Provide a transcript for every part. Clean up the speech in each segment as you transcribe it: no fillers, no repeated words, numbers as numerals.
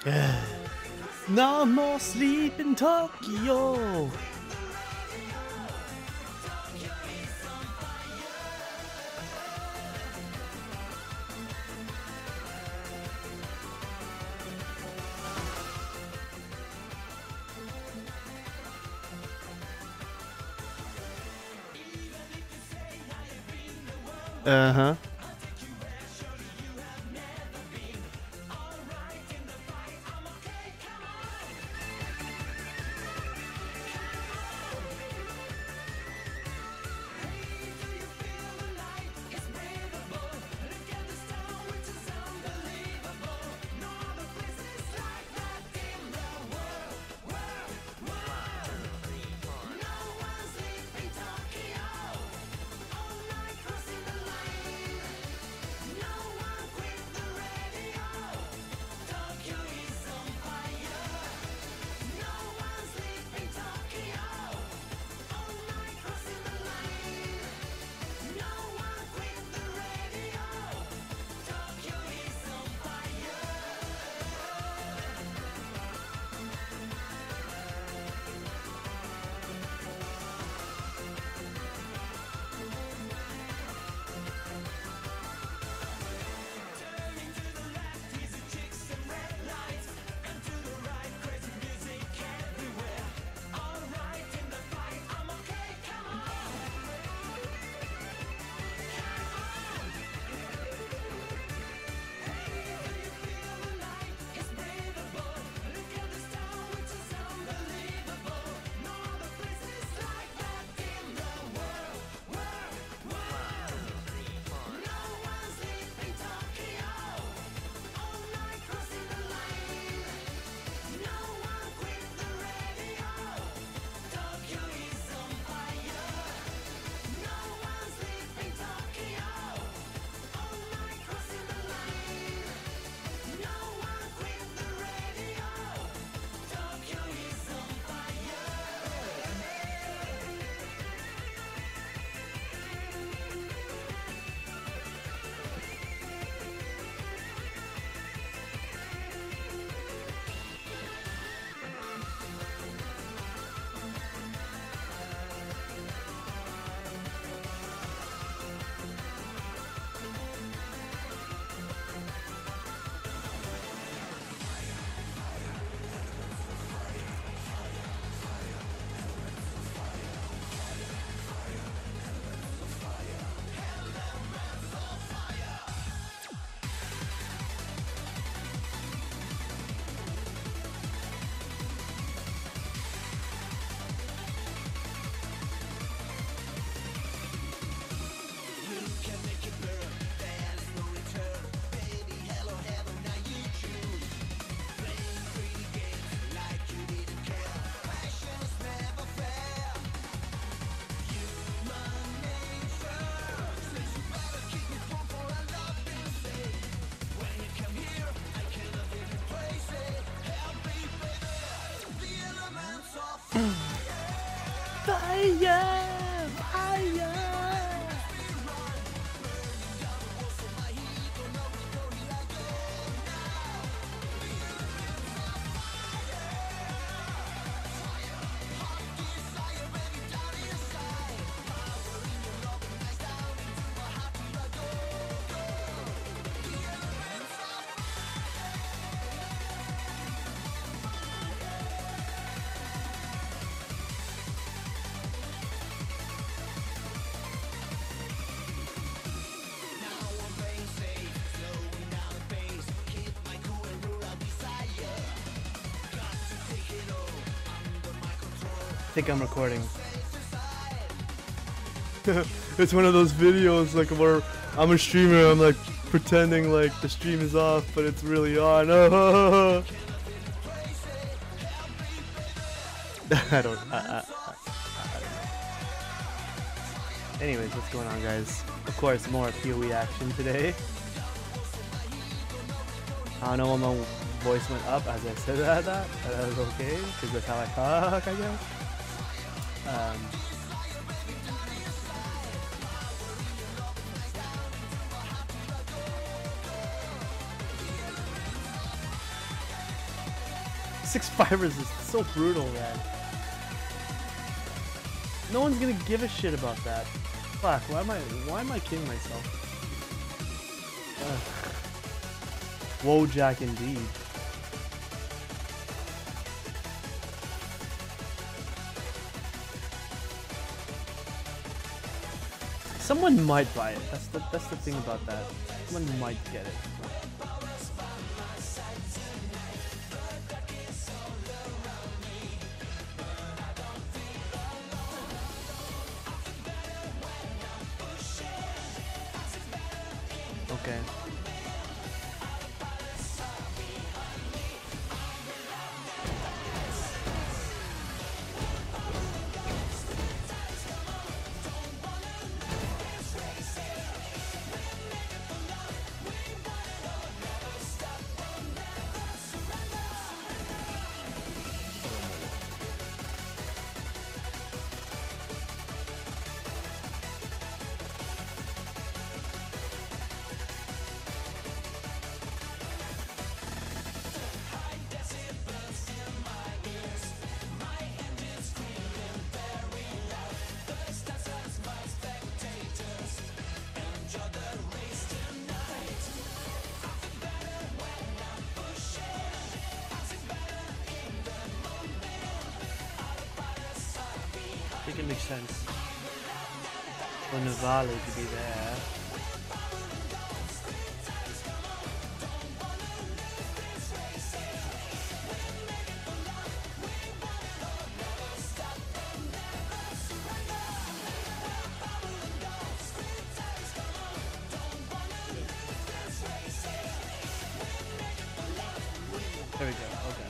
No more sleep in Tokyo. Uh-huh. Fire! Fire! I think I'm recording. It's one of those videos like where I'm a streamer, I'm like pretending like the stream is off, but it's really on. I don't know. Anyways, what's going on, guys? Of course, more PoE action today. I don't know when my voice went up as I said that was okay, because that's how I talk, I guess. 6-5 resist. It's so brutal, man. No one's gonna give a shit about that. Fuck, why am I kidding myself? Ugh. Whoa, Jack, indeed. Someone might buy it. That's the thing about that. Someone might get it. Okay. I think it makes sense for Navali to be there. There we go, okay.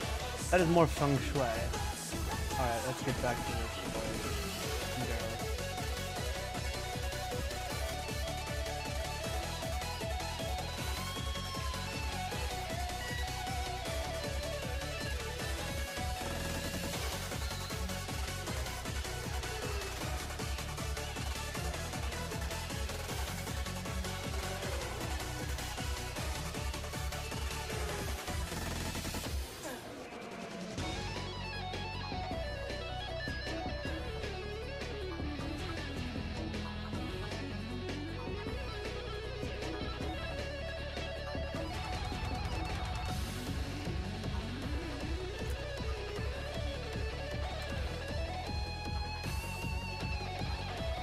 That is more feng shui. Alright, let's get back to this.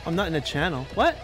I'm not in a channel. What?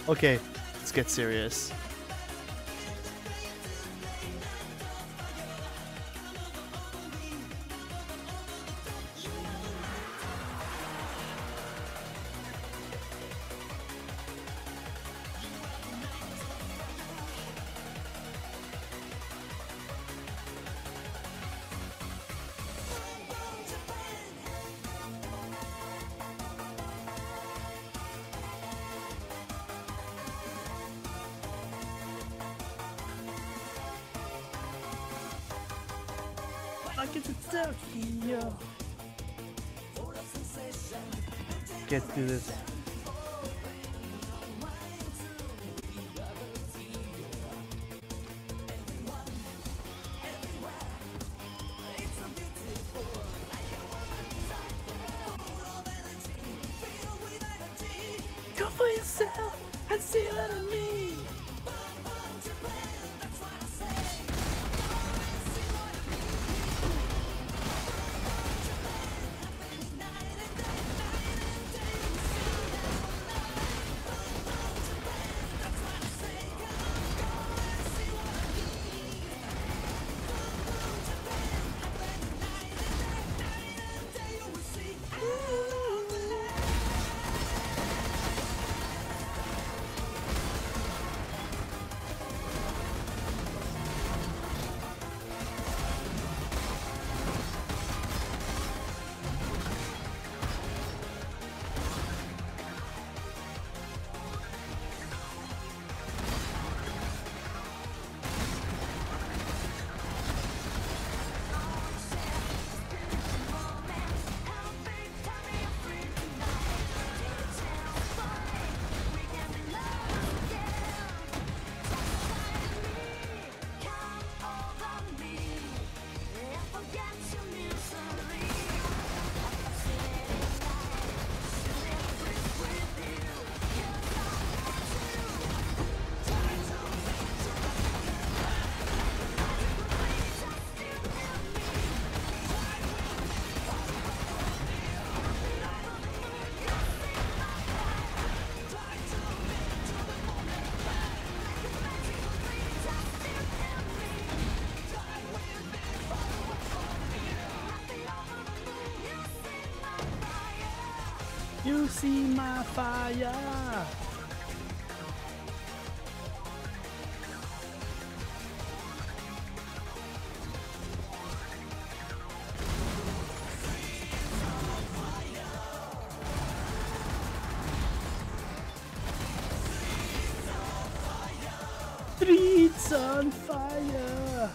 Okay, let's get serious. Get through this. Go for yourself and see that in me. You see my fire. Streets on fire.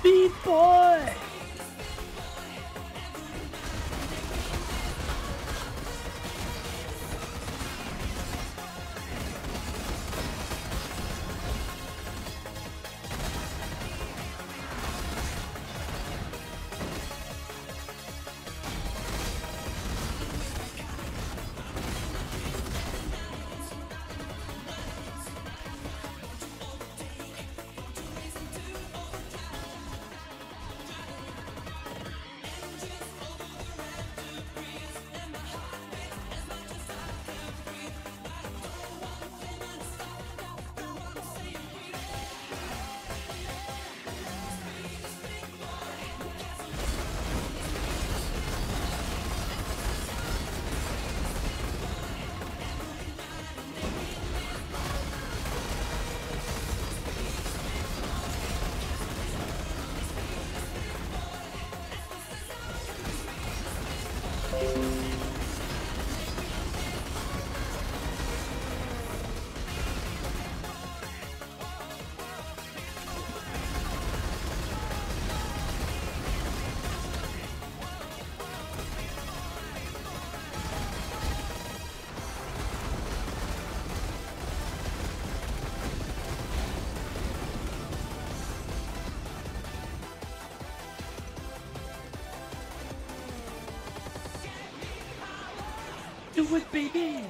Beat boy! Do it, baby!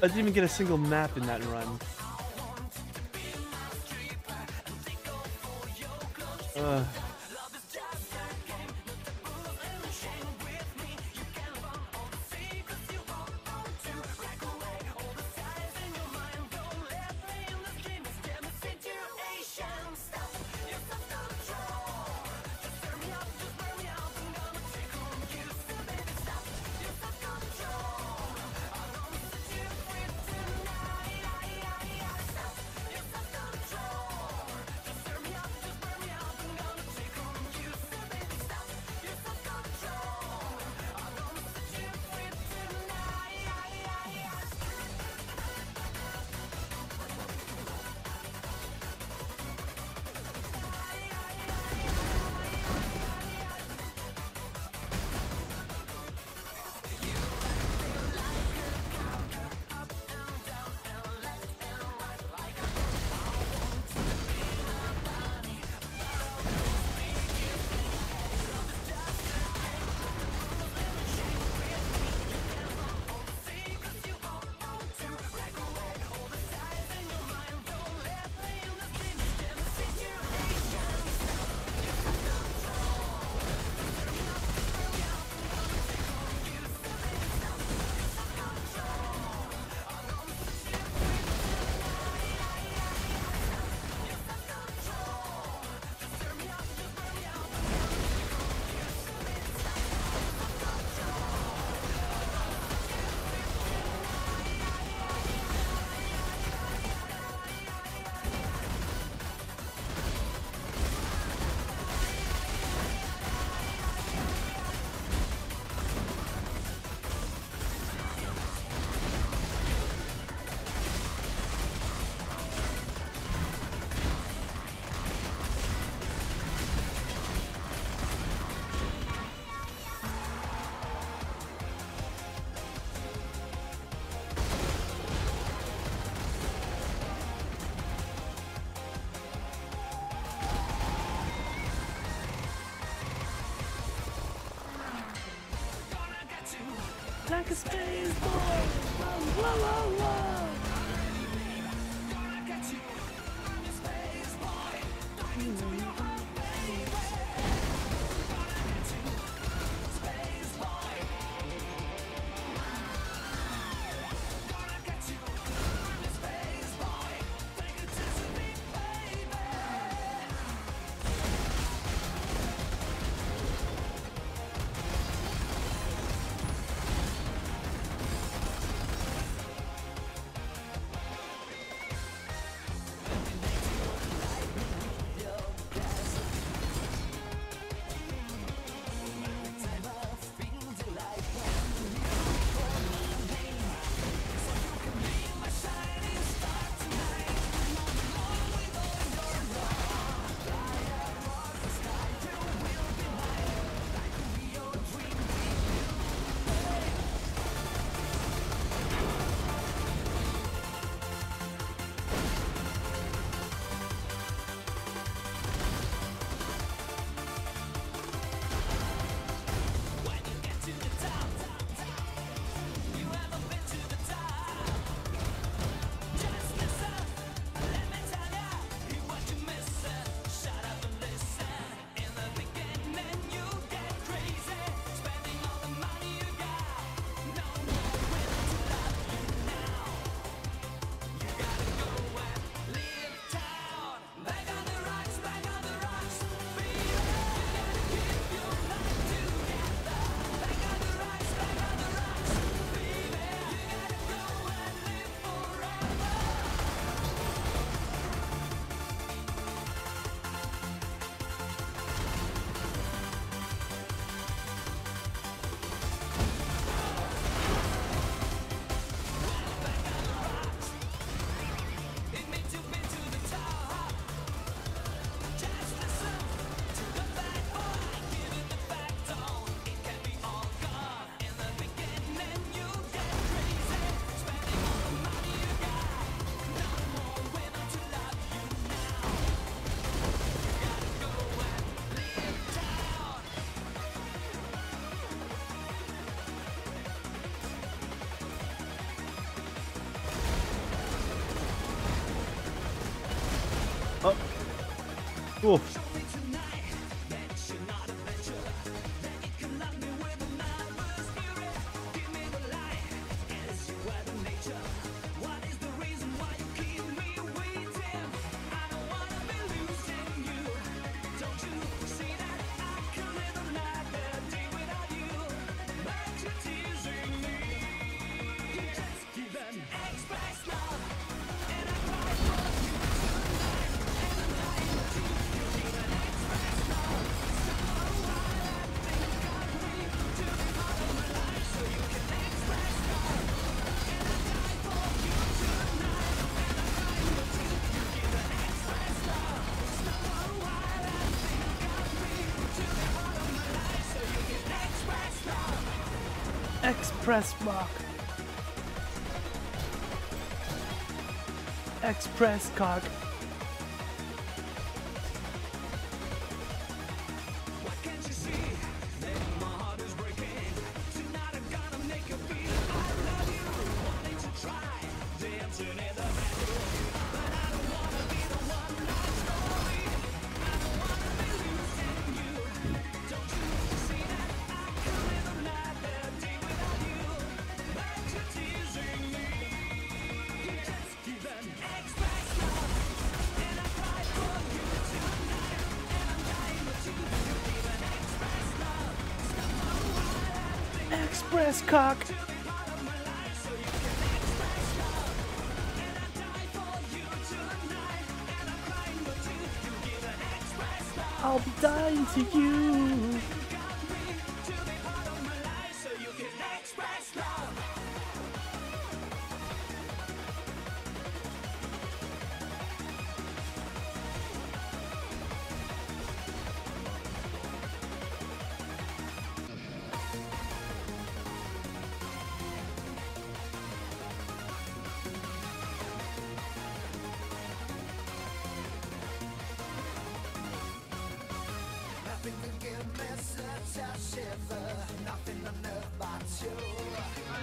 I didn't even get a single map in that run. like a space boy. Whoa, whoa, whoa. Oh. Cool. Express rock. Express cock. Express cock. I'll be dying to you. Nothing can give me such a shiver, nothing on earth but you.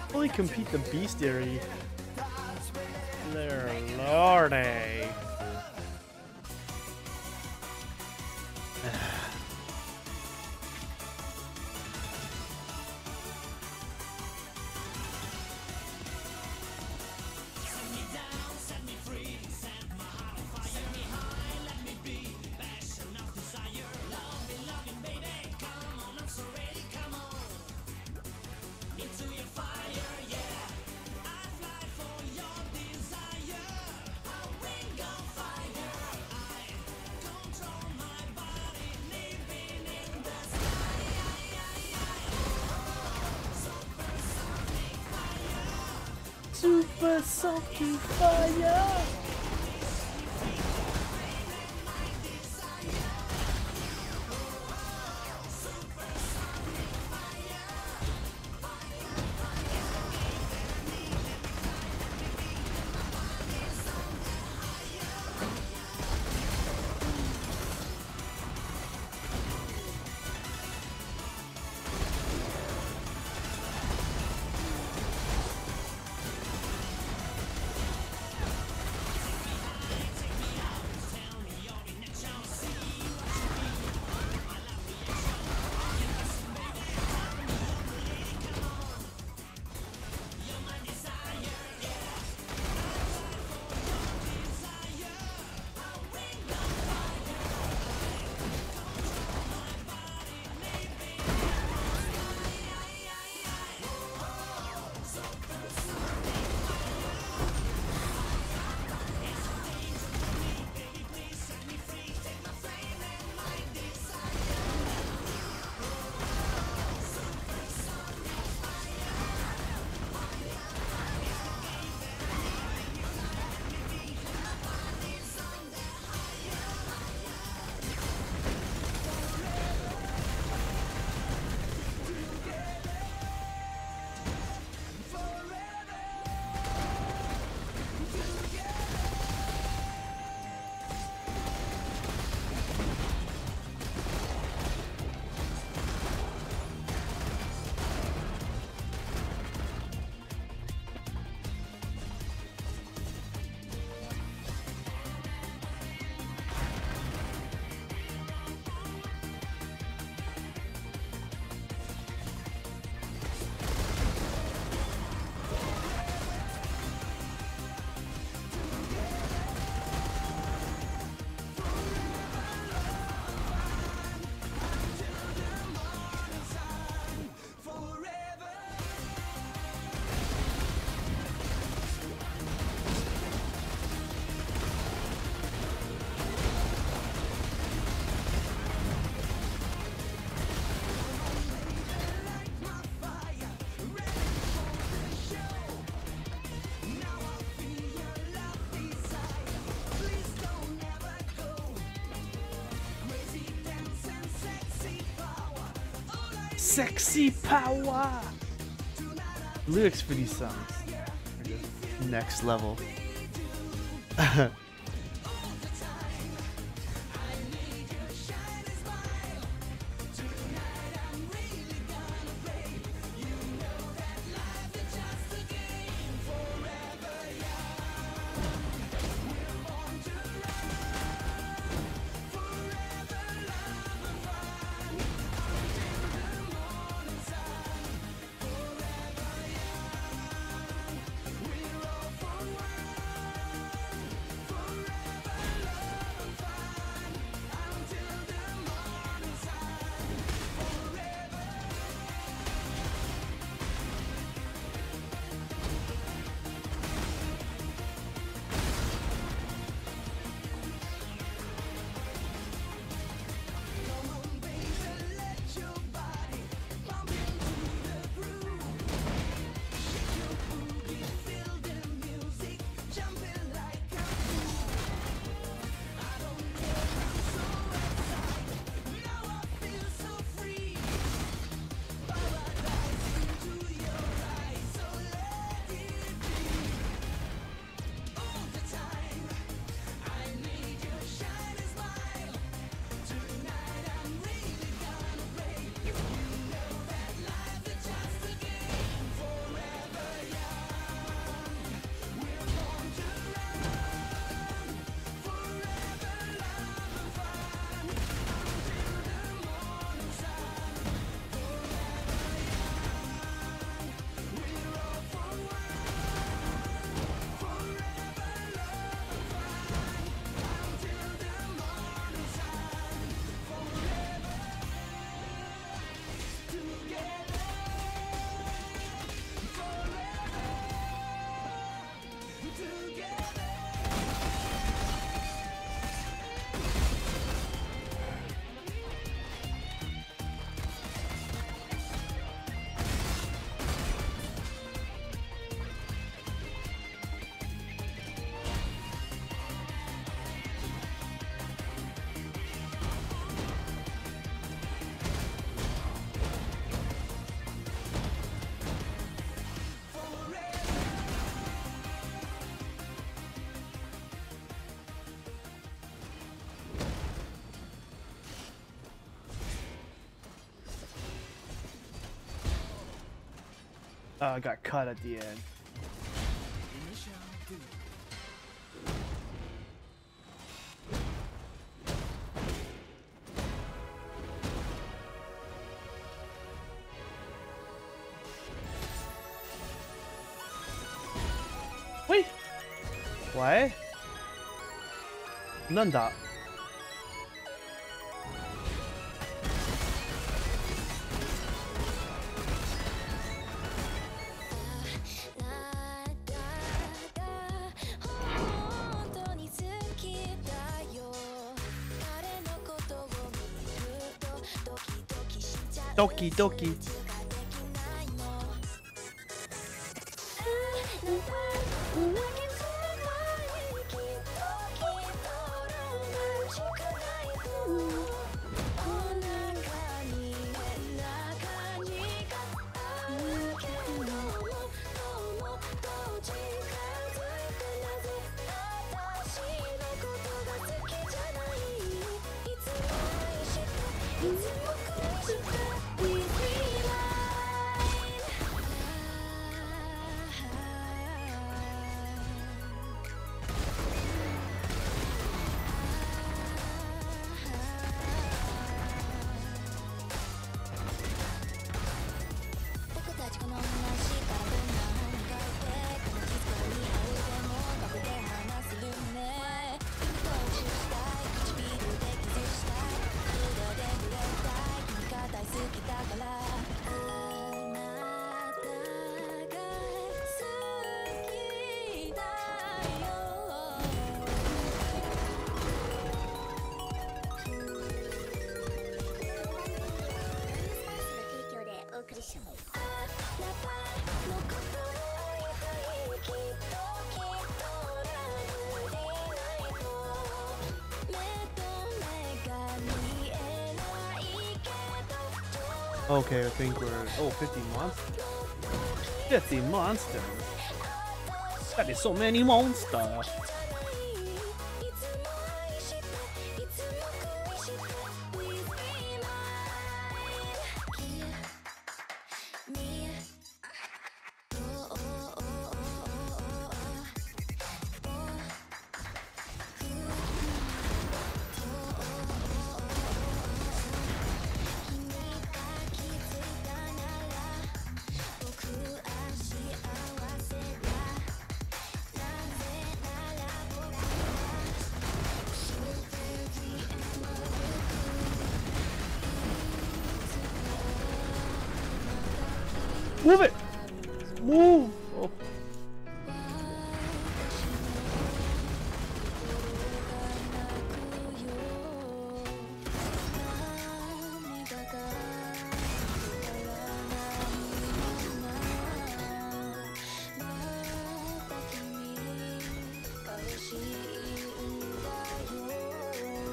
Fully compete the bestiary. There, lordy. Super Sonic Fire! Sexy power! Lyrics for these songs are just next level. Oh, I got cut at the end. Wait! What? なんだ? Doki doki. Okay, I think we're 50 monsters. 50 monsters. That is so many monsters. Move it! Move! Oh.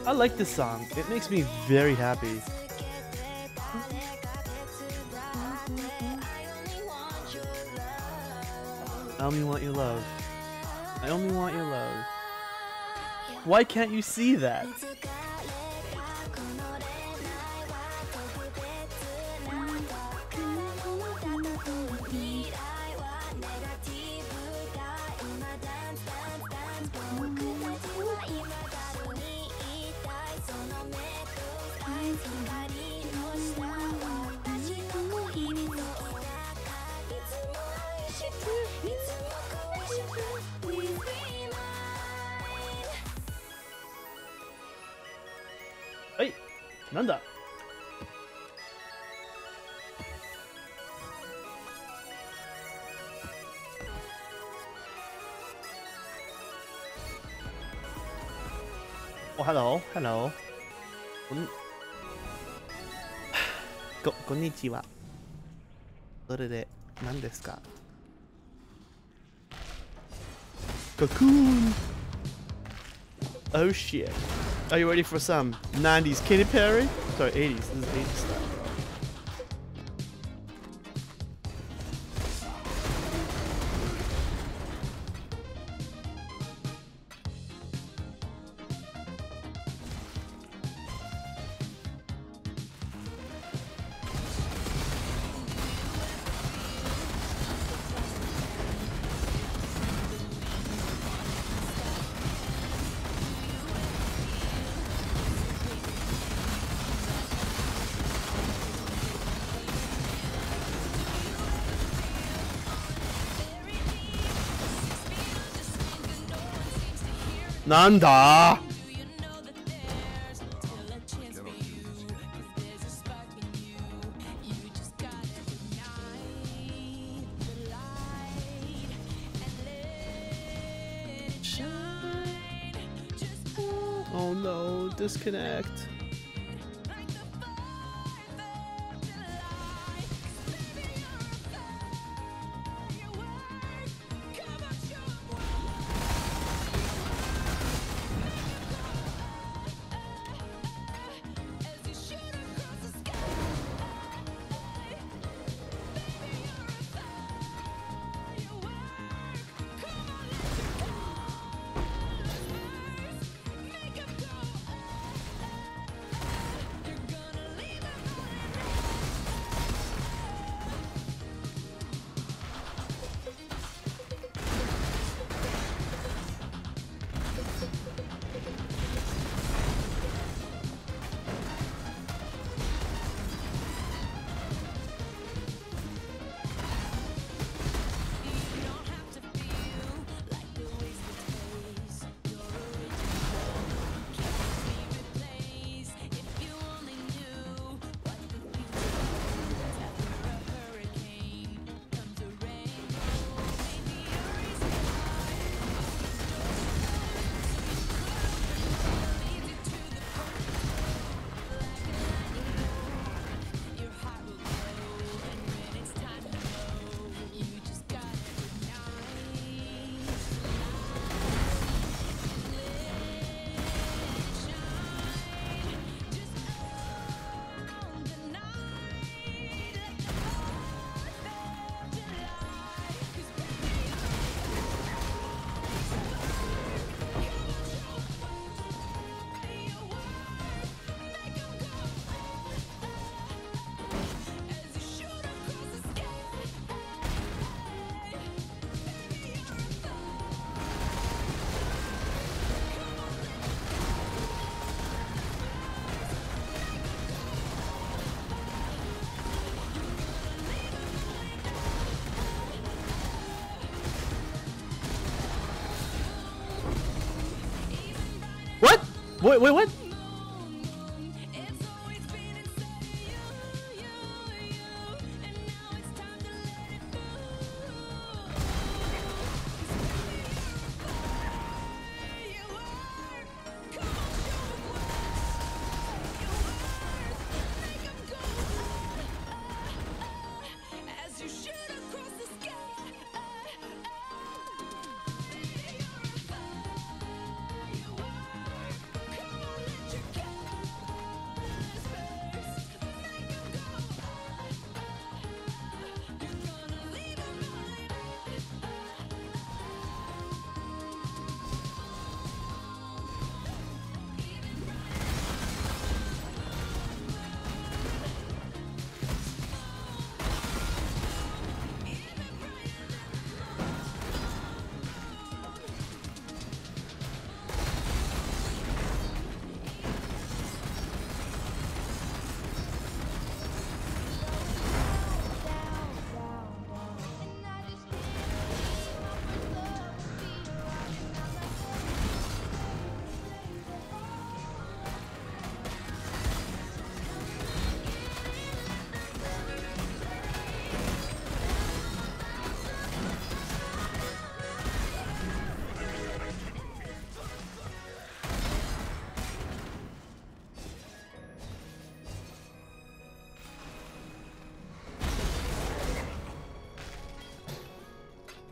I like this song. It makes me very happy. I only want your love. I only want your love. Why can't you see that? Hey, なんだ? Oh, hello, hello. こんにちは。それで何ですか? Cocoon. Oh shit. Are you ready for some 90s Katy Perry? Sorry, 80s. This is 80s stuff. Nanda! Oh no, disconnect. What? Wait, what?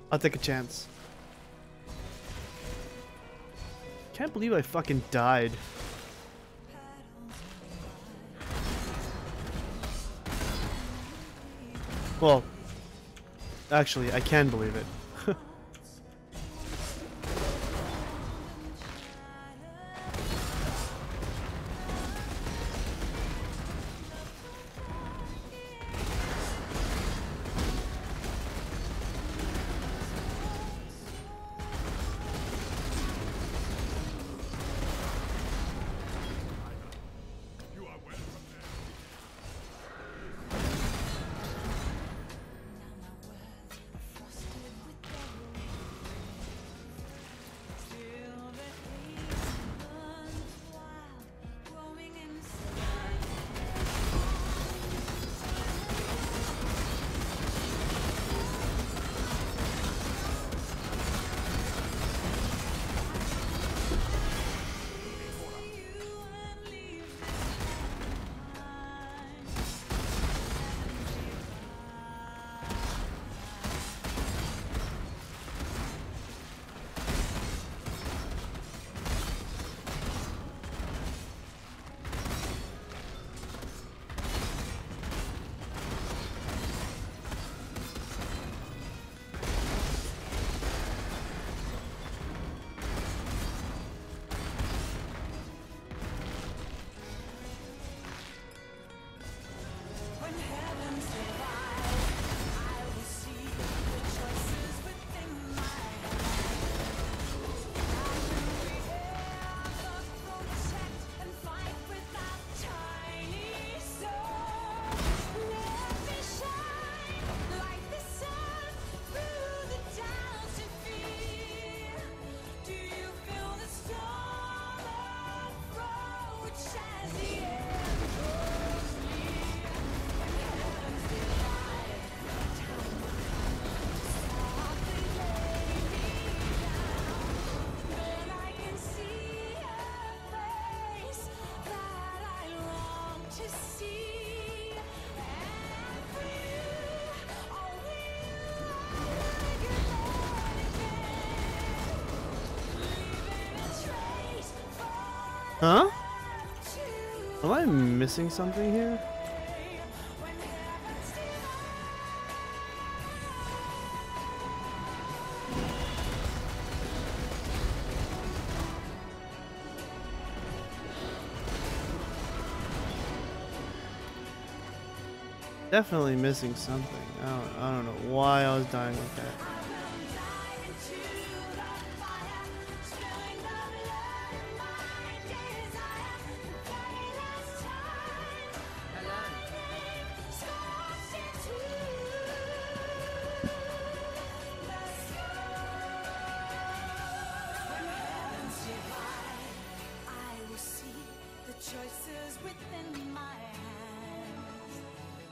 I'll take a chance. Can't believe I fucking died. Well, actually, I can believe it. Huh? Am I missing something here? Definitely missing something. I don't know why I was dying like that. Choices within my hands.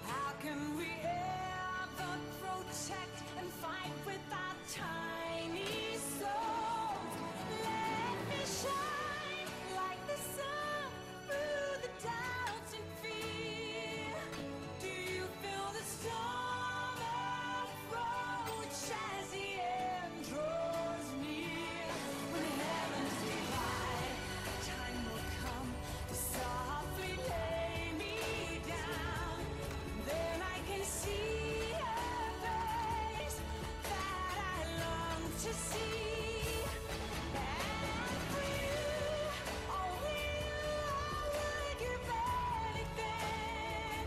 How can we ever protect and fight with our tiny souls? Let me shine like the sun through the doubts and fear. Do you feel the storm approach as the end draws near? When heavens divide, time will come to softly lay me down. Then I can see a face that I long to see. And for you, only you, I would give anything,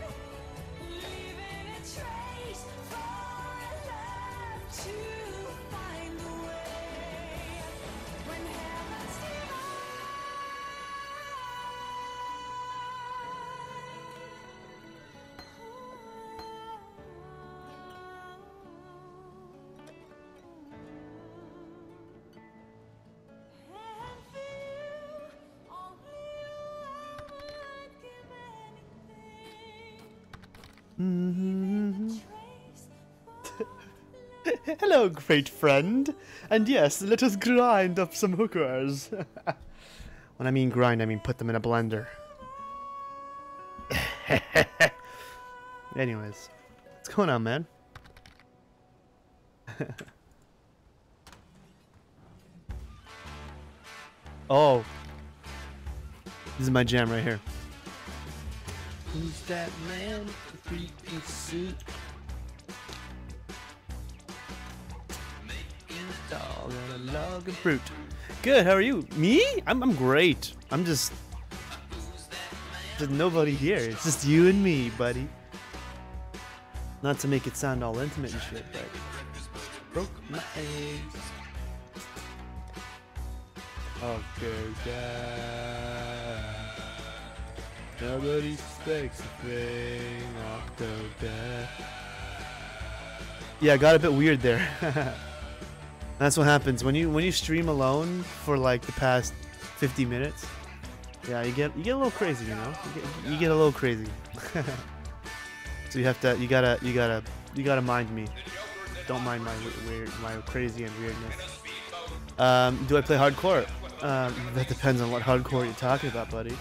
leaving a trace for love to find the way. When heavens Hello, great friend. And yes, let us grind up some hookers. When I mean grind, I mean put them in a blender. Anyways, what's going on, man? Oh, this is my jam right here. Who's that man with the three-piece suit? Making a dog on a log of fruit. Good, how are you? Me? I'm great. There's nobody here. It's just you and me, buddy. Not to make it sound all intimate and shit, but broke my eggs. Okay, guys. Nobody expects a thing. Octodeath. Yeah, got a bit weird there. That's what happens when you stream alone for like the past 50 minutes. Yeah, you get a little crazy, you know. You get a little crazy. So you gotta mind me. Don't mind my crazy and weirdness. Do I play hardcore? That depends on what hardcore you're talking about, buddy.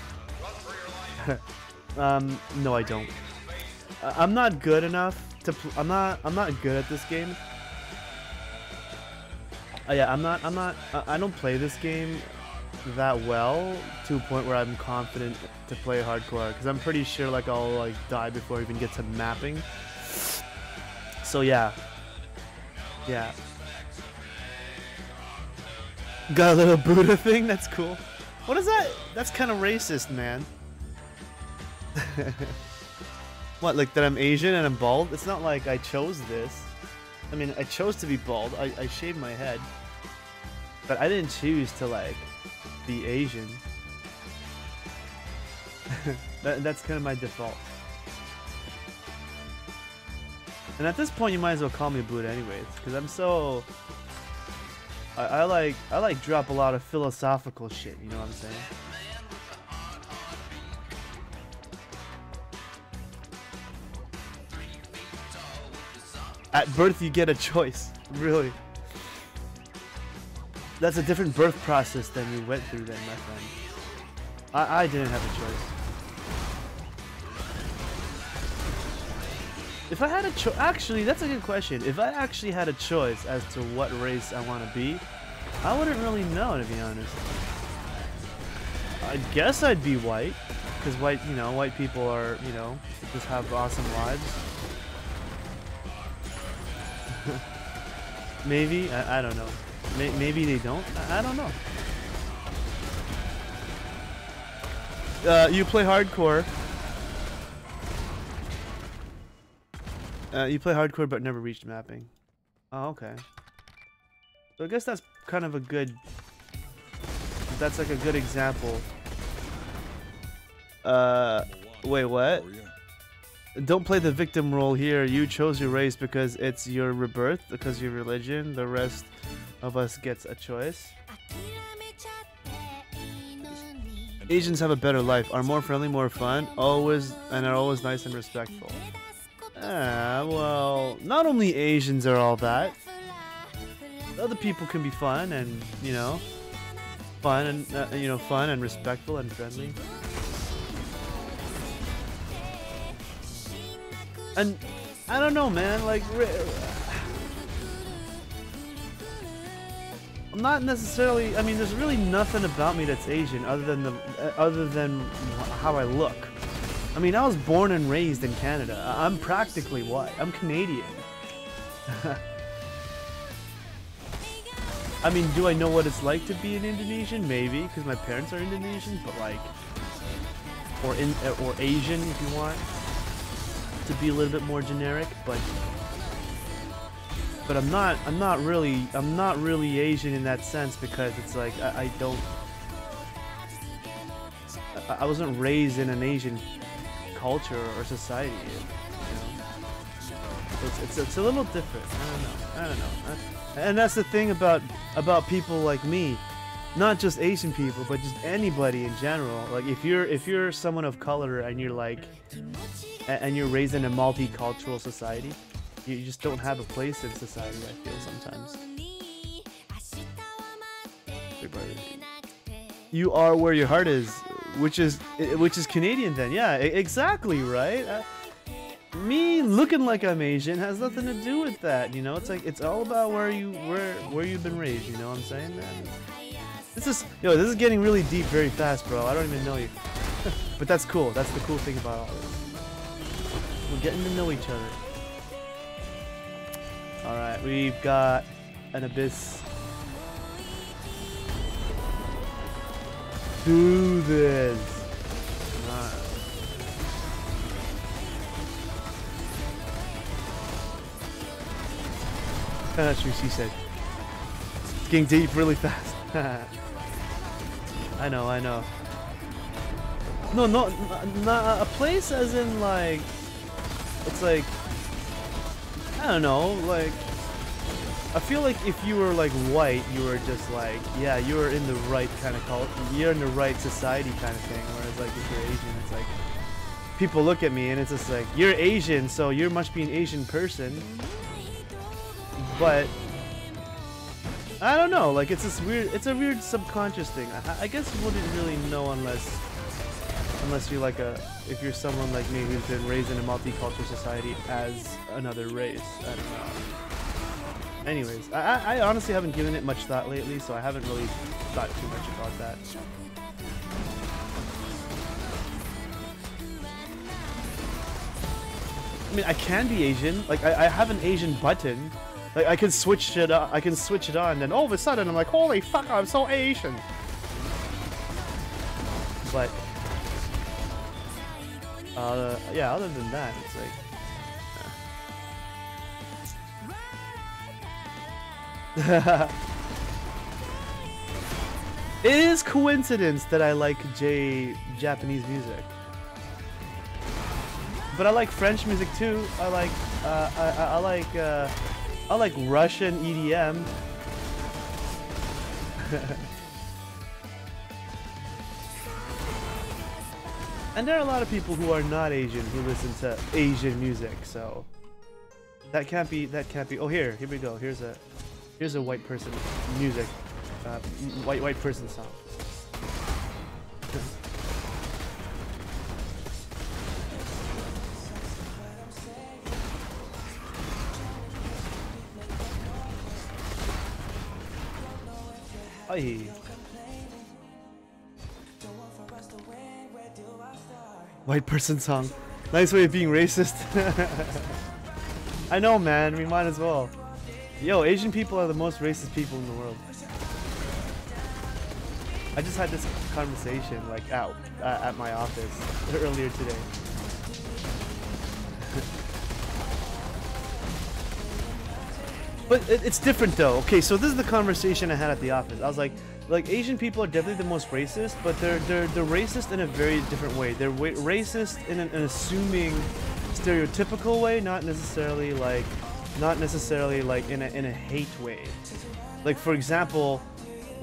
No, I don't. I'm not good enough to. I'm not good at this game. Yeah, I don't play this game that well to a point where I'm confident to play hardcore, because I'm pretty sure like I'll like die before I even get to mapping. So yeah. Got a little Buddha thing? That's cool. What is that? That's kind of racist, man. What, like that I'm Asian and I'm bald? It's not like I chose this. I mean, I chose to be bald. I shaved my head. But I didn't choose to, like, be Asian. That's kind of my default. And at this point, you might as well call me Buddha anyways, because I'm so... I like drop a lot of philosophical shit, you know what I'm saying? At birth, you get a choice. Really. That's a different birth process than you went through then, my friend. I didn't have a choice. If I had a choice... Actually, that's a good question. If I actually had a choice as to what race I want to be, I wouldn't really know, to be honest. I guess I'd be white, because white, you know, white people are, you know, just have awesome lives. Maybe, I don't know. Maybe they don't. I don't know. You play hardcore. You play hardcore but never reached mapping. Oh, okay. So I guess that's kind of a good... That's like a good example. Wait, what? Don't play the victim role here. You chose your race because it's your rebirth, because your religion. The rest of us gets a choice. Asians have a better life, are more friendly, more fun, always, and are always nice and respectful. Well, not only Asians are all that. Other people can be fun and, you know, fun and respectful and friendly. And I don't know, man. Like, I'm not necessarily. I mean, there's really nothing about me that's Asian other than how I look. I mean, I was born and raised in Canada. I'm practically white. I'm Canadian. I mean, do I know what it's like to be an Indonesian? Maybe, because my parents are Indonesian, but like, or Asian if you want to be a little bit more generic, but I'm not really Asian in that sense, because it's like I wasn't raised in an Asian culture or society, you know? It's a little different. I don't know. And that's the thing about people like me, not just Asian people, but just anybody in general. Like if you're someone of color and you're like, and you're raised in a multicultural society, you just don't have a place in society, I feel sometimes. You are where your heart is, which is Canadian then. Yeah, exactly, right? Me looking like I'm Asian has nothing to do with that, you know? It's like, it's all about where you've been raised, you know what I'm saying, man? This is getting really deep very fast, bro. I don't even know you. But that's cool. That's the cool thing about all this. We're getting to know each other. Alright, we've got an abyss. Do this. Alright. That's what she said. It's getting deep really fast. I know. No, not a place as in like, it's like, I don't know, like, I feel like if you were like white, you were just like, yeah, you were in the right kind of culture, you're in the right society kind of thing, whereas like if you're Asian, it's like, people look at me and it's just like, you're Asian, so you must be an Asian person. But I don't know, like it's this weird, it's a weird subconscious thing. I guess you wouldn't really know unless you're like if you're someone like me who's been raised in a multicultural society as another race. I don't know. Anyways, I honestly haven't given it much thought lately, so I haven't really thought too much about that. I mean, I can be Asian. Like I have an Asian button. Like I can switch it up. I can switch it on, and all of a sudden I'm like, holy fuck, I'm so Asian. But yeah, other than that, it's like it is coincidence that I like Japanese music, but I like French music too. I like Russian EDM. And there are a lot of people who are not Asian who listen to Asian music, so that can't be. Oh, here we go. Here's a white person music, white person song. Aye. White person song. Nice way of being racist. I know, man. We might as well. Yo, Asian people are the most racist people in the world. I just had this conversation like out at my office earlier today. But it's different though. Okay, so this is the conversation I had at the office. I was like Asian people are definitely the most racist, but they're racist in a very different way. They're racist in an assuming, stereotypical way, not necessarily like in a hate way. Like for example,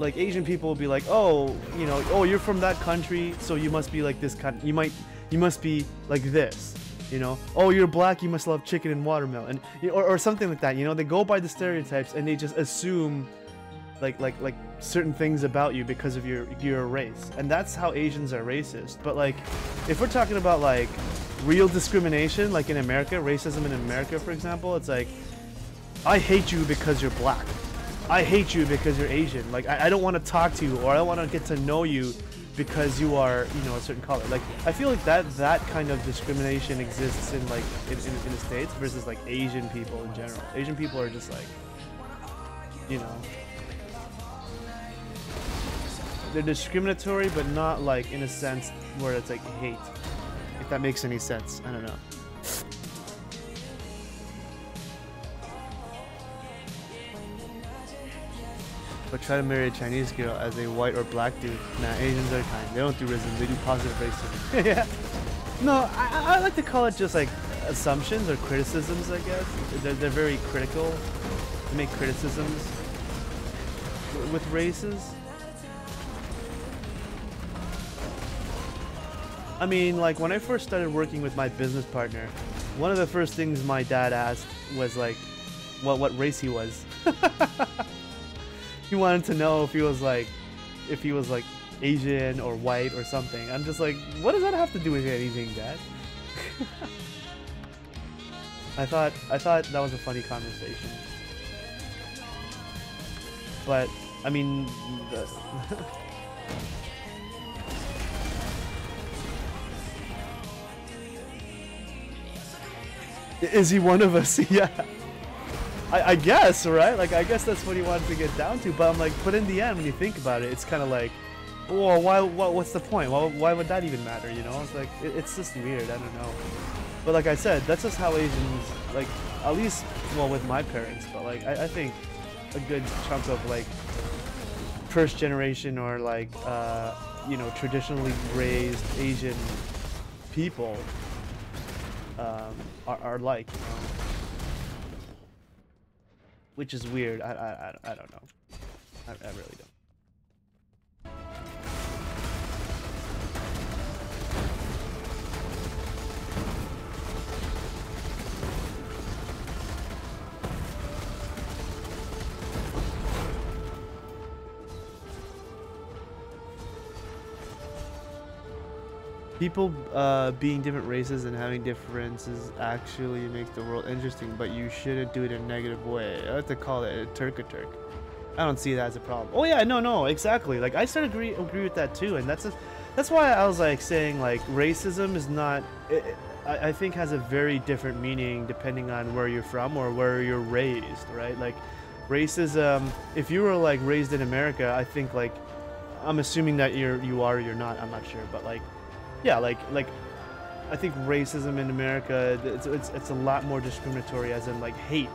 like Asian people will be like, oh, you know, oh, you're from that country, so you must be like this kind. You must be like this. You know, oh, you're black, you must love chicken and watermelon, or something like that. You know, they go by the stereotypes and they just assume like certain things about you because of your race, and that's how Asians are racist. But like, if we're talking about like real discrimination, like in America, racism in America, for example, it's like, I hate you because you're black. I hate you because you're Asian. Like, I don't want to talk to you, or I don't want to get to know you because you are, you know, a certain color. Like, I feel like that kind of discrimination exists in like in the States versus like Asian people in general. Asian people are just like, you know, they're discriminatory, but not like in a sense where it's like hate. If that makes any sense, I don't know. But try to marry a Chinese girl as a white or black dude. Nah, Asians are kind. They don't do racism, they do positive racism. Yeah. No, I like to call it just like assumptions or criticisms, I guess. They're very critical. They make criticisms with races. I mean, like when I first started working with my business partner, one of the first things my dad asked was like, what race he was. He wanted to know if he was like Asian or white or something. I'm just like, what does that have to do with anything, Dad? I thought that was a funny conversation. But I mean, is he one of us? Yeah. I guess, right? Like, I guess that's what he wanted to get down to. But I'm like, but in the end, when you think about it, it's kind of like, well, what's the point? Why would that even matter, you know? It's like, it's just weird. I don't know. But like I said, that's just how Asians, like, at least, well, with my parents, but like, I think a good chunk of like first generation or like, you know, traditionally raised Asian people are like, you know, which is weird. I don't know. I really don't. People being different races and having differences actually makes the world interesting, but you shouldn't do it in a negative way. I like to call it a Turk-a-Turk. I don't see that as a problem. Oh yeah, no, exactly. Like, I sort of agree with that too, and that's why I was like saying like racism is not. I think has a very different meaning depending on where you're from or where you're raised, right? Like, racism. If you were like raised in America, I think like, I'm assuming that you are or you're not. I'm not sure, but like. Yeah, like I think racism in America, it's a lot more discriminatory, as in like hate.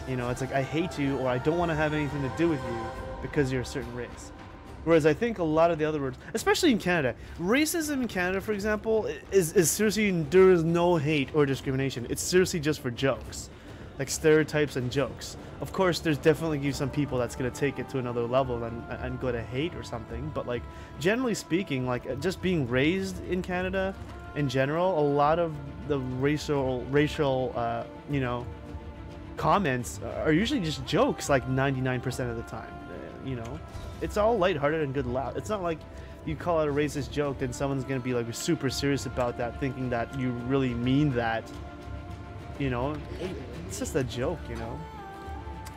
You know, it's like I hate you, or I don't want to have anything to do with you because you're a certain race. Whereas I think a lot of the other words, especially in Canada, racism in Canada, for example, is seriously, there is no hate or discrimination. It's seriously just for jokes, like stereotypes and jokes. Of course, there's definitely some people that's gonna take it to another level and go to hate or something. But like, generally speaking, like just being raised in Canada in general, a lot of the racial you know, comments are usually just jokes, like 99% of the time. You know, it's all lighthearted and good laugh. It's not like you call out a racist joke, then someone's gonna be like super serious about that, thinking that you really mean that. You know, it's just a joke, you know.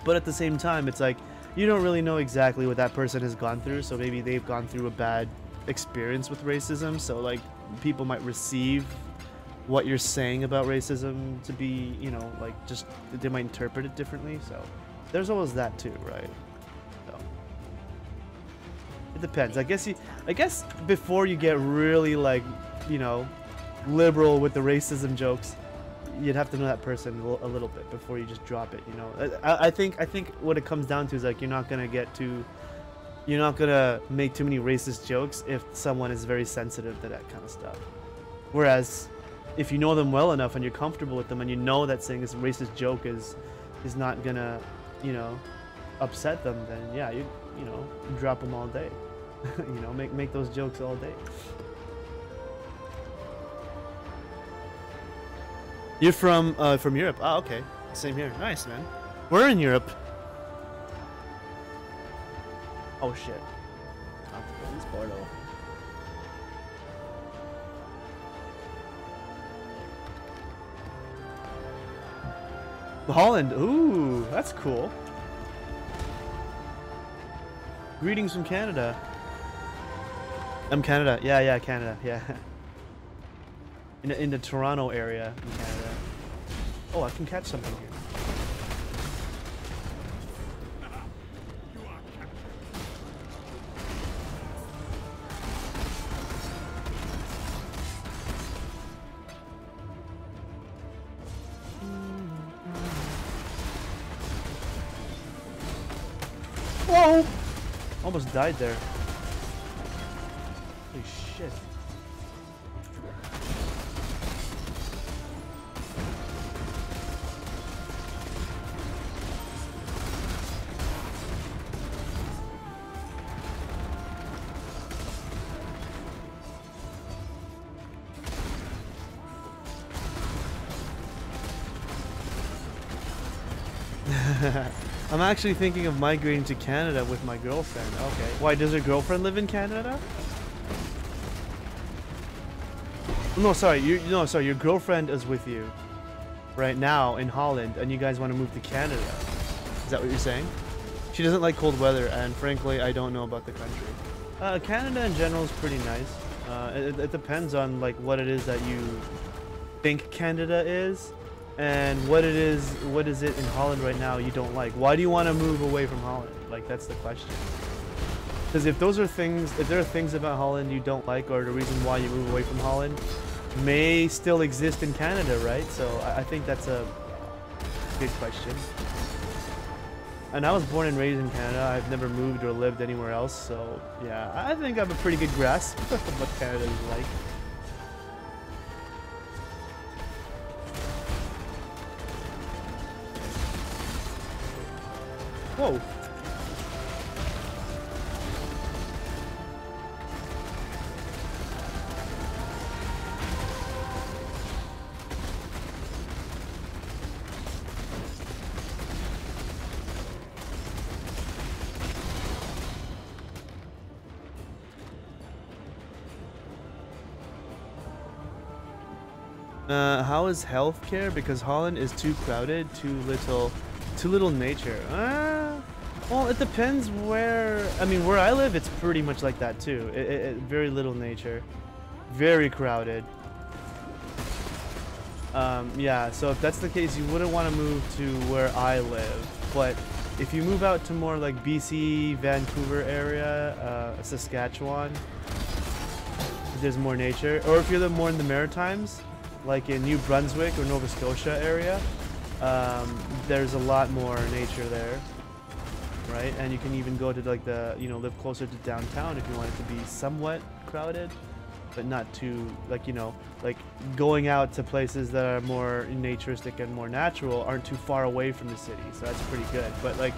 But at the same time, it's like, you don't really know exactly what that person has gone through, so maybe they've gone through a bad experience with racism, so like, people might receive what you're saying about racism to be, you know, like just they might interpret it differently. So there's always that too, right? So it depends. I guess before you get really like, you know, liberal with the racism jokes, you'd have to know that person a little bit before you just drop it, you know. I think what it comes down to is like you're not gonna make too many racist jokes if someone is very sensitive to that kind of stuff. Whereas if you know them well enough and you're comfortable with them and you know that saying this racist joke is not gonna, you know, upset them, then yeah, you know, drop them all day. You know, make those jokes all day. You're from Europe. Oh, okay. Same here. Nice, man. We're in Europe. Oh shit. This portal. Holland. Ooh, that's cool. Greetings from Canada. I'm Canada. Yeah, Canada. Yeah. In the Toronto area in Canada. Oh, I can catch something here. Whoa! Almost died there. Holy shit. I'm actually thinking of migrating to Canada with my girlfriend. Okay. Why, does your girlfriend live in Canada? No, sorry. Your girlfriend is with you right now in Holland, and you guys want to move to Canada. Is that what you're saying? She doesn't like cold weather, and frankly, I don't know about the country. Canada in general is pretty nice. It depends on like what it is that you think Canada is. And what is it in Holland right now you don't like? Why do you want to move away from Holland? Like, that's the question. Because if there are things about Holland you don't like, or the reason why you move away from Holland may still exist in Canada, right? So I think that's a good question. And I was born and raised in Canada. I've never moved or lived anywhere else. So yeah, I think I have a pretty good grasp of what Canada is like. Whoa. How is healthcare? Because Holland is too crowded, too little nature. Well, it depends where. I mean, where I live, it's pretty much like that too. Very little nature, very crowded. Yeah. So if that's the case, you wouldn't want to move to where I live. But if you move out to more like BC, Vancouver area, Saskatchewan, there's more nature. Or if you live more in the Maritimes, like in New Brunswick or Nova Scotia area, there's a lot more nature there, right? And you can even go to like live closer to downtown if you want it to be somewhat crowded, but not too, like, like going out to places that are more naturistic and more natural aren't too far away from the city, so that's pretty good. But like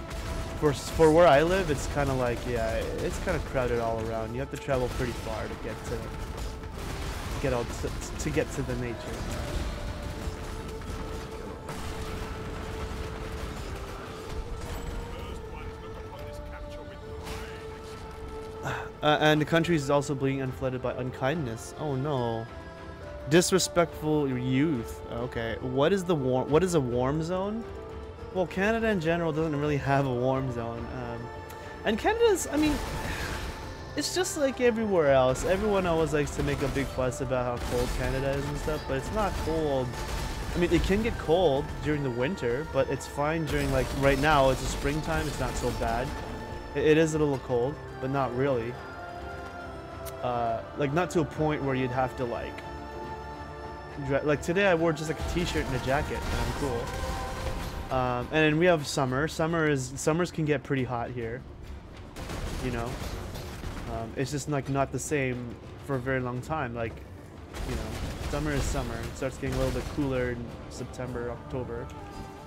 for where I live, it's kind of like, yeah, it's kind of crowded all around. You have to travel pretty far to get to the nature. And the country is also being unflooded by unkindness. Oh no. Disrespectful youth. Okay. What is a warm zone? Well, Canada in general doesn't really have a warm zone. And Canada's, I mean, It's just like everywhere else. Everyone always likes to make a big fuss about how cold Canada is and stuff, but it's not cold. I mean, it can get cold during the winter, but it's fine during, like, right now, it's a springtime, it's not so bad. It is a little cold, but not really. Like, not to a point where you'd have to, like, like today I wore just like a t-shirt and a jacket, and I'm cool. And then we have summer. Summers can get pretty hot here, you know. It's just like not the same for a very long time. Like, you know, summer is summer. It starts getting a little bit cooler in September, October,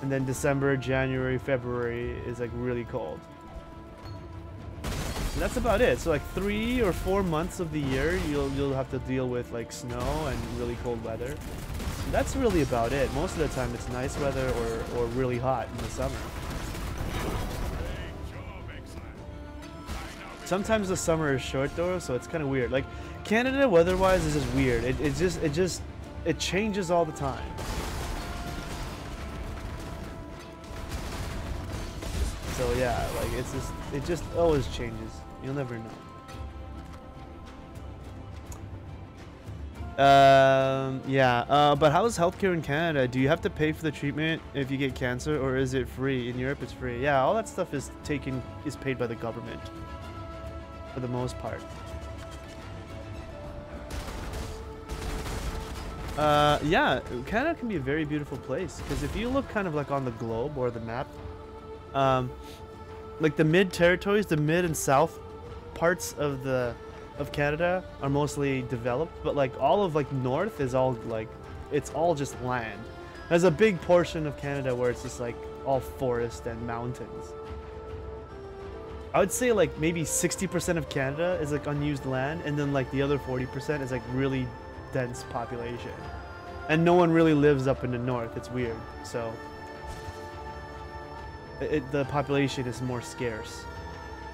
and then December, January, February is like really cold. And that's about it. So like 3 or 4 months of the year, you'll have to deal with like snow and really cold weather. And that's really about it. Most of the time, it's nice weather or really hot in the summer. Sometimes the summer is short though, so it's kind of weird. Like Canada weather-wise is just weird. It changes all the time. So yeah, like it just always changes. You'll never know. But how is healthcare in Canada? Do you have to pay for the treatment if you get cancer, or is it free? In Europe, it's free. Yeah, all that stuff is paid by the government. For the most part. Yeah, Canada can be a very beautiful place because if you look kind of like on the globe or the map, like the mid territories, the mid and south parts of Canada are mostly developed, but like all of like north is all like it's all just land. There's a big portion of Canada where it's just like all forest and mountains. I would say like maybe 60% of Canada is like unused land, and then like the other 40% is like really dense population. And no one really lives up in the north. It's weird. So the population is more scarce.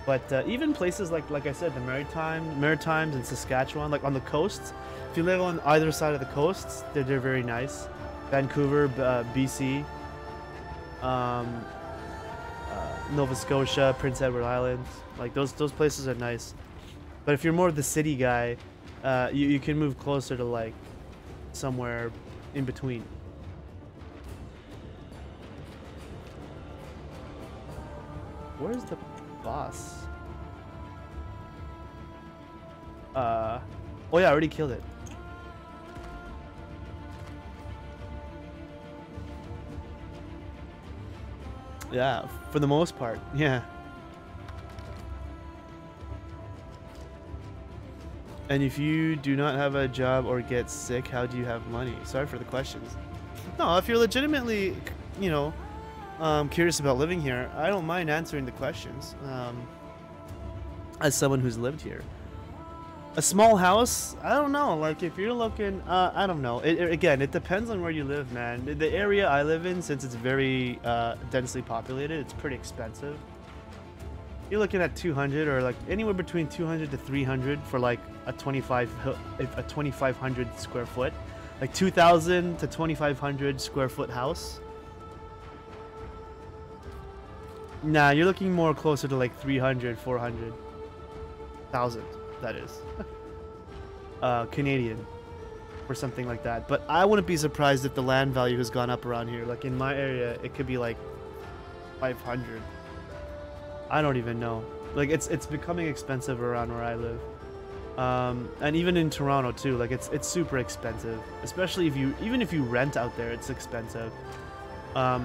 But even places like I said, the Maritimes and Saskatchewan, like on the coasts, if you live on either side of the coasts, they're very nice. Vancouver, BC, Nova Scotia, Prince Edward Island, like those places are nice. But if you're more of the city guy, you can move closer to like somewhere in between. Where's the boss? Oh yeah, I already killed it. Yeah, for the most part, yeah. And if you do not have a job or get sick, how do you have money? Sorry for the questions. No, if you're legitimately, you know, curious about living here, I don't mind answering the questions. As someone who's lived here. A small house? I don't know. Like, if you're looking, I don't know. Again, it depends on where you live, man. The area I live in, since it's very densely populated, it's pretty expensive. You're looking at 200 or like anywhere between 200 to 300 for like a 2,500 square foot. Like 2,000 to 2,500 square foot house. Nah, you're looking more closer to like 300, 400,000. That is Canadian or something like that. But I wouldn't be surprised if the land value has gone up around here. Like in my area, it could be like 500. I don't even know. Like it's becoming expensive around where I live. And even in Toronto too. Like it's super expensive, especially even if you rent out there, it's expensive. But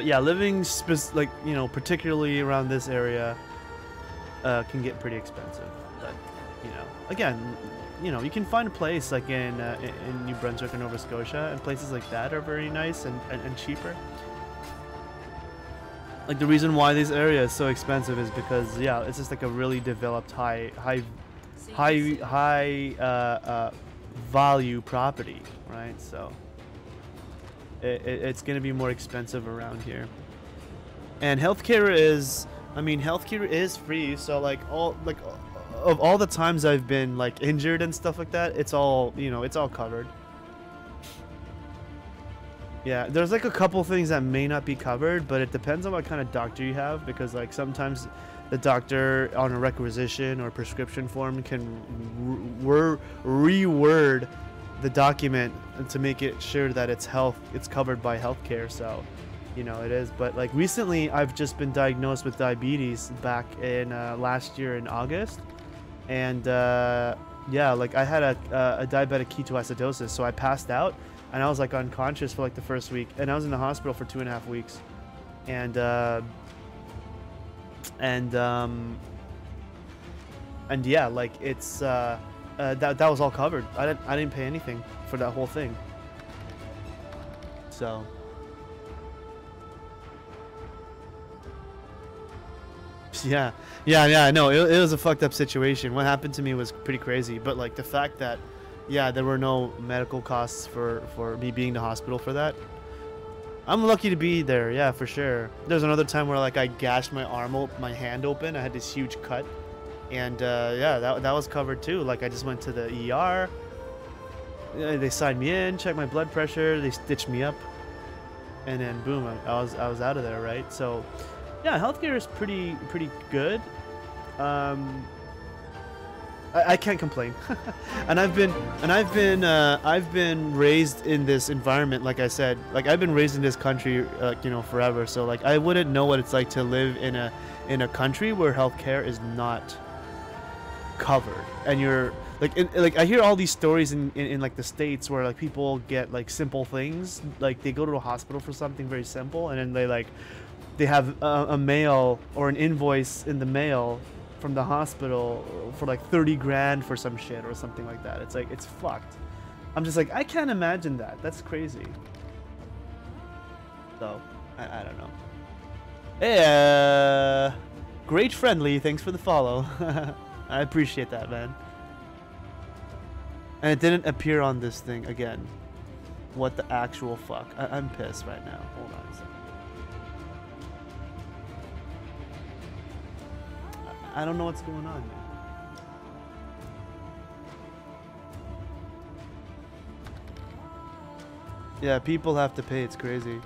yeah, living like, you know, particularly around this area can get pretty expensive. But, you know, again, you know, you can find a place like in New Brunswick or Nova Scotia, and places like that are very nice and cheaper. Like the reason why this area is so expensive is because, yeah, it's just like a really developed high value property, right? So it's going to be more expensive around here. And healthcare is, I mean, healthcare is free. So like of all the times I've been like injured and stuff like that, it's all, you know, it's all covered. Yeah, there's like a couple things that may not be covered, but it depends on what kind of doctor you have, because like sometimes the doctor on a requisition or prescription form can reword the document to make it sure that it's covered by healthcare. So, you know, it is. But like recently, I've just been diagnosed with diabetes back in last year in August, and yeah, like I had a diabetic ketoacidosis, so I passed out. And I was like unconscious for like the first week, and I was in the hospital for 2.5 weeks, and yeah, like it's that was all covered. I didn't pay anything for that whole thing. So yeah, I know it was a fucked up situation. What happened to me was pretty crazy, but like the fact that, yeah, there were no medical costs for me being in the hospital for that. I'm lucky to be there, yeah, for sure. There's another time where like I gashed my my hand open. I had this huge cut, and yeah, that was covered too. Like I just went to the ER. They signed me in, checked my blood pressure, they stitched me up, and then boom, I was out of there, right? So yeah, healthcare is pretty good. I can't complain. and I've been raised in this environment, like I said. Like I've been raised in this country, you know, forever. So like I wouldn't know what it's like to live in a country where healthcare is not covered. And you're like I hear all these stories in like the States where like people get like simple things, like they go to a hospital for something very simple, and then they have a mail or an invoice in the mail from the hospital for like 30 grand for some shit or something like that. It's like, it's fucked. I'm just like, I can't imagine that. That's crazy. So I don't know. Hey, great friendly, thanks for the follow. I appreciate that, man. And it didn't appear on this thing again. What the actual fuck? I'm pissed right now. Hold on a second. I don't know what's going on, man. Yeah, people have to pay. It's crazy.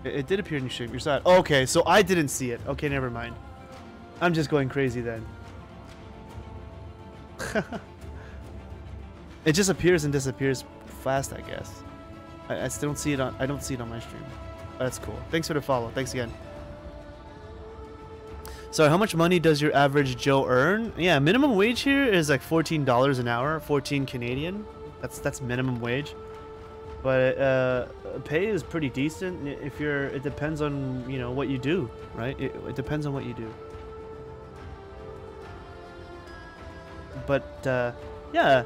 It did appear in your stream. Your side. Okay, so I didn't see it. Okay, never mind. I'm just going crazy then. It just appears and disappears fast, I guess. I still don't see it on. I don't see it on my stream. That's cool. Thanks for the follow. Thanks again. So how much money does your average Joe earn? Yeah, minimum wage here is like $14 an hour, 14 Canadian. That's minimum wage. But pay is pretty decent if you're. It depends on, you know, what you do, right? It depends on what you do. But yeah,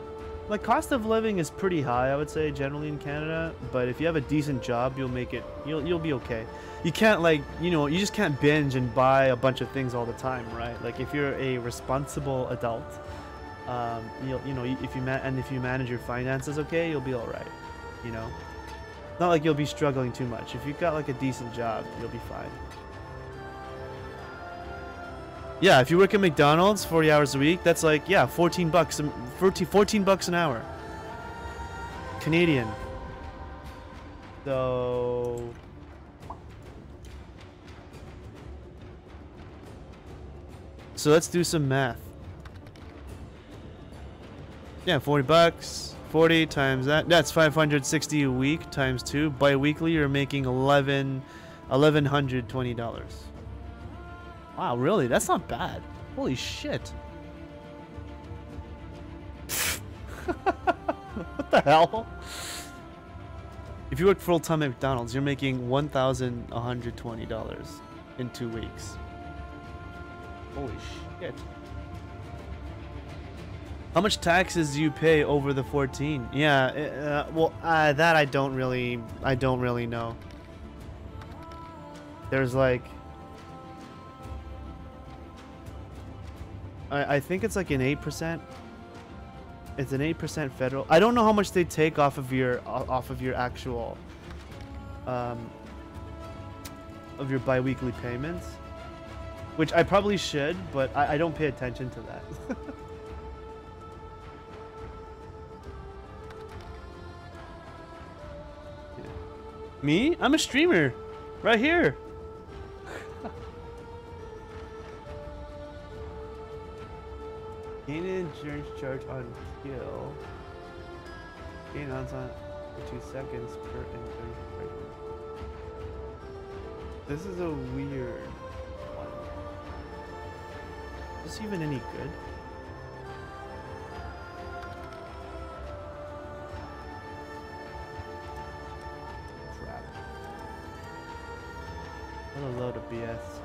like cost of living is pretty high, I would say, generally in Canada. But if you have a decent job, you'll make it. You'll be okay. You can't, like, you know, you just can't binge and buy a bunch of things all the time, right? Like if you're a responsible adult, you know, if you manage your finances okay, you'll be all right. You know, not like you'll be struggling too much. If you've got like a decent job, you'll be fine. Yeah, if you work at McDonald's 40 hours a week, that's like, yeah, 14 bucks an hour. Canadian. So let's do some math. Yeah, 40 bucks. 40 times that. That's 560 a week times 2. Bi-weekly, you're making $1,120. Wow, really? That's not bad. Holy shit. What the hell? If you work full-time at McDonald's, you're making $1,120 in 2 weeks. Holy shit. How much taxes do you pay over the 14? Yeah, well, that I don't really know. There's like, I think it's like an 8%. It's an 8% federal. I don't know how much they take off of your actual of your bi-weekly payments, which I probably should, but I don't pay attention to that. Me? I'm a streamer. Right here. Gain an endurance charge on kill. Gain on time for 2 seconds per endurance. This is a weird one. Is this even any good? Crap. What a load of BS.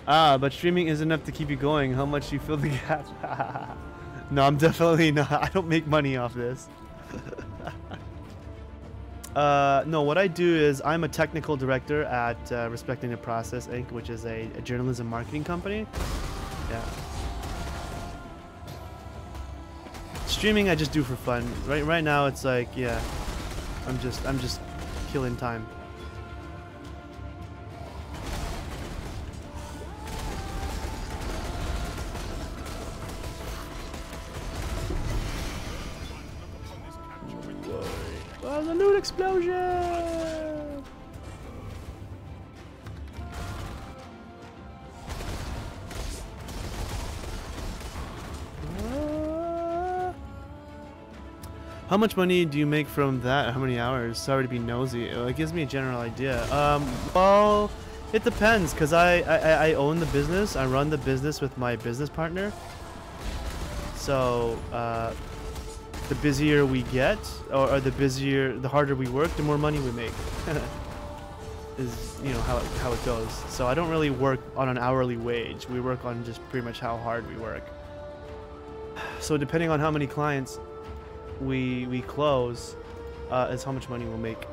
Ah, but streaming is enough to keep you going. How much do you fill the gap? No, I'm definitely not. I don't make money off this. No, what I do is I'm a technical director at Respecting the Process Inc., which is a journalism marketing company. Yeah. Streaming I just do for fun. Right now it's like, yeah, I'm just killing time. Oh, the loot explosion! How much money do you make from that? How many hours? Sorry to be nosy. It gives me a general idea. Well, it depends, because I own the business. I run the business with my business partner. So, the busier we get, or the harder we work, the more money we make. Is, you know, how it goes. So I don't really work on an hourly wage. We work on just pretty much how hard we work. So depending on how many clients we close, is how much money we'll make.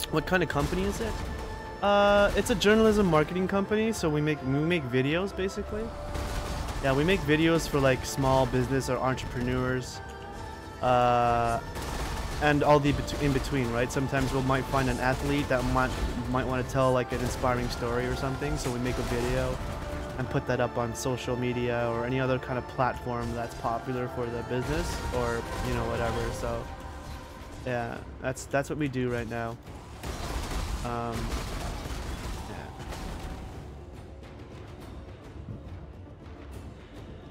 What kind of company is it? It's a journalism marketing company, so we make videos basically. Yeah, we make videos for like small business or entrepreneurs. And all the in between, right? Sometimes we might find an athlete that might want to tell like an inspiring story or something, so we make a video and put that up on social media or any other kind of platform that's popular for the business, or you know, whatever. So yeah, that's what we do right now.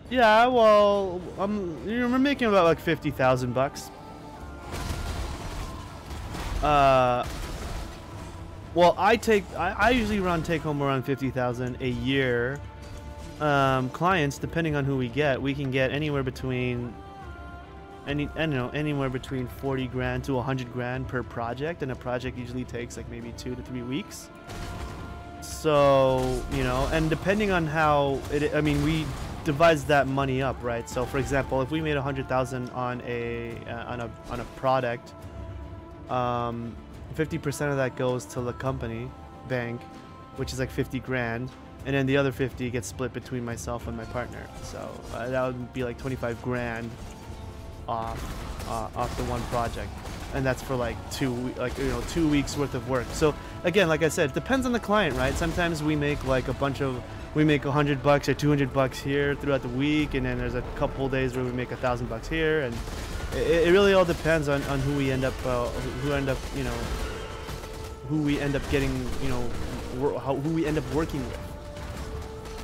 Yeah, well, we're making about like 50,000 bucks. Well, I usually take home around 50,000 a year. Clients, depending on who we can get anywhere between anywhere between 40 grand to 100 grand per project, and a project usually takes like maybe 2 to 3 weeks. So, you know, and depending on how we divides that money up, right? So for example, if we made 100,000 on a product, 50% of that goes to the company bank, which is like 50 grand, and then the other 50 gets split between myself and my partner. So that would be like 25 grand off the one project, and that's for like 2 weeks worth of work. So again, like I said, it depends on the client, right? Sometimes we make like we make $100 or $200 here throughout the week, and then there's a couple days where we make $1,000 here, and it really all depends on who we end up getting, you know, who we end up working with.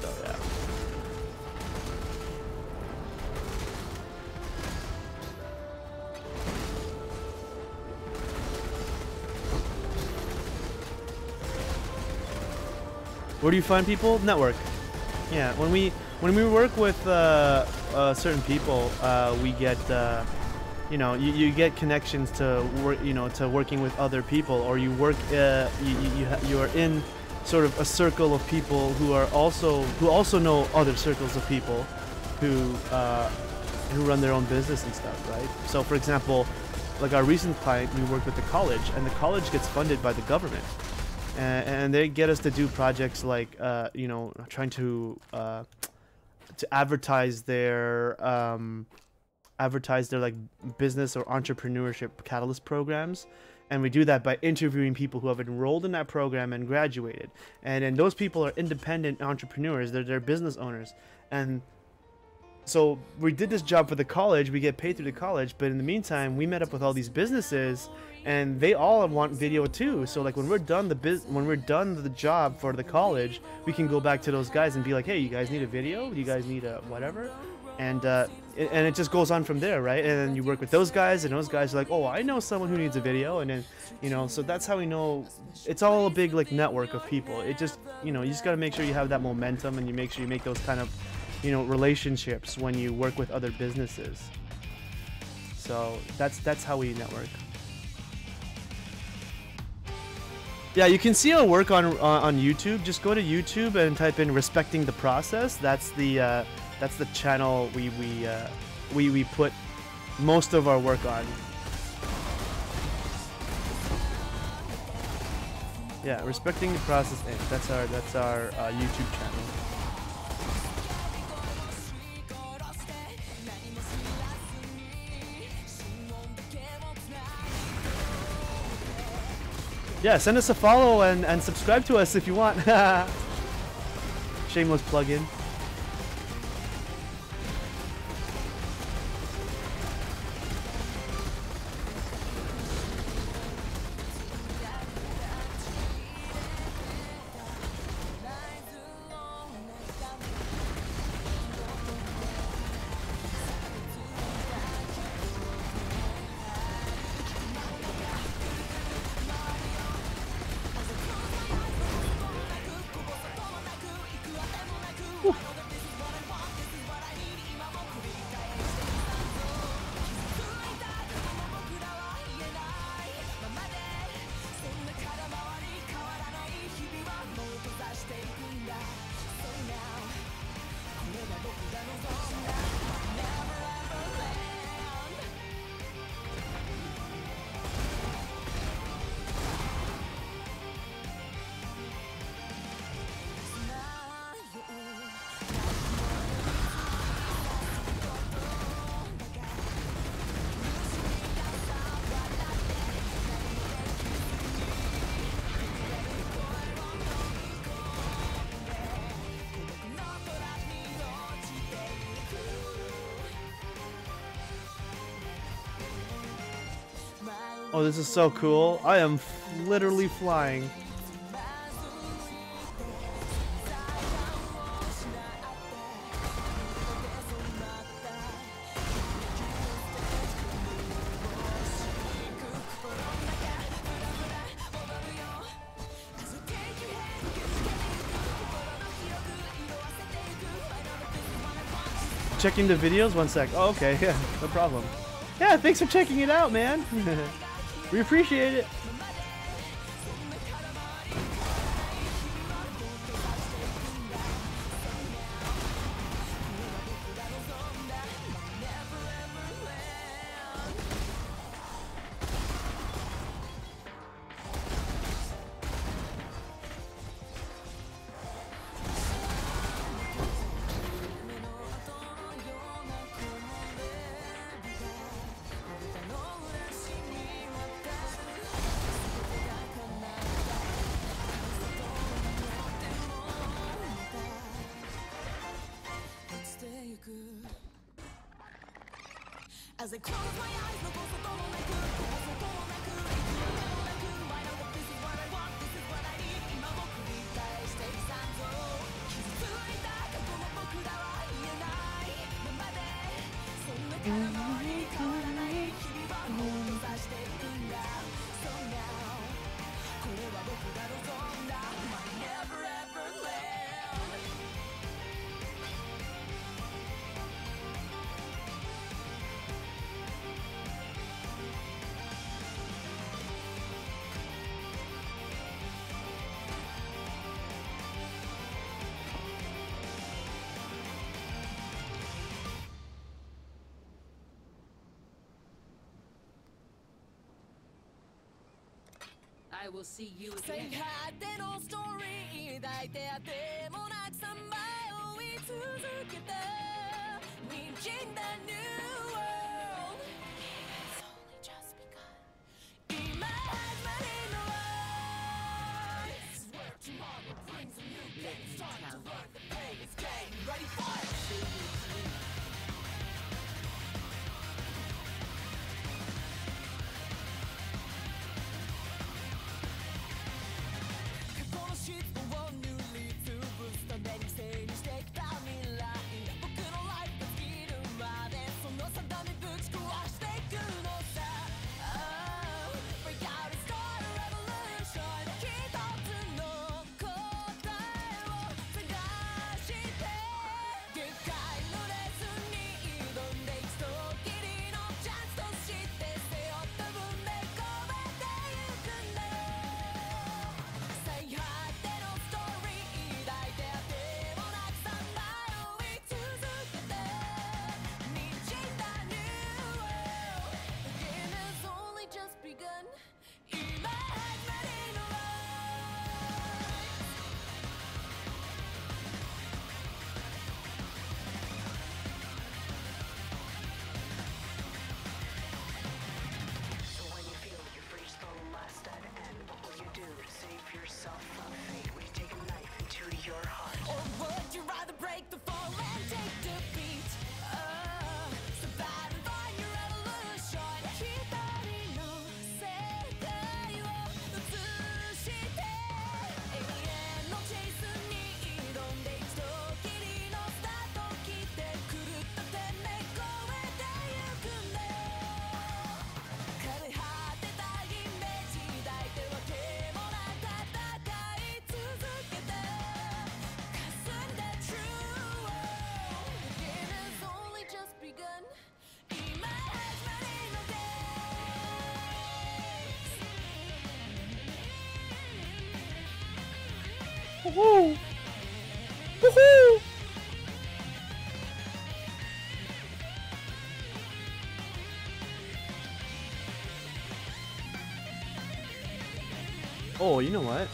So yeah. Where do you find people? Network. Yeah, when we work with certain people, we get you get connections to work, to working with other people, or you work you are in sort of a circle of people who also know other circles of people who run their own business and stuff, right? So for example, like our recent client, we worked with the college, and the college gets funded by the government. And they get us to do projects like, trying to to advertise their like business or entrepreneurship catalyst programs. And we do that by interviewing people who have enrolled in that program and graduated. And then those people are independent entrepreneurs. They're business owners. And so we did this job for the college. We get paid through the college. But in the meantime, we met up with all these businesses, and they all want video too. So like when we're done the job for the college, we can go back to those guys and be like, hey, you guys need a video? Do you guys need a whatever? And it just goes on from there, right? And then you work with those guys, and those guys are like, oh, I know someone who needs a video. And then, you know, so that's how we know. It's all a big like network of people. It just, you know, you just got to make sure you have that momentum, and you make sure you make those kind of, you know, relationships when you work with other businesses. So that's how we network. Yeah, you can see our work on YouTube. Just go to YouTube and type in "Respecting the Process." That's the channel we put most of our work on. Yeah, Respecting the Process Inc. That's our YouTube channel. Yeah, send us a follow and subscribe to us if you want. Shameless plug-in. Oh, this is so cool. I am literally flying. Checking the videos? 1 sec. Oh, okay. Yeah, no problem. Yeah, thanks for checking it out, man. We appreciate it. As I close my eyes, no go so don't like you. I know that this is what I want, this is what I need. 今も繰り返していくさんぞ。傷ついた過去の僕らは言えないままで、そんなからもに変わらない日々はもっとさしていくんだ。So now これは僕が望んだ My never ever land。I will see you 最 again. 果てのストーリー抱いてあってもなく3倍追い続けて Woohoo! Woohoo! Oh, you know what?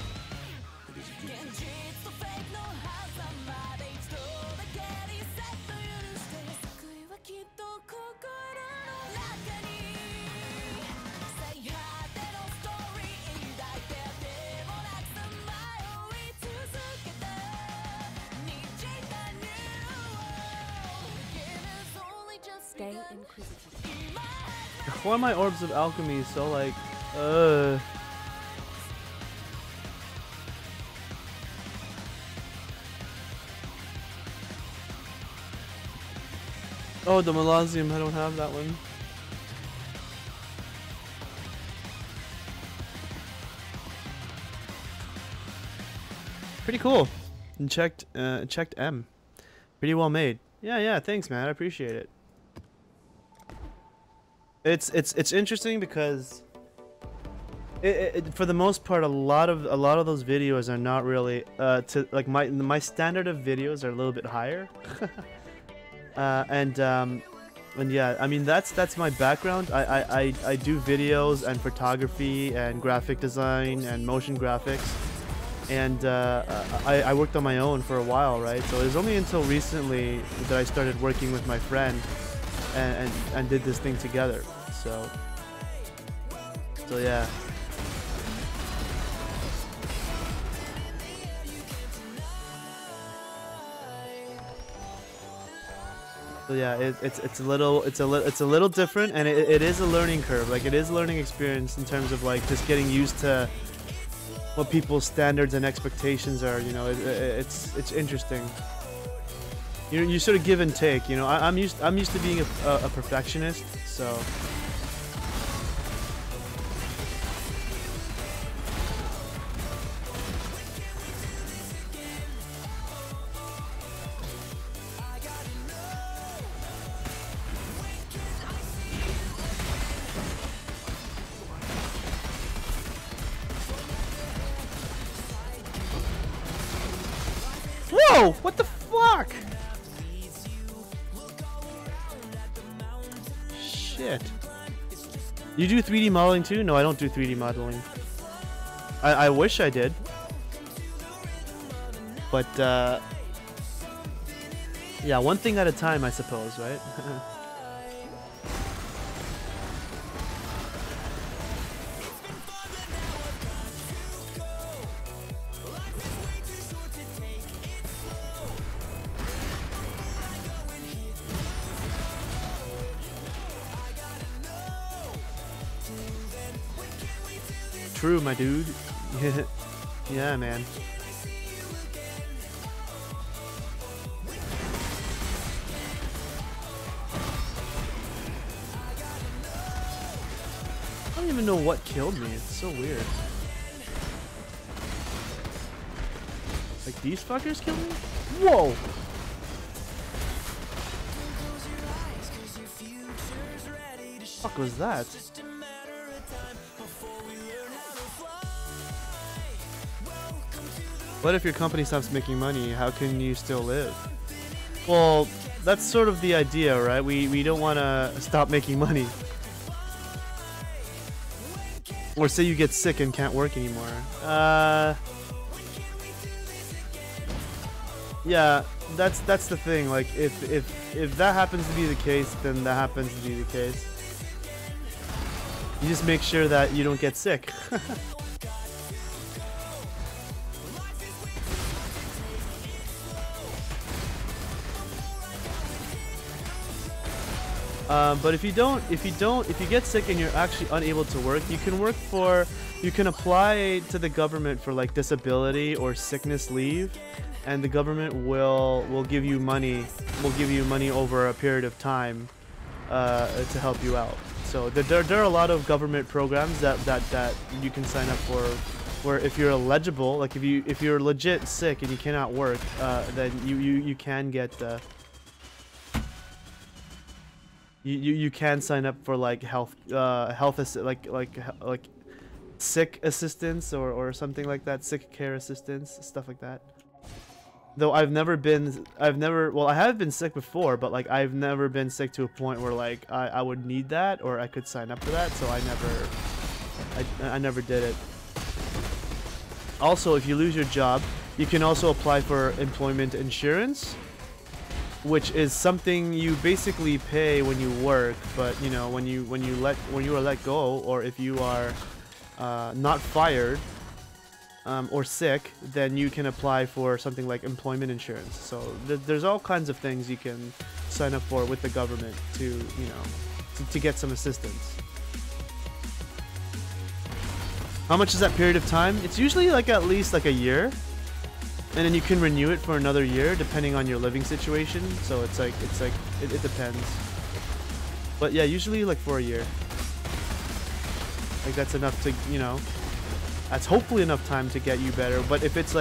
Stay inquisitive. Why are my orbs of alchemy so like, Oh, the Melasium, I don't have that one. Pretty cool. And checked M. Pretty well made. Yeah, thanks man, I appreciate it. It's interesting because for the most part a lot of those videos are not really to like my standard of videos are a little bit higher. And yeah, I mean that's my background. I do videos and photography and graphic design and motion graphics, and I worked on my own for a while, right? So it was only until recently that I started working with my friend and did this thing together. So yeah. So yeah, it's a little different, and it is a learning curve. Like it is a learning experience in terms of like just getting used to what people's standards and expectations are. You know, it's interesting. You sort of give and take. You know, I'm used to being a perfectionist, so. Whoa! What the fuck? Shit. You do 3D modeling too? No, I don't do 3D modeling. I wish I did. But, yeah, one thing at a time, I suppose, right? True, my dude. Yeah, man. I don't even know what killed me. It's so weird. Like these fuckers killed me? Whoa! Fuck was that? What if your company stops making money? How can you still live? Well, that's sort of the idea, right? We don't want to stop making money. Or say you get sick and can't work anymore. Yeah, that's the thing. Like if that happens to be the case, then that happens to be the case. You just make sure that you don't get sick. But if you get sick and you're actually unable to work, you can apply to the government for like disability or sickness leave, and the government will give you money, over a period of time, to help you out. So there are a lot of government programs that you can sign up for, where if you're eligible, like if you're legit sick and you cannot work, then you can get. You can sign up for like health sick assistance or something like that, sick care assistance, stuff like that. Though I have been sick before, but like I've never been sick to a point where like I would need that or I could sign up for that, so I never did it. Also, if you lose your job, you can also apply for employment insurance, which is something you basically pay when you work, but you know, when you are let go, or if you are not fired or sick, then you can apply for something like employment insurance. So there's all kinds of things you can sign up for with the government to, you know, to get some assistance. How much is that period of time? It's usually like at least like a year, and then you can renew it for another year depending on your living situation. So it depends. But yeah, usually like for a year. Like that's enough to, you know, that's hopefully enough time to get you better. But if it's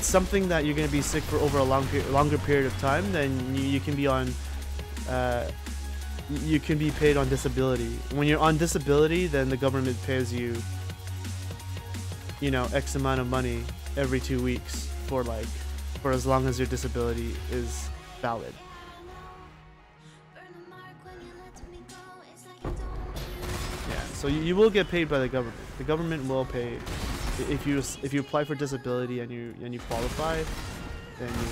something that you're gonna be sick for over a longer period of time, then you can be on you can be paid on disability. When you're on disability, then the government pays you, you know, X amount of money every 2 weeks for as long as your disability is valid. Yeah, so you will get paid by the government. The government will pay if you apply for disability and you qualify, then you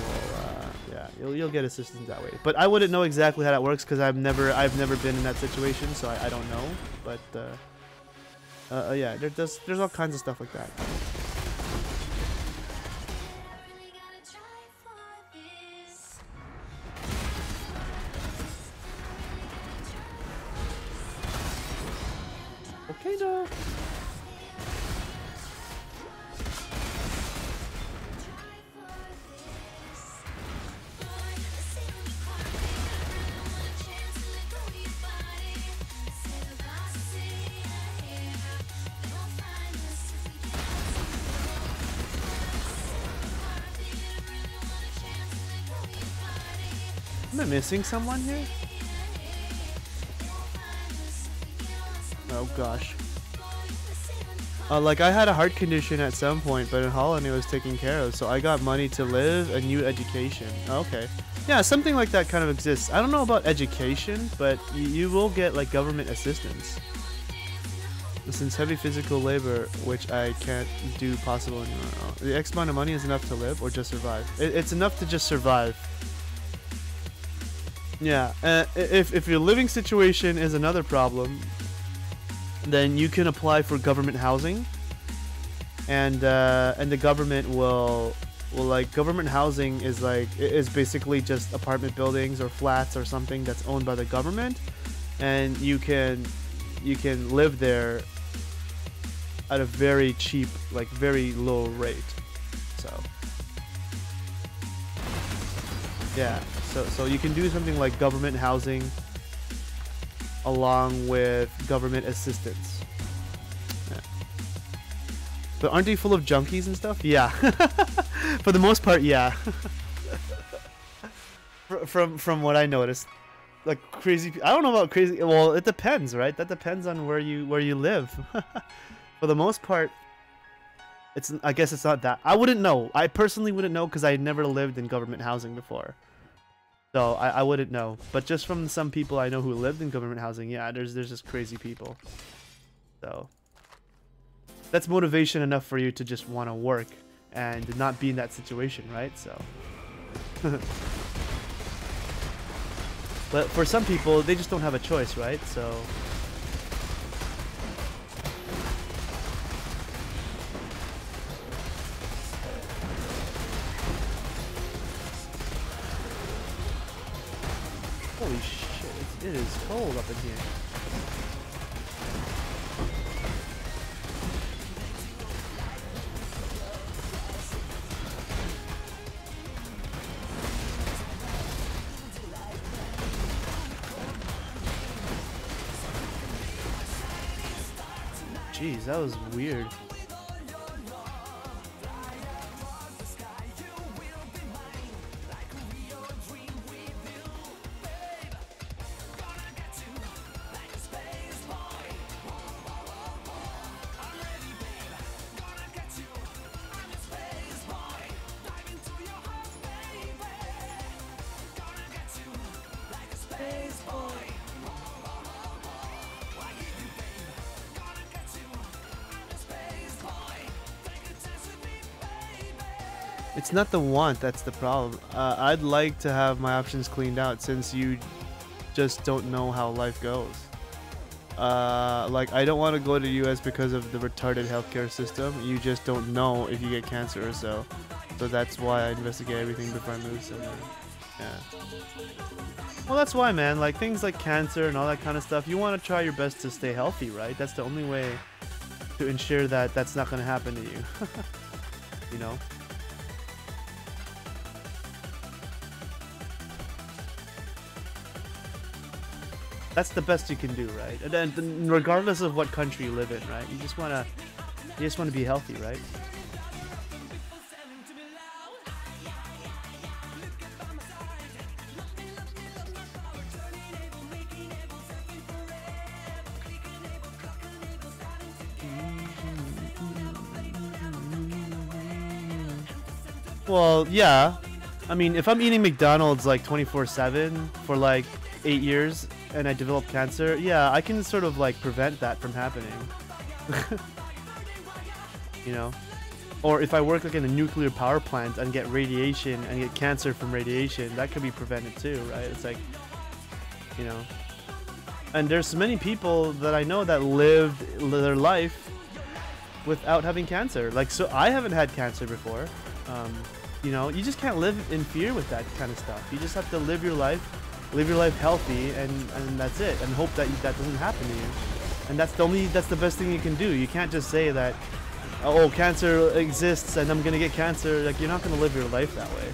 will you'll get assistance that way. But I wouldn't know exactly how that works because I've never been in that situation, so I don't know. But yeah, there's all kinds of stuff like that. Okay, no. Am I missing someone here? Oh gosh. Like I had a heart condition at some point, but in Holland it was taken care of, so I got money to live, a new education. Okay. Yeah, something like that kind of exists. I don't know about education, but you will get like government assistance. Since heavy physical labor, which I can't do possible anymore. The X amount of money is enough to live or just survive? It's enough to just survive. Yeah, if your living situation is another problem, then you can apply for government housing, and the government will like, government housing is basically just apartment buildings or flats or something that's owned by the government, and you can live there at a very cheap, like very low rate. So yeah. So you can do something like government housing along with government assistance. Yeah. But aren't they full of junkies and stuff? Yeah. For the most part, yeah. From what I noticed, like crazy. I don't know about crazy. Well, it depends, right? That depends on where you live. For the most part, I guess it's not that. I wouldn't know. I personally wouldn't know because I never lived in government housing before. So I wouldn't know, but just from some people I know who lived in government housing, yeah, there's just crazy people. So that's motivation enough for you to just want to work and not be in that situation, right? So but for some people, they just don't have a choice, right? So holy shit, it is cold up in here. Jeez, that was weird. It's not the want that's the problem. I'd like to have my options cleaned out since you just don't know how life goes. Like, I don't want to go to the US because of the retarded healthcare system. You just don't know if you get cancer or so. So that's why I investigate everything before I move somewhere. Yeah. Well, that's why, man. Like, things like cancer and all that kind of stuff, you want to try your best to stay healthy, right? That's the only way to ensure that that's not going to happen to you. You know? That's the best you can do, right? And then regardless of what country you live in, right? You just wanna be healthy, right? Well, yeah. I mean, if I'm eating McDonald's like 24/7 for like 8 years and I develop cancer, yeah, I can sort of like prevent that from happening. You know? Or if I work like in a nuclear power plant and get radiation and get cancer from radiation, that could be prevented too, right? It's like, you know. And there's many people that I know that lived their life without having cancer. Like, so I haven't had cancer before. You know, you just can't live in fear with that kind of stuff. You just have to live your life healthy, and that's it, and hope that that doesn't happen to you. And that's the best thing you can do. You can't just say that, oh, cancer exists and I'm gonna get cancer. Like, you're not gonna live your life that way.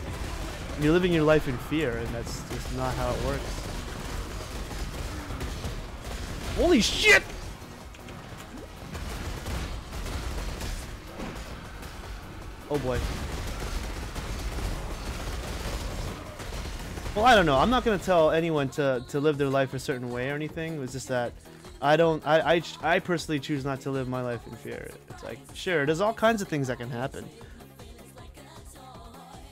You're living your life in fear, and that's just not how it works. Holy shit! Oh boy. Well, I don't know. I'm not gonna tell anyone to live their life a certain way or anything. It was just that I personally choose not to live my life in fear. It's like, sure, there's all kinds of things that can happen.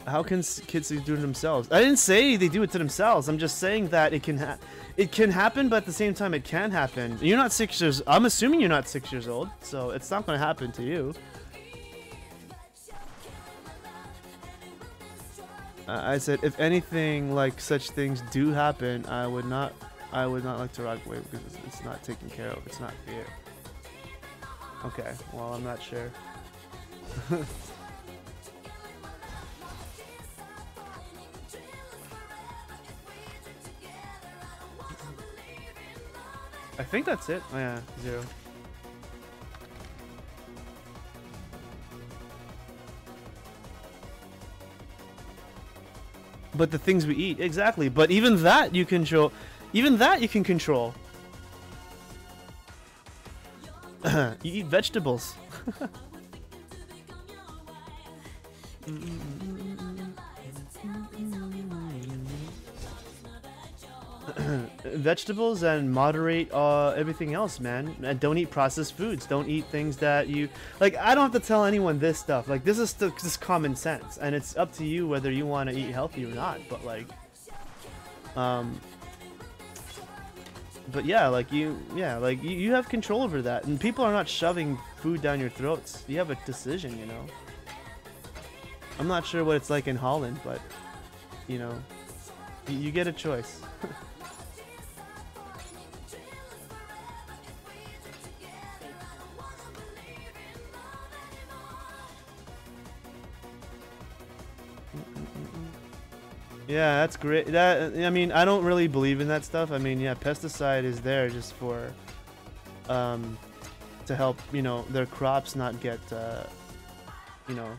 How can kids do it to themselves? I didn't say they do it to themselves. I'm just saying that it can happen, but at the same time, it can happen. You're not 6 years. I'm assuming you're not 6 years old, so it's not gonna happen to you. I said, if anything like such things do happen, I would not like to rock away because it's not taken care of. It's not fear. Okay, well, I'm not sure. I think that's it. Oh yeah, 0. But the things we eat, exactly. But even that you control. Even that you can control. You eat vegetables. Vegetables and moderate everything else, man. And don't eat processed foods. Don't eat things that you like. I don't have to tell anyone this stuff. Like, this is just common sense, and it's up to you whether you want to eat healthy or not. But like, but yeah, like you have control over that, and people are not shoving food down your throats. You have a decision, you know. I'm not sure what it's like in Holland, but you know, you get a choice. Yeah, that's great. That, I mean, I don't really believe in that stuff. I mean, yeah, pesticide is there just for to help, you know, their crops not get you know,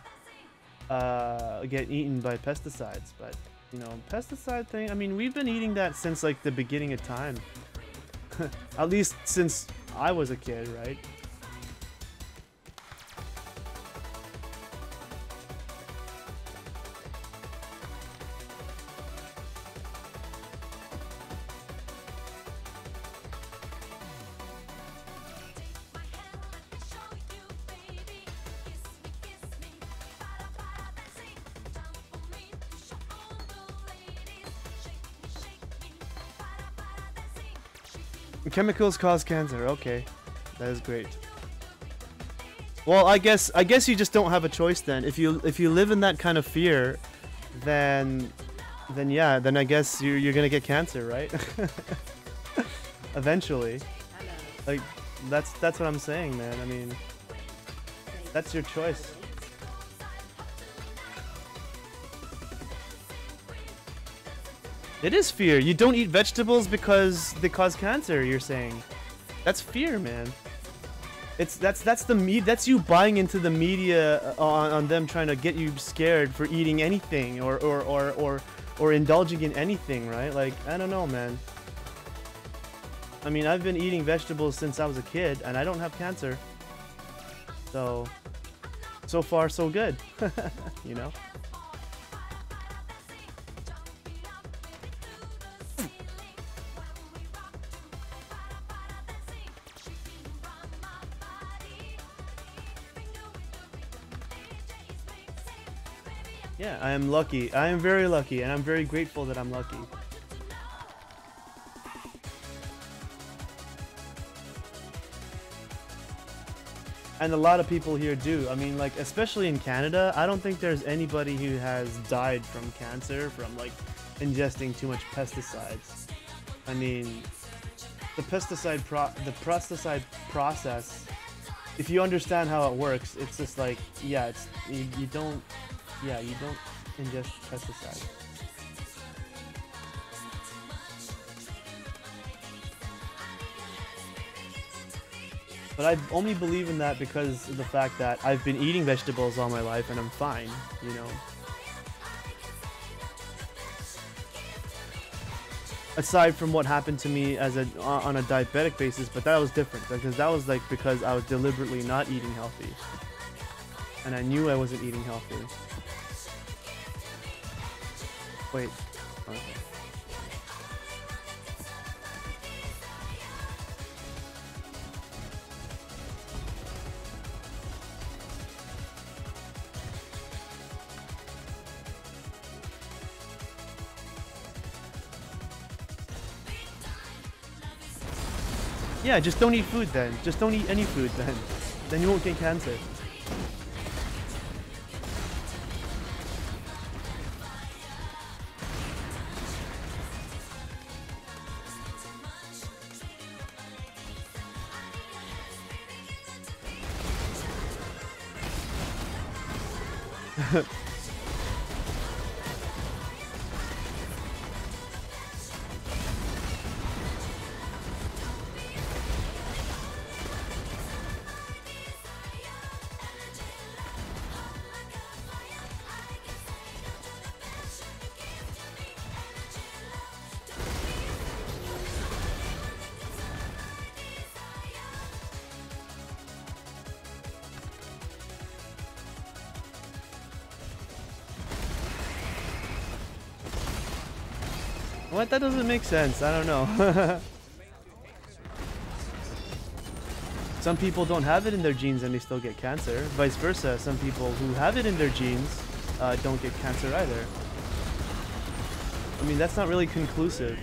get eaten by pesticides. But, you know, pesticide thing, I mean, we've been eating that since like the beginning of time. At least since I was a kid, right? Chemicals cause cancer. Okay, that is great. Well, I guess you just don't have a choice then. If you live in that kind of fear, then yeah, then I guess you're gonna get cancer, right? Eventually. Like that's what I'm saying, man. I mean, that's your choice. It is fear. You don't eat vegetables because they cause cancer, you're saying. That's fear, man. That's the that's you buying into the media on them trying to get you scared for eating anything or indulging in anything, right? Like, I don't know, man. I mean, I've been eating vegetables since I was a kid and I don't have cancer. So far so good. You know? Yeah, I am lucky. I am very lucky, and I'm very grateful that I'm lucky. And a lot of people here do. I mean, like, especially in Canada, I don't think there's anybody who has died from cancer from, like, ingesting too much pesticides. I mean, the pesticide process, if you understand how it works, it's just like, yeah, it's you don't ingest pesticides. But I only believe in that because of the fact that I've been eating vegetables all my life and I'm fine, you know. Aside from what happened to me as on a diabetic basis, but that was different because that was like because I was deliberately not eating healthy. And I knew I wasn't eating healthy. Wait. Okay. Yeah, just don't eat food then. Just don't eat any food then. Then you won't get cancer. What? That doesn't make sense. I don't know. Some people don't have it in their genes and they still get cancer. Vice versa, some people who have it in their genes don't get cancer either. I mean, that's not really conclusive.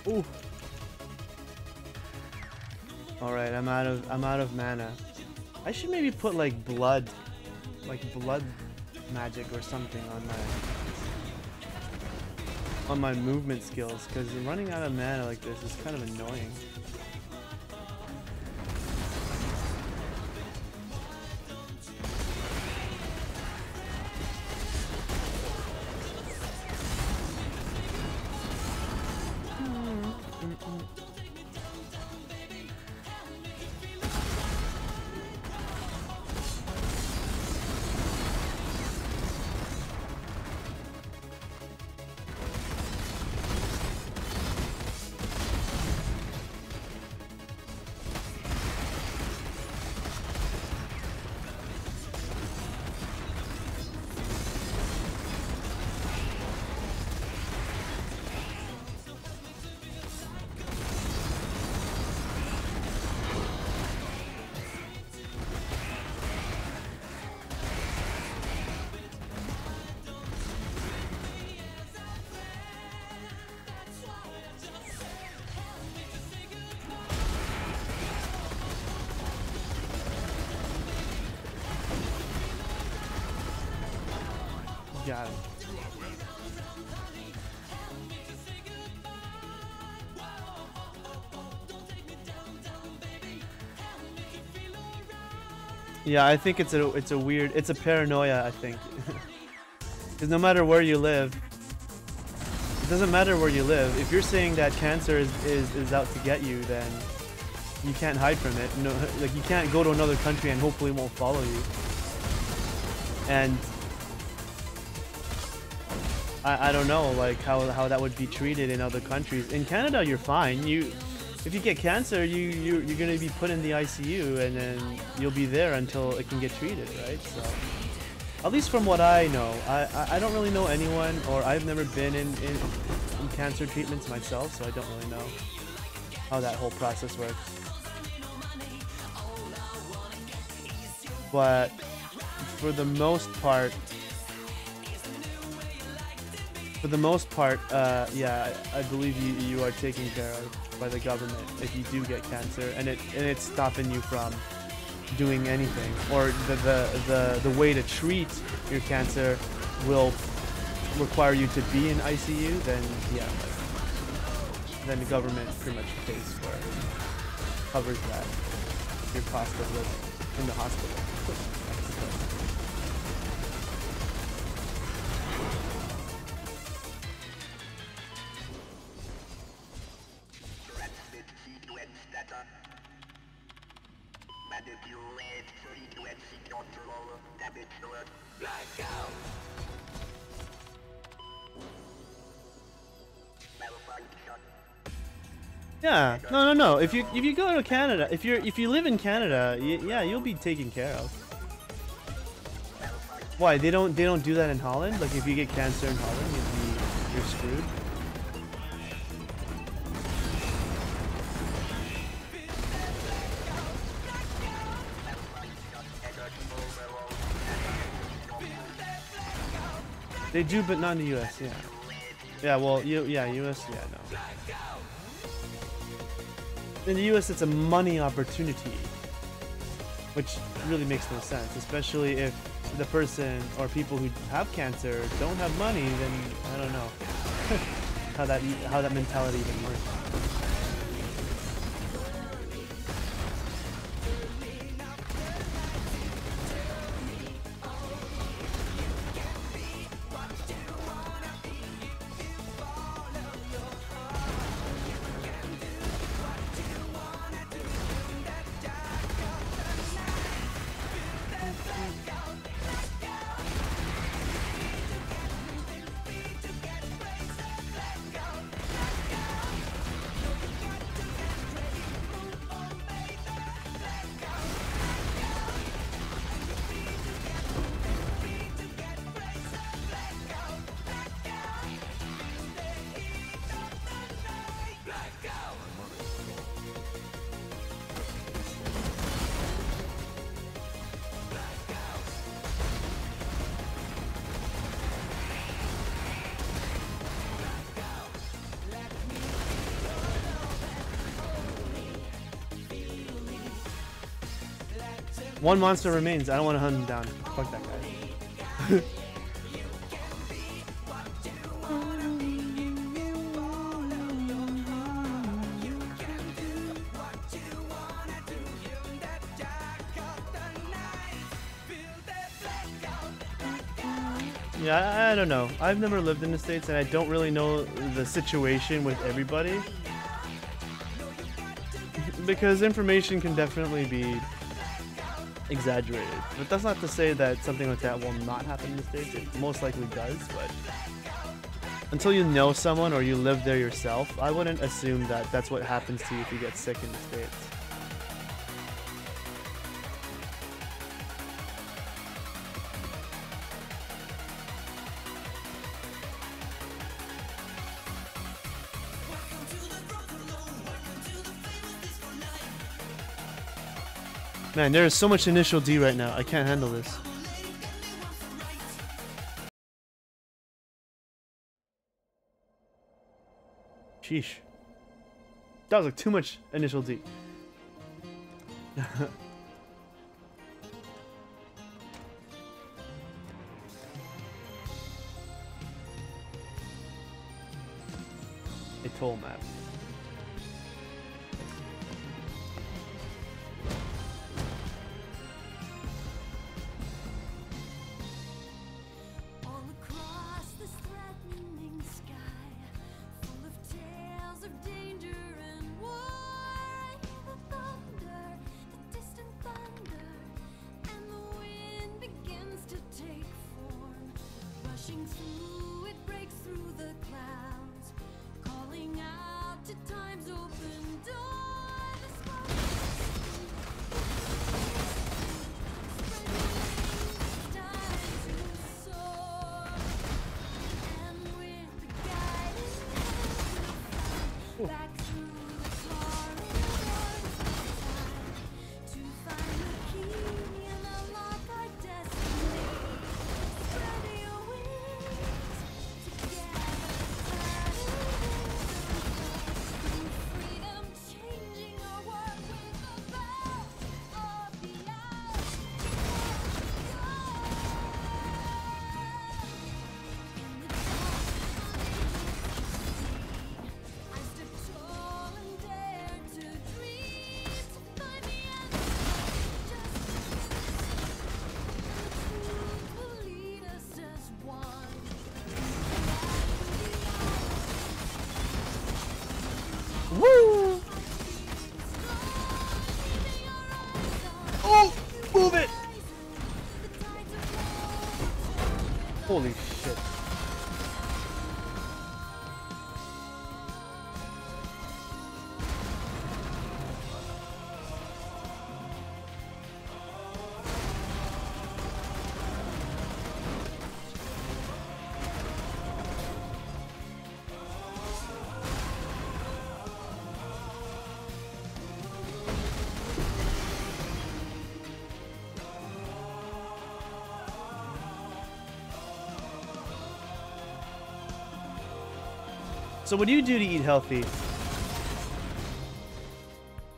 Ooh. All right, I'm out of mana. I should maybe put like blood magic or something on my movement skills, because running out of mana like this is kind of annoying. Got it. Yeah, I think it's a weird, it's a paranoia, I think. Because no matter where you live, it doesn't matter where you live. If you're saying that cancer is out to get you, then you can't hide from it. No, like you can't go to another country and hopefully it won't follow you. And I don't know like how that would be treated in other countries. In Canada, you're fine. If you get cancer, you're gonna be put in the ICU and then you'll be there until it can get treated, right? So at least from what I know, I don't really know anyone, or I've never been in cancer treatments myself, so I don't really know how that whole process works. But for the most part, yeah, I believe you are taken care of by the government if you do get cancer, and it's stopping you from doing anything, or the way to treat your cancer will require you to be in ICU. Then yeah, then the government pretty much pays for it, covers that, your cost of living in the hospital. Yeah, no. If you go to Canada, if you live in Canada, yeah, you'll be taken care of. Why they don't do that in Holland? Like if you get cancer in Holland, you're screwed. They do, but not in the U.S. Yeah. Yeah. Well, U.S. Yeah, no. In the US, it's a money opportunity, which really makes no sense, especially if the person or people who have cancer don't have money. Then I don't know how that mentality even works. One monster remains. I don't want to hunt him down. Fuck that guy. Yeah, I don't know. I've never lived in the States and I don't really know the situation with everybody. Because information can definitely be exaggerated. But that's not to say that something like that will not happen in the States. It most likely does, but until you know someone or you live there yourself, I wouldn't assume that that's what happens to you if you get sick in the States. Man, there is so much initial D right now. I can't handle this. Sheesh. That was like too much initial D. a toll map. All across this threatening sky, full of tales of danger and war, I hear the thunder, the distant thunder, and the wind begins to take form. Rushing through, it breaks through the clouds, calling out to time's open door. The smoke spreading time to soar, and with the guiding hand we'll fly back through the corridors of time to find the key and unlock our destiny. Spread your wings together, through freedom, changing our world with the bow of the eye. In the dark, I stood tall and dared to dream, to find the answer, and the truth will lead us as one. Woo! Oh, move it! Holy shit. So what do you do to eat healthy?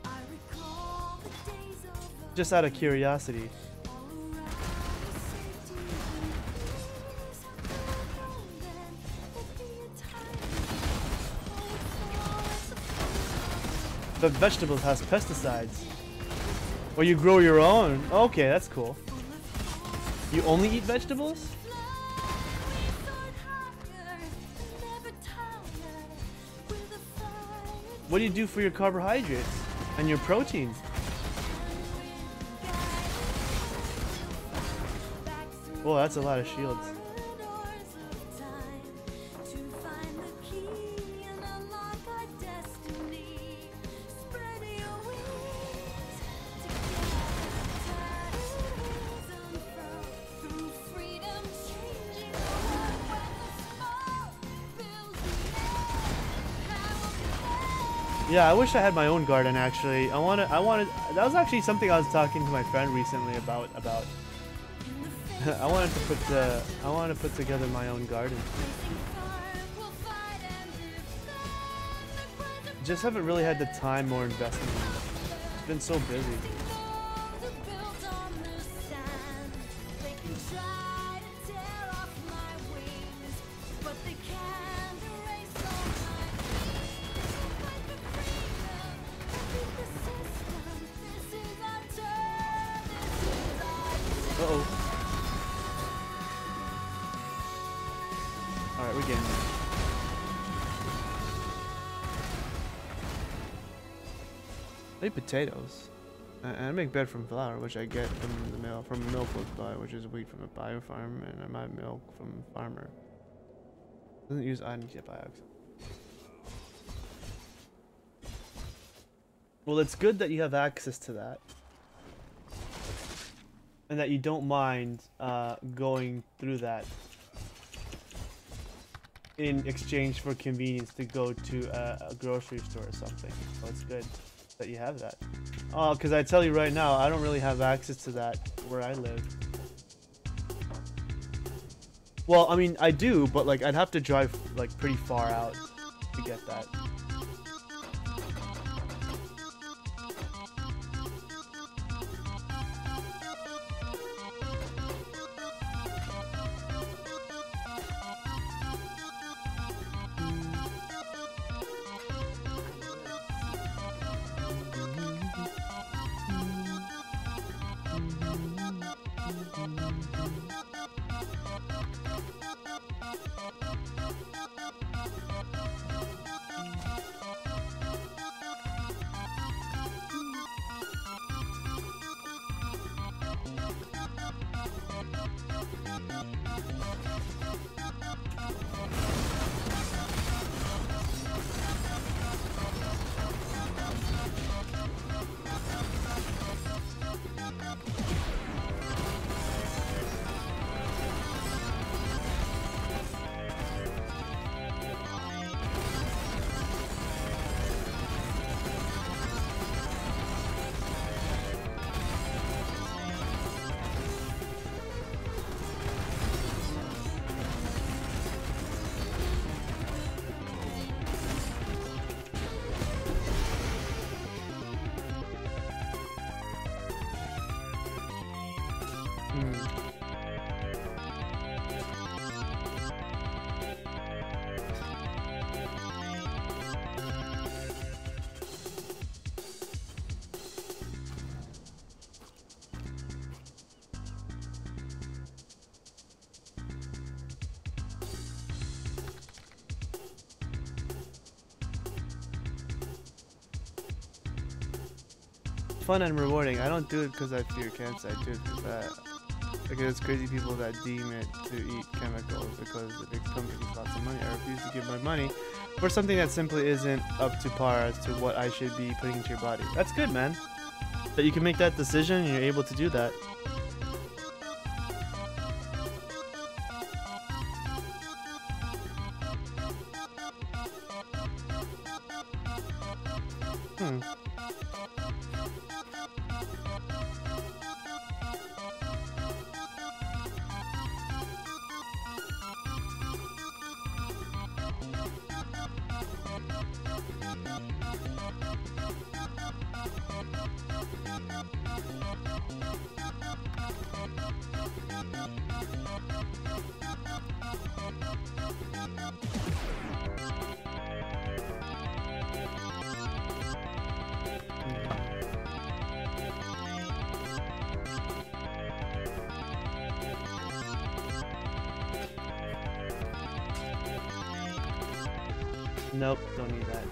I recall the days of Just out of curiosity. all around the safety and peace. I could have known then there'd be a time all would fall as a But vegetables has pesticides. Or you grow your own. Okay, that's cool. You only eat vegetables? What do you do for your carbohydrates and your proteins? Whoa, that's a lot of shields. Yeah, I wish I had my own garden actually. I wanted that was actually something I was talking to my friend recently about I wanted to put together my own garden. Just haven't really had the time or investment. It's been so busy. Uh-oh. Alright, we're getting there. I eat potatoes. I make bread from flour, which I get from the mill, from milk buy, which is wheat from a bio farm, and I buy milk from a farmer. Doesn't use items yet biox. Well, it's good that you have access to that. And that you don't mind going through that in exchange for convenience to go to a grocery store or something. So it's good that you have that. Oh, because I tell you right now, I don't really have access to that where I live. Well, I mean, I do, but like I'd have to drive like pretty far out to get that. fun and rewarding. I don't do it because I fear cancer. I do it because there's crazy people that deem it to eat chemicals because it makes companies lots of money. I refuse to give my money for something that simply isn't up to par as to what I should be putting into your body. That's good, man. That you can make that decision and you're able to do that. Nope, don't need that.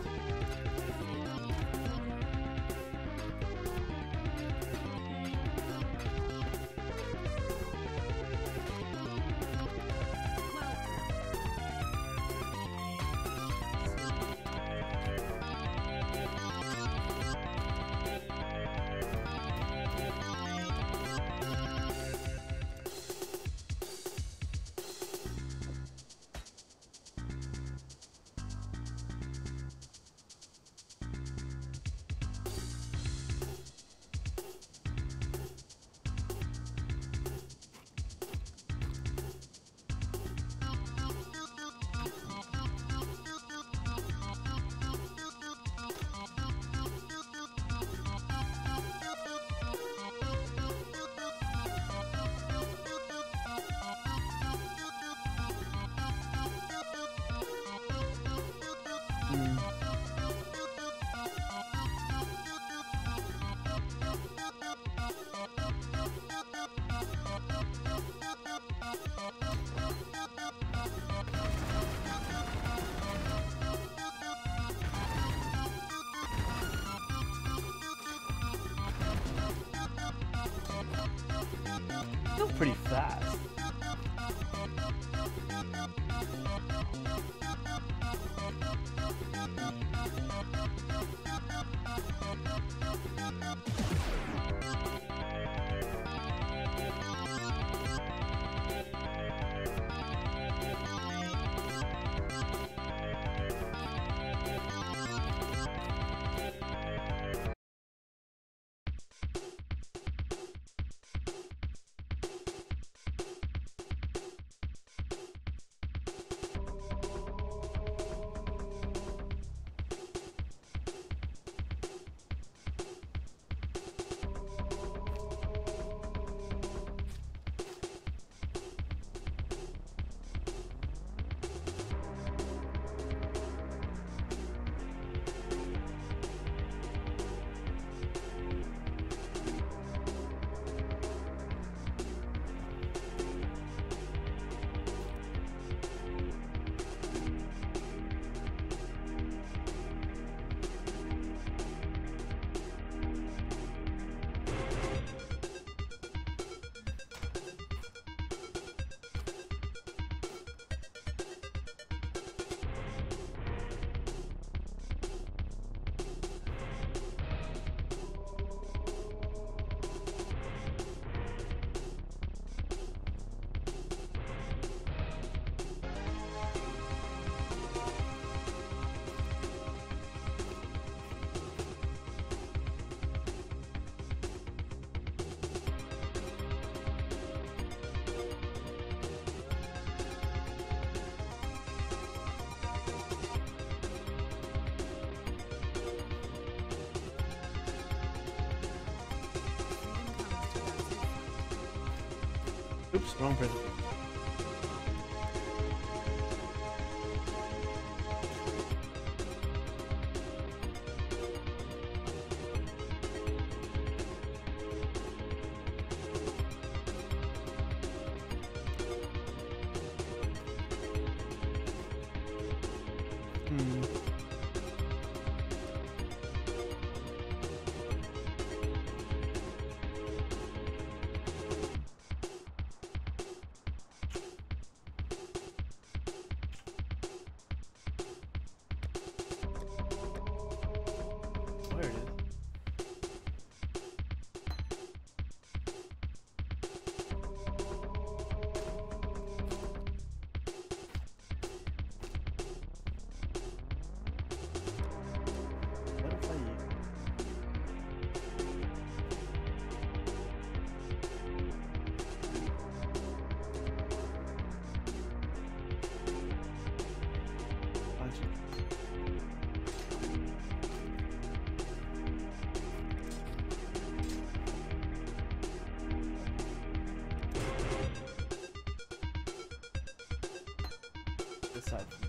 Still pretty fast. Oops, wrong prison. side.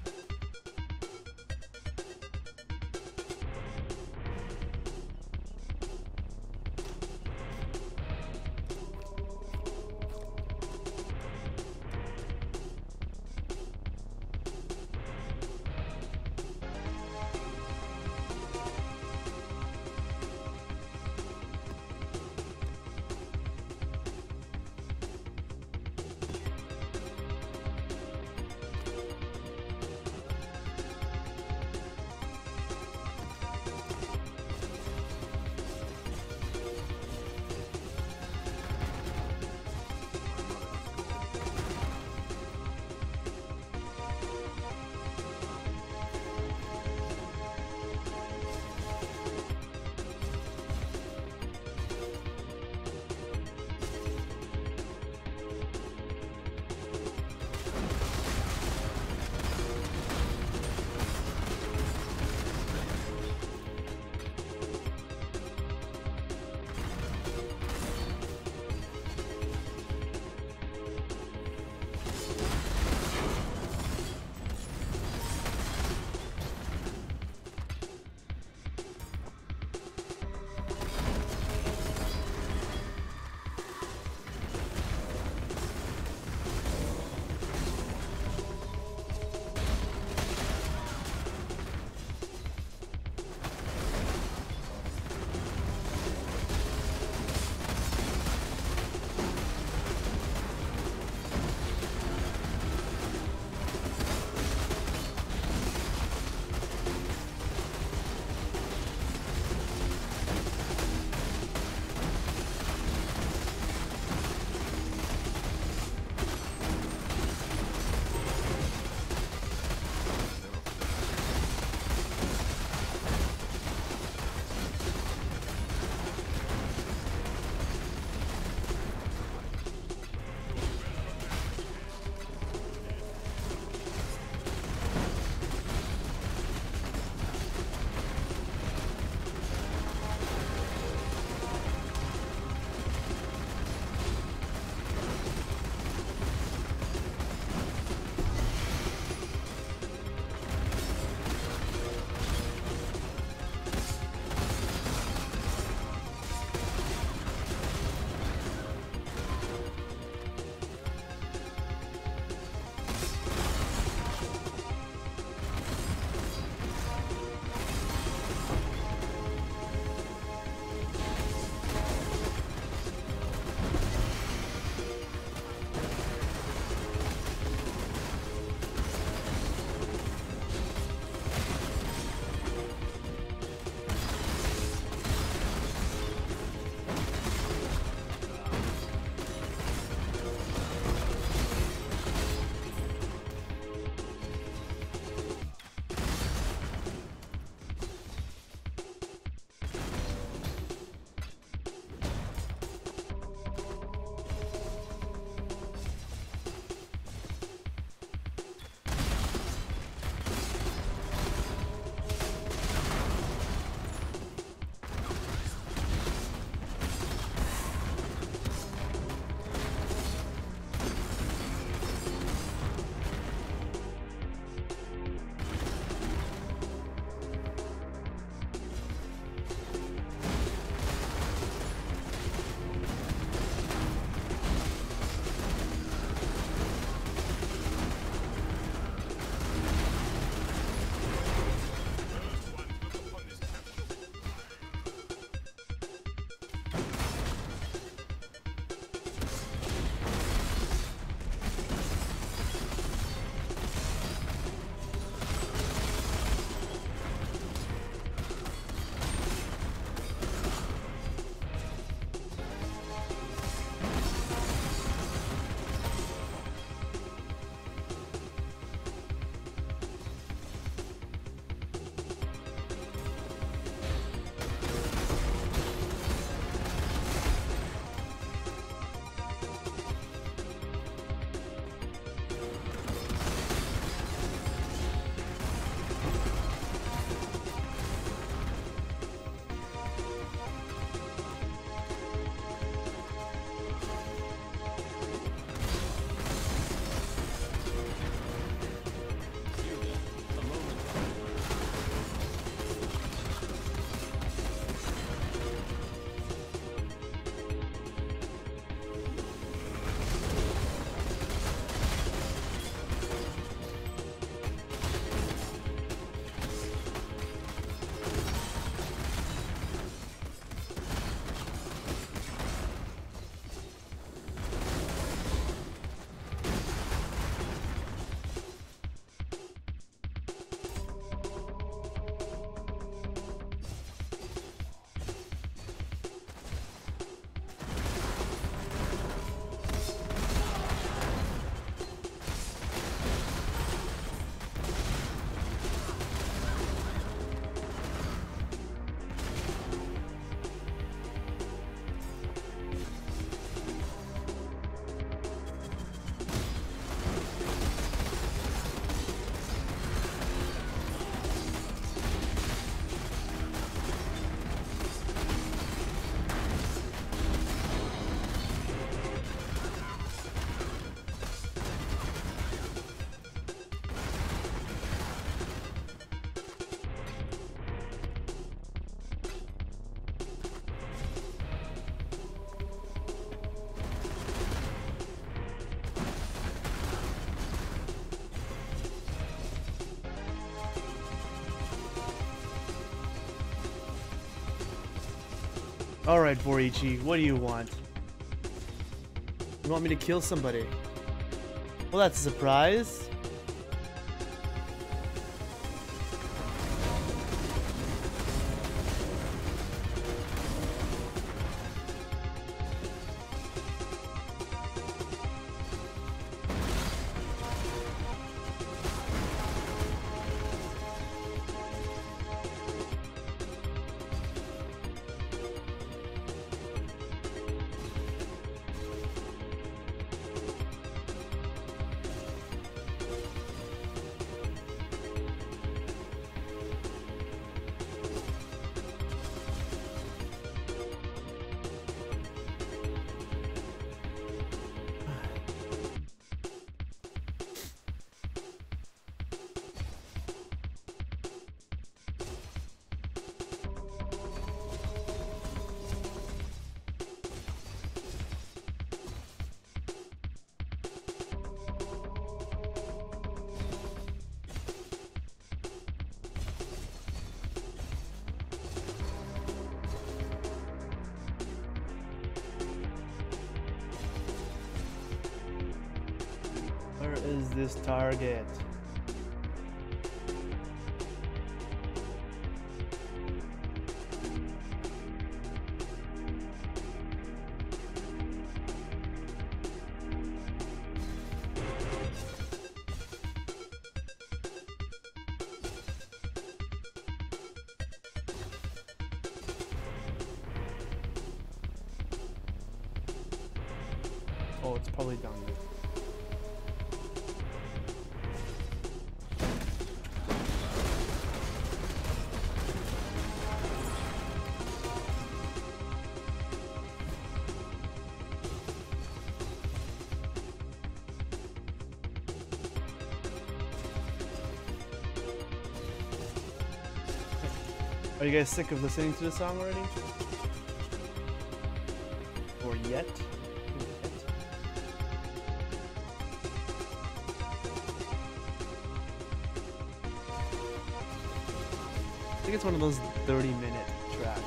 Alright, Borichi, what do you want? You want me to kill somebody? Well, that's a surprise. Where is this target? Oh, it's probably down there. Are you guys sick of listening to the song already? Or yet? I think it's one of those 30-minute tracks.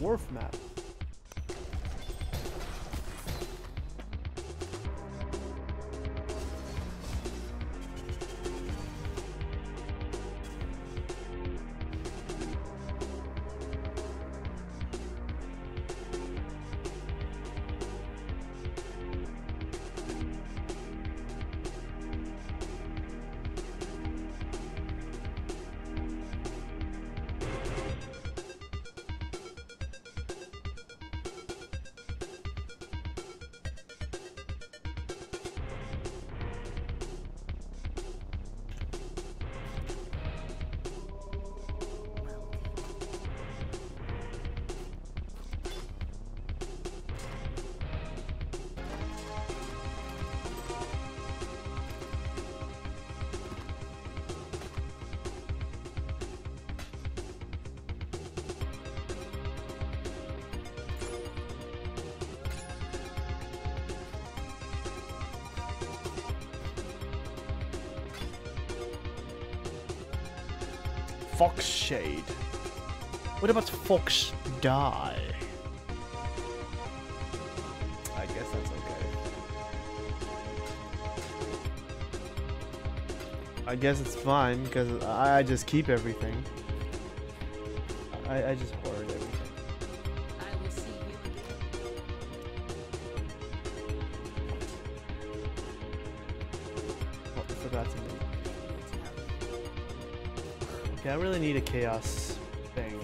Wharf map. Fox Shade. What about Fox Die? I guess that's okay. I guess it's fine because I just keep everything. I just hoard everything. I will see you again. Oh, I forgot something. Okay, I really need a chaos thing.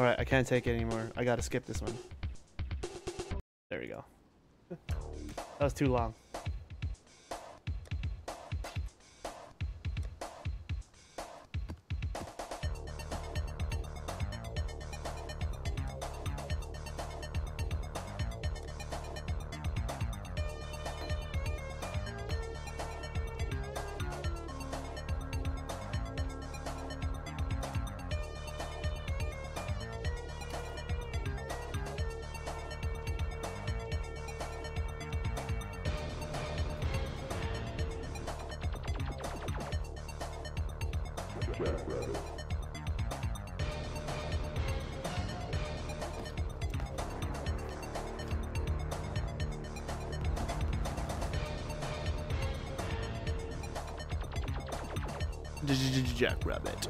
Alright, I can't take it anymore. I gotta skip this one. There we go. That was too long. Jackrabbit.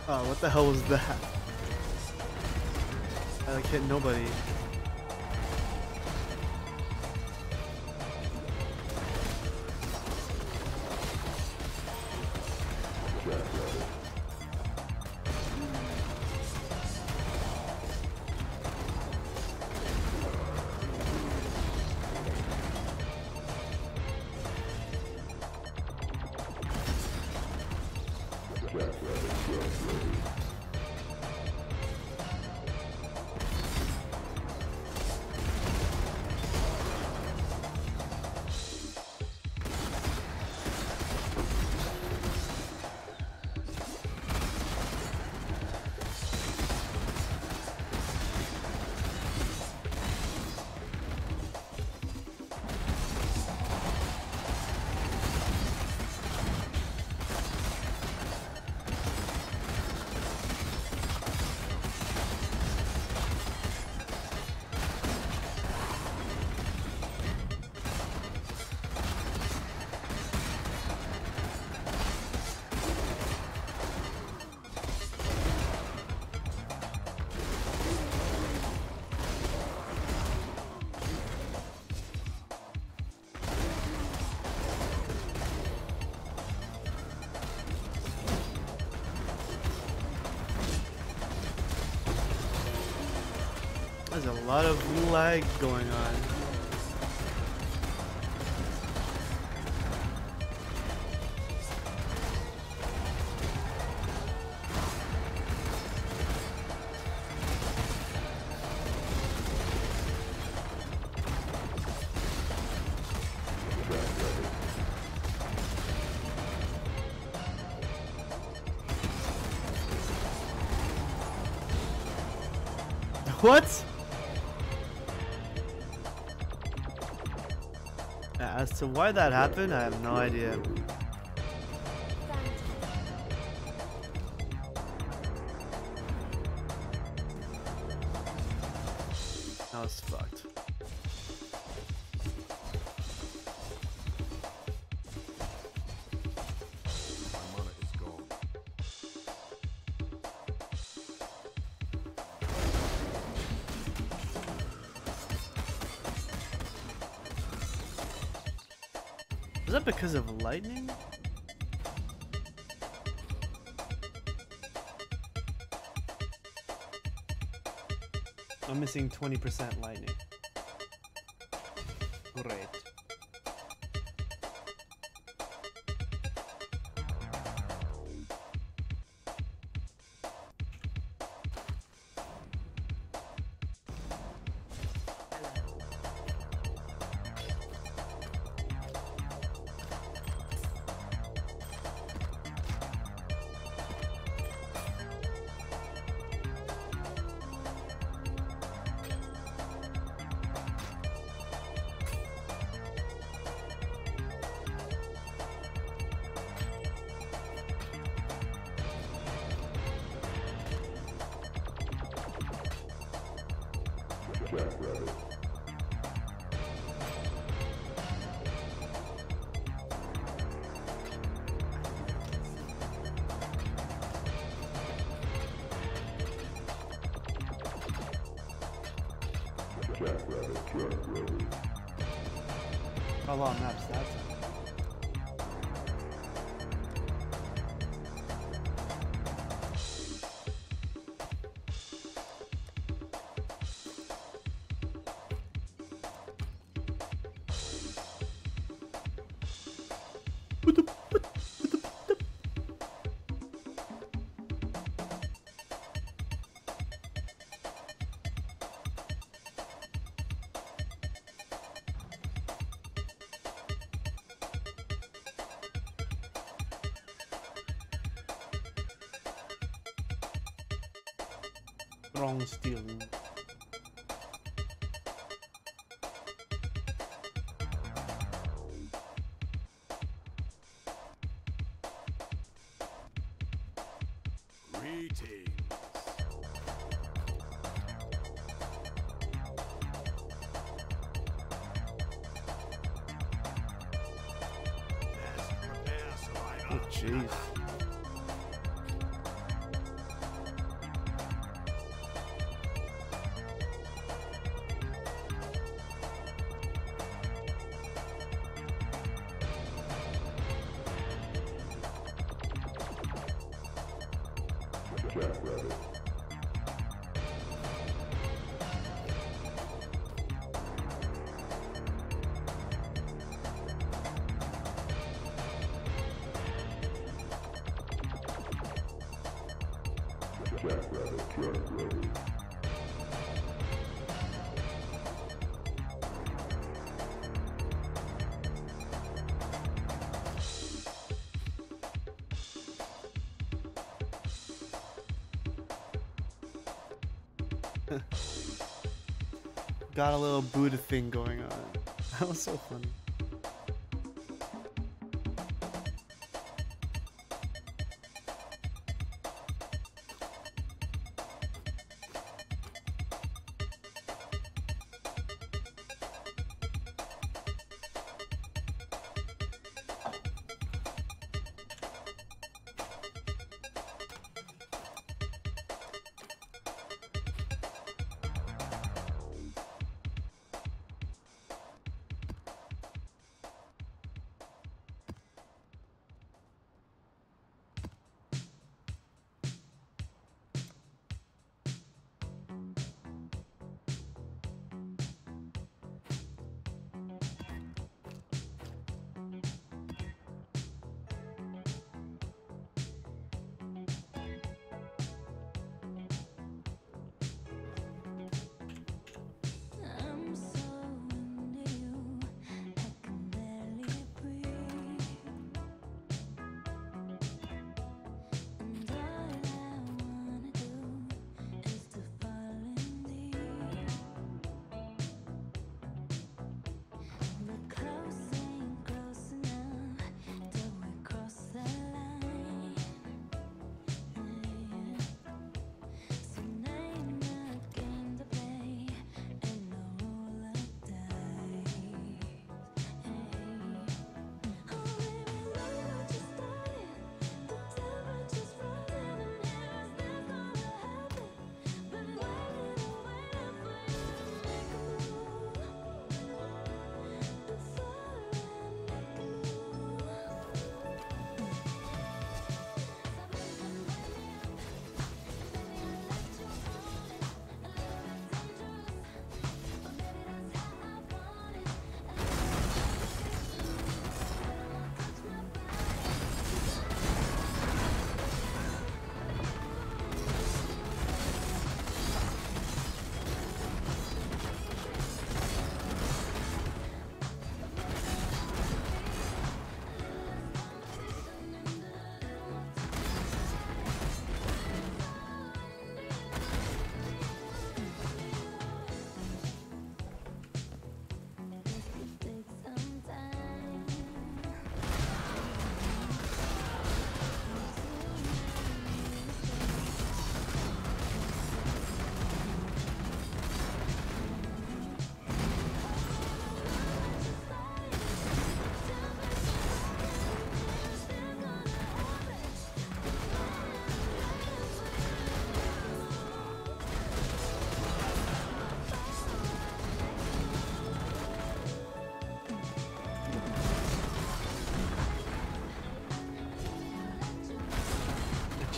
Oh, what the hell was that? I like hit nobody. There's a lot of lag going on. What? As to why that happened, I have no idea. That was fucked. Is that because of lightning? I'm missing 20% lightning. Great. A lot of maps that time. Wrong stealing. Greetings. Let's prepare, survivor. Oh jeez. Got a little Buddha thing going on. That was so funny.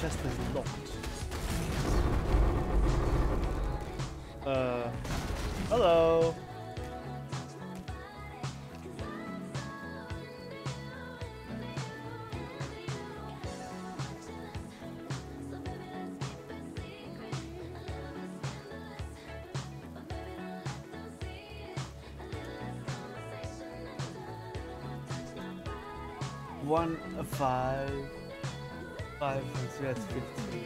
chest is locked. Hello. One, five, so that's 15.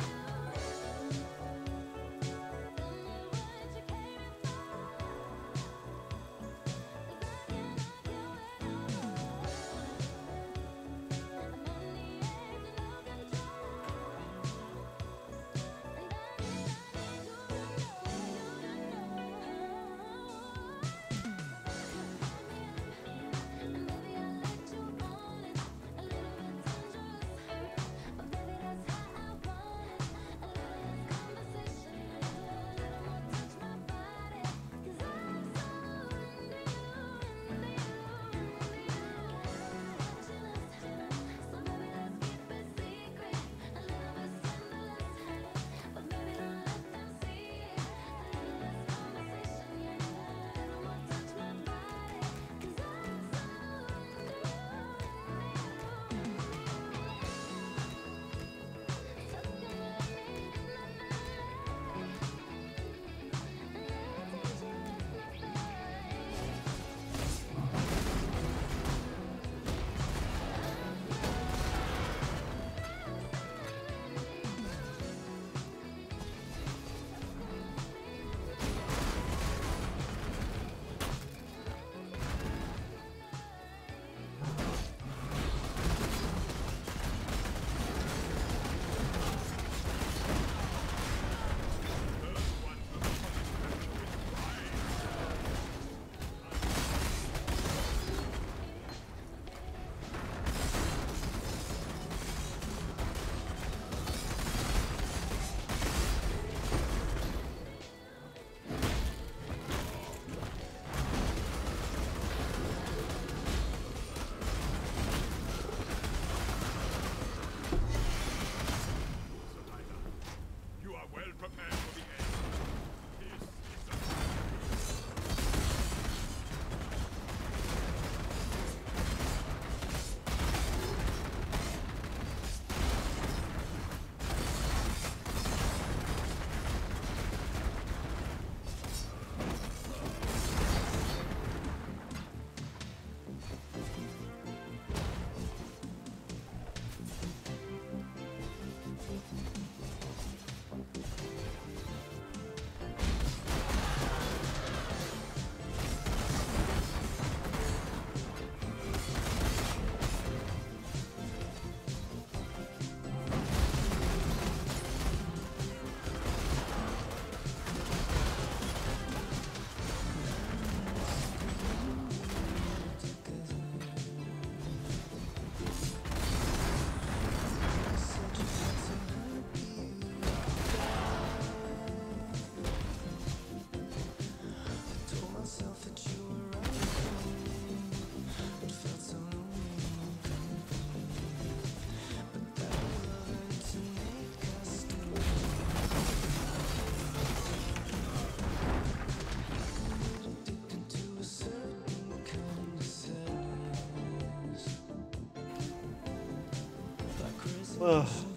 Ugh.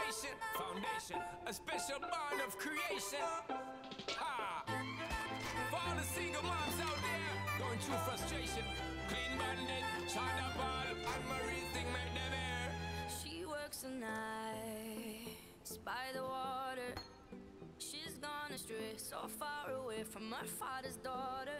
inspiration, foundation, a special bond of creation. Ha! For all the single moms out there going through frustration, clean bandit, China ball, and Marie thing make them air. She works the nights by the water. She's gone astray, so far away from her father's daughter.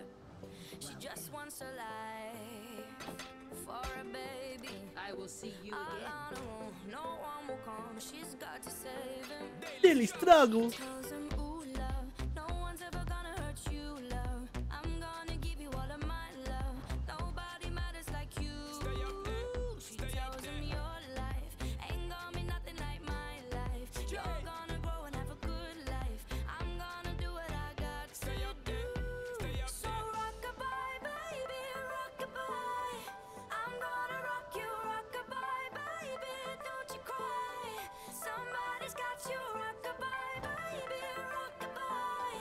She just wants a life for a baby. I will see you All again. on her own, no one will come. She's got to save him. Daily struggle. Tells him, ooh, love, no one's ever gonna hurt you, love. I'm gonna give you all of my love. Nobody matters like you. Stay up there, She stay up tells there. him your life ain't gonna be nothing like my life. You're gonna grow and have a good life. I'm gonna do what I got to Stay up there, stay up so there. rock-a-bye, baby, rock-a-bye. I'm gonna rock you, rock-a-bye, baby, don't you cry. Somebody's got you, rock-a-bye, baby, rock-a-bye.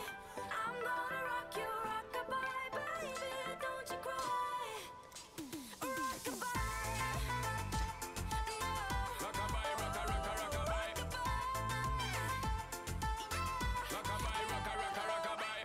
I'm gonna rock you, rock-a-bye, baby, don't you cry. Rock-a-bye, Rockabye, rocka, rocka, rockabye. Rockabye, rocka, rocka, rockabye.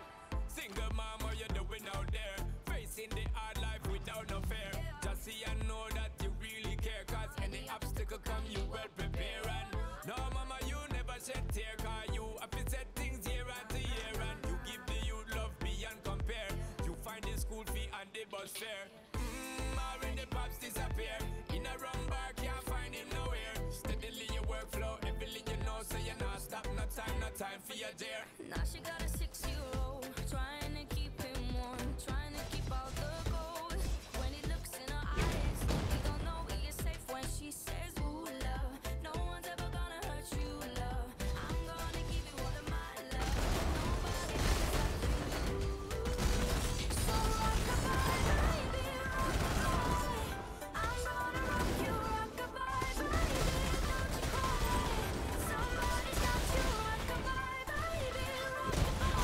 Single mom, what you doing out there? Facing the hard life without no fear. Just see and know that you really care. Cause any obstacle come, you well prepare. And no, mama, you never shed tear. Cause you have to set things year after year. And you give the youth love beyond compare. You find the school fee and the bus fare. When the pops disappear, in a wrong bar, can't find him nowhere. Steadily your workflow, everything you know, so you're not stop, no time for your dare. now she got a 6-year-old, trying to keep him warm, trying to keep out the cold. When he looks in her eyes, he don't know he is safe when she says, ooh, love, no one's ever gonna hurt you, love. I'm gonna give you all of my love. Nobody else like you. So rock-a-bye, baby, rock-a-bye. I'm gonna rock you, rock-a-bye, baby, don't you cry. Somebody's got you, rock-a-bye, baby, rock-a-bye.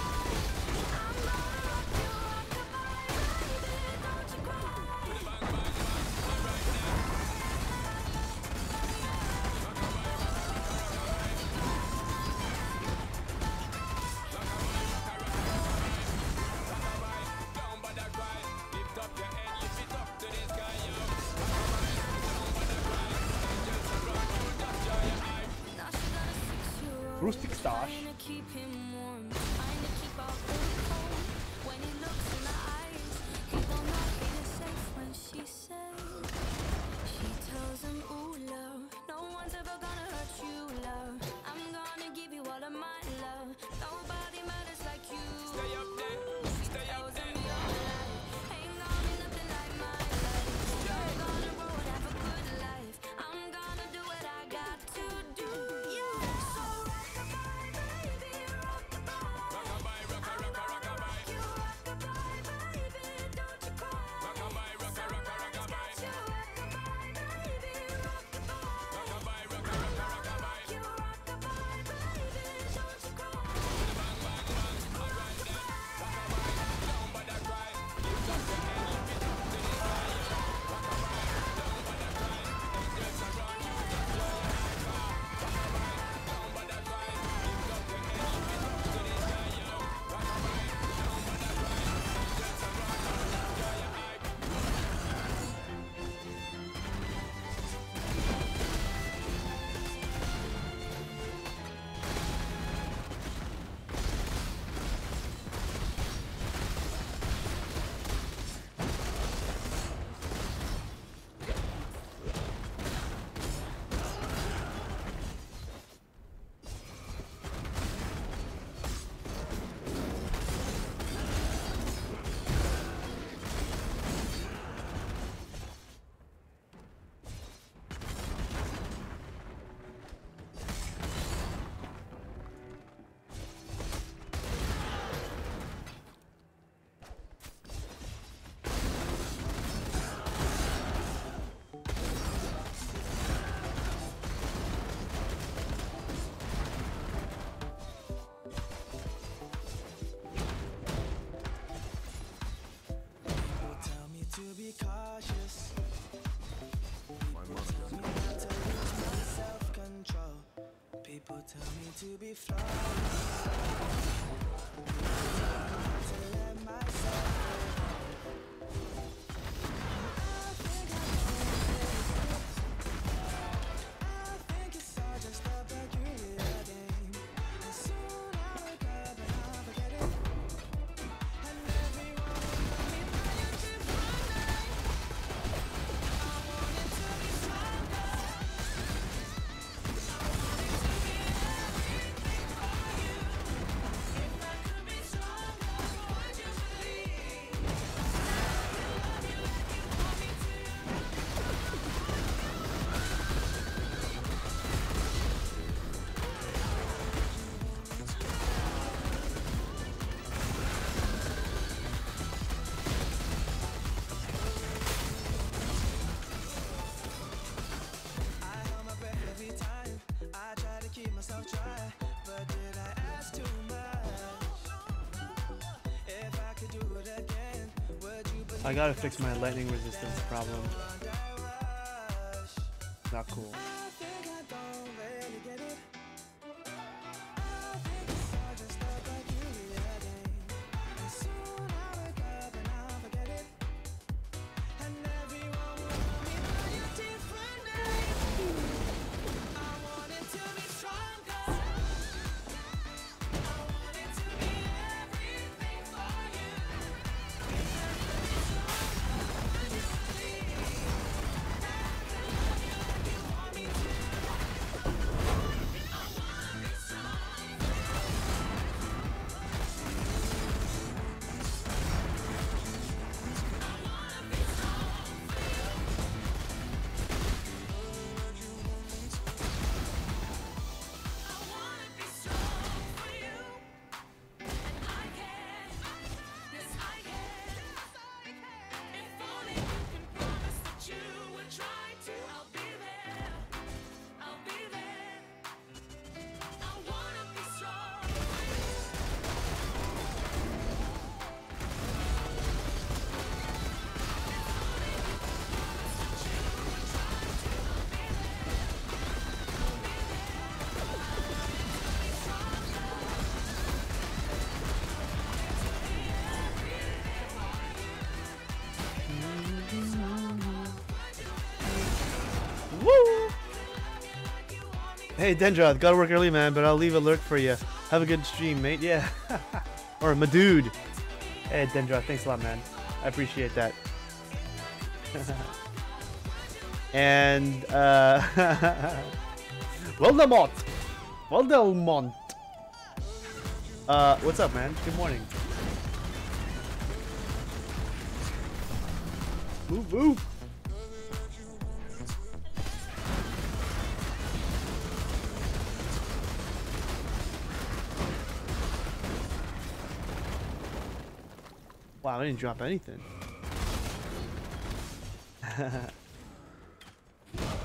I'm gonna rock you, rock-a-bye, baby, don't you cry. Bang, bang, bang, all right now. Rockabye, rocka, rocka, rockabye. Rockabye, rocka, rocka, rockabye. Rockabye, don't bother cry. Lift up your head, lift it up to the sky, yo. Rockabye, don't bother cry. Angels are run, you just dry your eye. Now she got a 6-year-old, Rustic stash. trying to keep him warm, trying to keep out the cold. When he looks in her eyes, he don't know he is safe when she says. She tells him, ooh, love, no one's ever gonna hurt you, love. I'm gonna give you all of my love. Nobody matters like you. Stay up there, stay up Tells him there. your life ain't gonna be nothing like my life. You're gonna grow and have a good life. I'm gonna do what I got to do. So rock-a-bye, baby, rock-a-bye. Rockabye, rocka, rocka, rockabye. You rock-a-bye, baby, don't you cry. Rockabye, rocka, rocka, rockabye. You rock-a-bye, baby, rock-a-bye. Rockabye, rocka, rocka, rockabye. People tell me to be flawless, to let myself I think it's all just a peculiar game, and soon I wake up and I'll forget it, and everyone will know me by a different name. I want it to be stronger, I want it to be everything for you. If I could be stronger, would you believe that I can love you like you want me to? I held my breath every time. I tried to keep myself dry, but did I ask too much? If I could do it again, would you believe I gotta fix my lightning resistance problem. Not cool. I think I don't really get it. I think it's all just a peculiar game, and soon I wake up and I'll forget it, and everyone will know me by a different name. I want it to be stronger, I want it to be everything for you. If I could be stronger, would you believe that I can love you like you want me to? I wanna be strong. I wanna be strong for you, and I can. Yes, I can. If only you can promise that you would try to, I'll be there. I'll be there. I wanna be strong for you. Woo! Hey Dendroth, gotta work early, man, but I'll leave a lurk for you. Have a good stream, mate. Yeah. Or my dude. Hey Dendroth, thanks a lot, man. I appreciate that. And Voldemort. Voldemort. What's up, man? Good morning. Move, move. Wow, I didn't drop anything.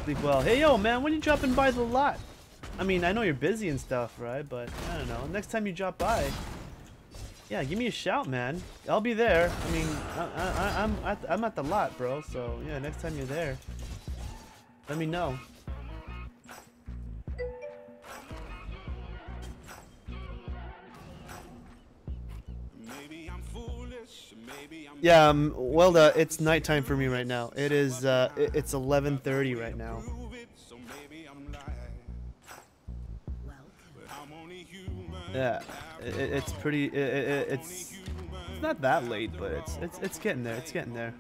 Sleep well. Hey, yo, man, when you dropping by the lot? I mean, I know you're busy and stuff, right? But I don't know. Next time you drop by, yeah, give me a shout, man. I'll be there. I mean, I'm at the lot, bro. So yeah, next time you're there, let me know. Yeah, it's nighttime for me right now. It is, it's 11:30 right now. Yeah, it's pretty, it's not that late, but it's getting there. It's getting there.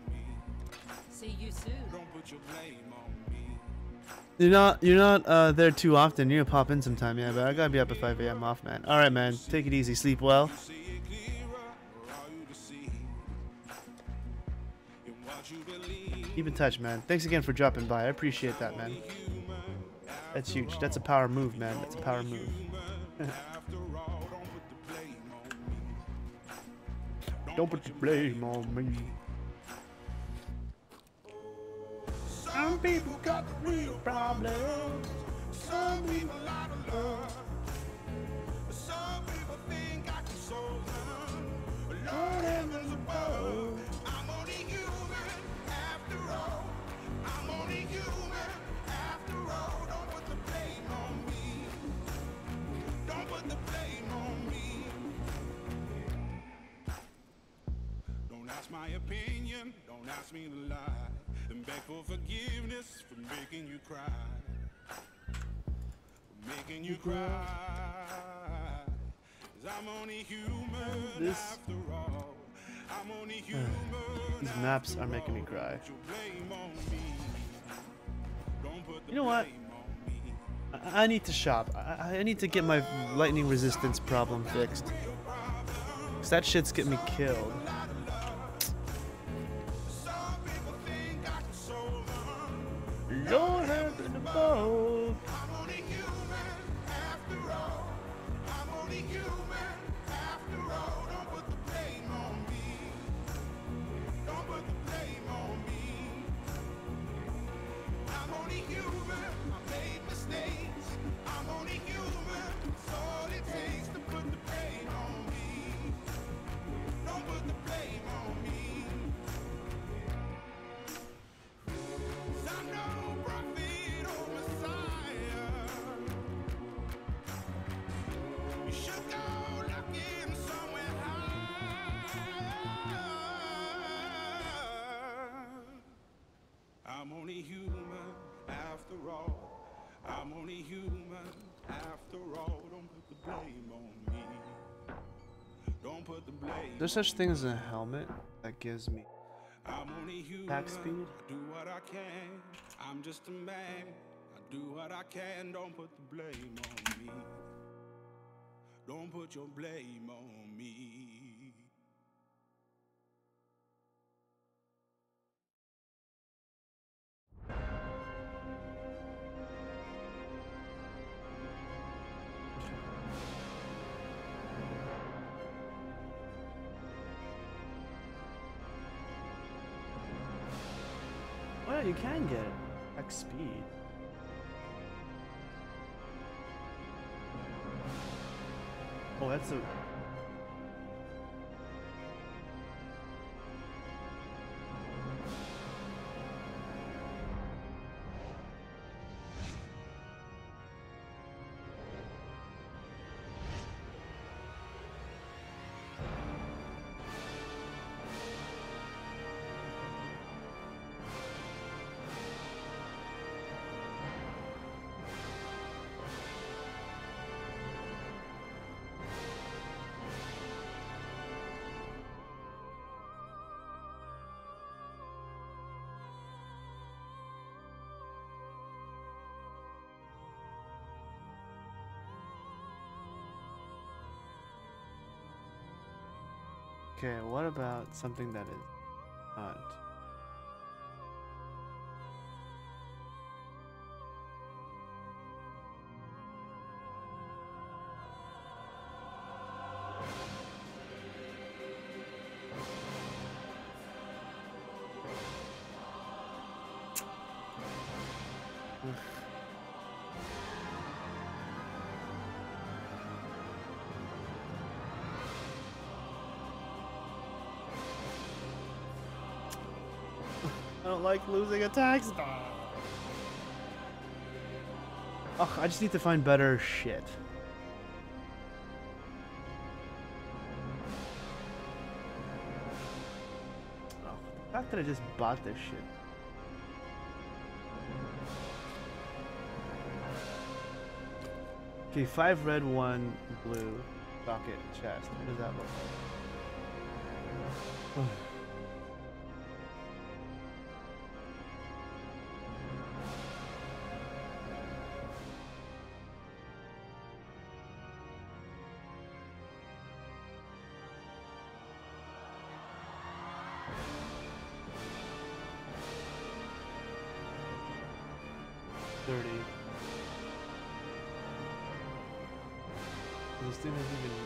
See you soon. You're not there too often. You gotta pop in sometime, yeah. But I gotta be up at 5 a.m. off, man. All right, man. Take it easy. Sleep well. Keep in touch, man. Thanks again for dropping by. I appreciate that, man. That's huge. That's a power move, man. That's a power move. Don't put your blame on me. Some people got real problems. Some people a lot of love. Some people think I can solve them. Lord heavens above. I'm only human after all. I'm only human after all. Don't put the blame on me. my opinion, don't ask me to lie. And beg for forgiveness for making you cry. For making you cry. 'Cause I'm only human This after all. I'm only human. these maps are making me cry. Put your blame on me. Don't put the You know what? blame on me. I need to shop. I need to get my lightning resistance problem fixed. 'Cause that shit's getting me killed. Some people think I can solve them. Lord heaven above. I'm only human after all. I'm only human after all. Don't put the blame on me. Don't put the blame on me. I'm only human. I made mistakes. I'm only human. It's all it takes to put the blame on me. Don't put the blame on me. 'Cause I'm no prophet or Messiah. You should go looking somewhere higher. I'm only human after all. I'm only human after all. Don't put the blame on me. Don't put the blame. There's such thing as a helmet that gives me I'm only human. attack speed. I do what I can. I'm just a man. I do what I can. Don't put the blame on me. Don't put your blame on me. Oh yeah, you can get it. X speed. Oh, that's a. Okay, what about something that is not? I don't like losing attacks. Oh, I just need to find better shit. Oh, the fact that I just bought this shit. Okay, 5 red, 1 blue. Socket, chest. What does that look like? This thing doesn't even.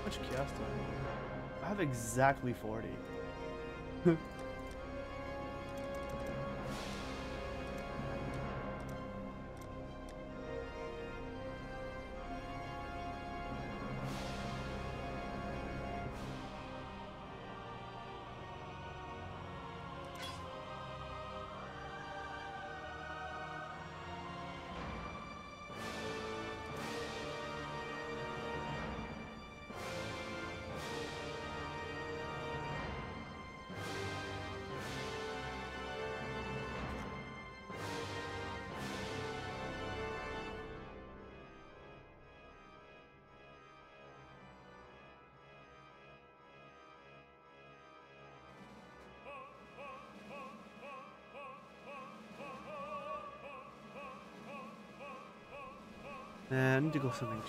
much chaos do I have? I have exactly 40. I need to go something.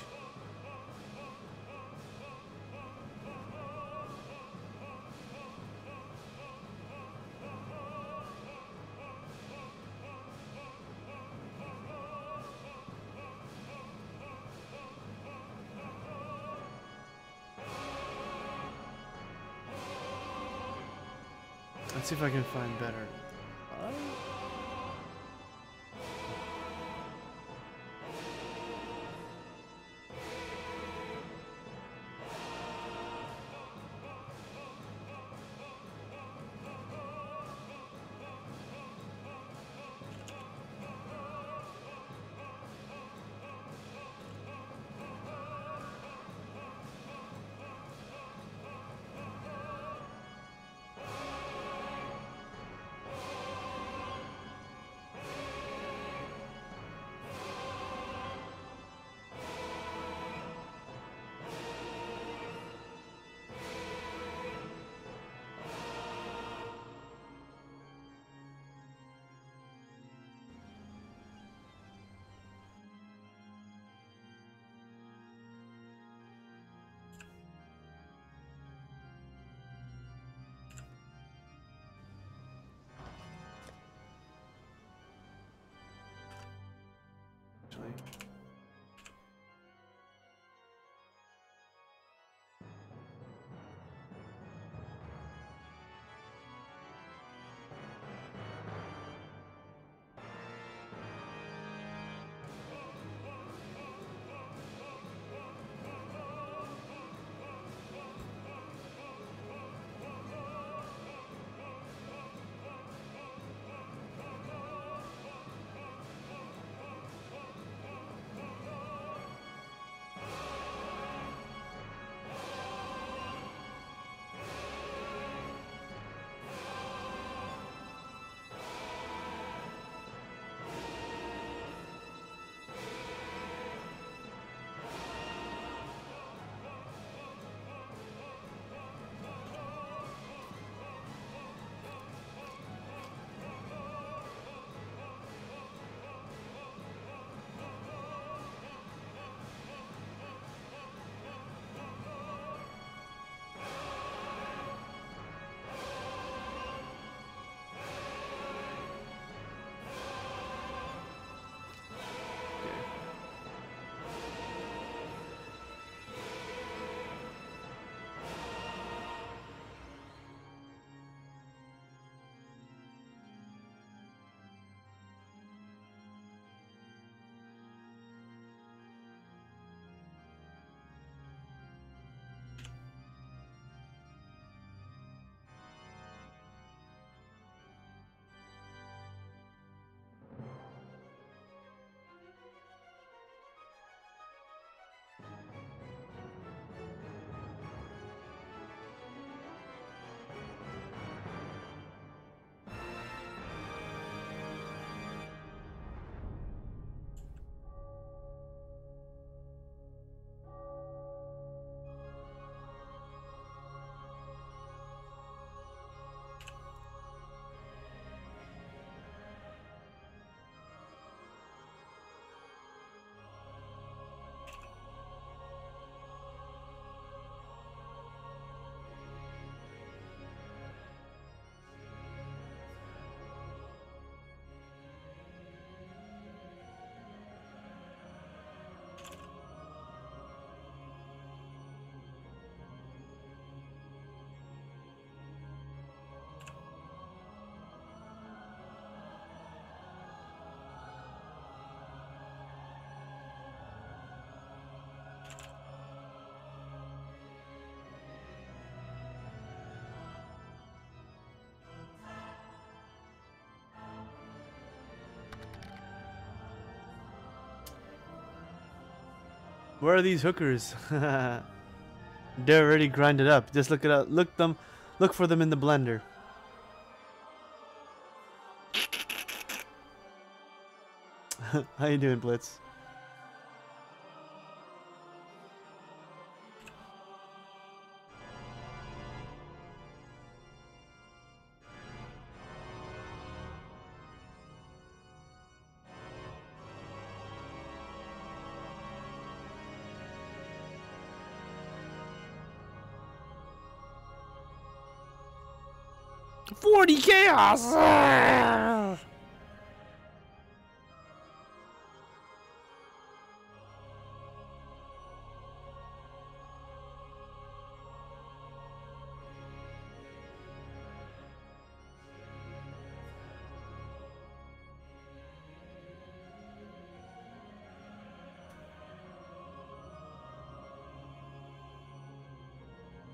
Let's see if I can find better. Where are these hookers? They're already grinded up. Just look it up. Look for them in the blender. How you doing, Blitz? $40 chaos.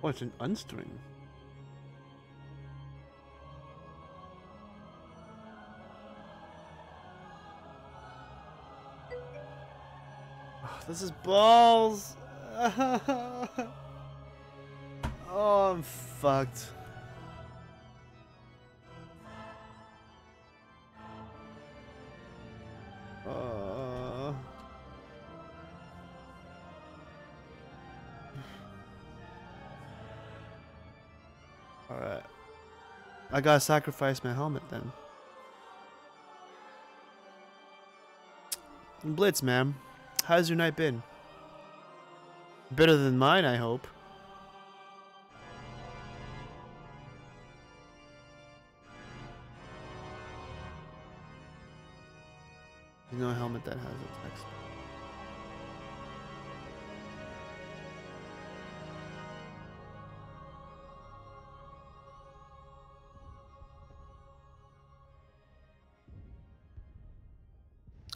What's an unstring? Oh, this is balls. Oh, I'm fucked. Alright. I gotta sacrifice my helmet then. Blitz, man. How's your night been? Better than mine, I hope. There's no helmet that has a text.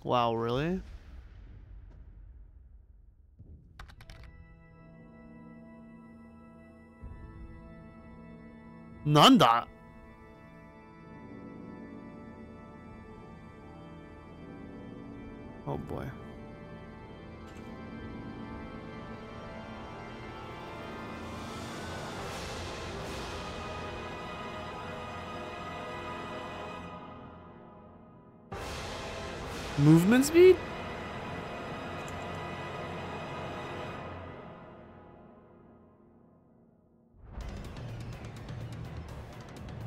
Wow, really? Nanda? Oh boy. Movement speed?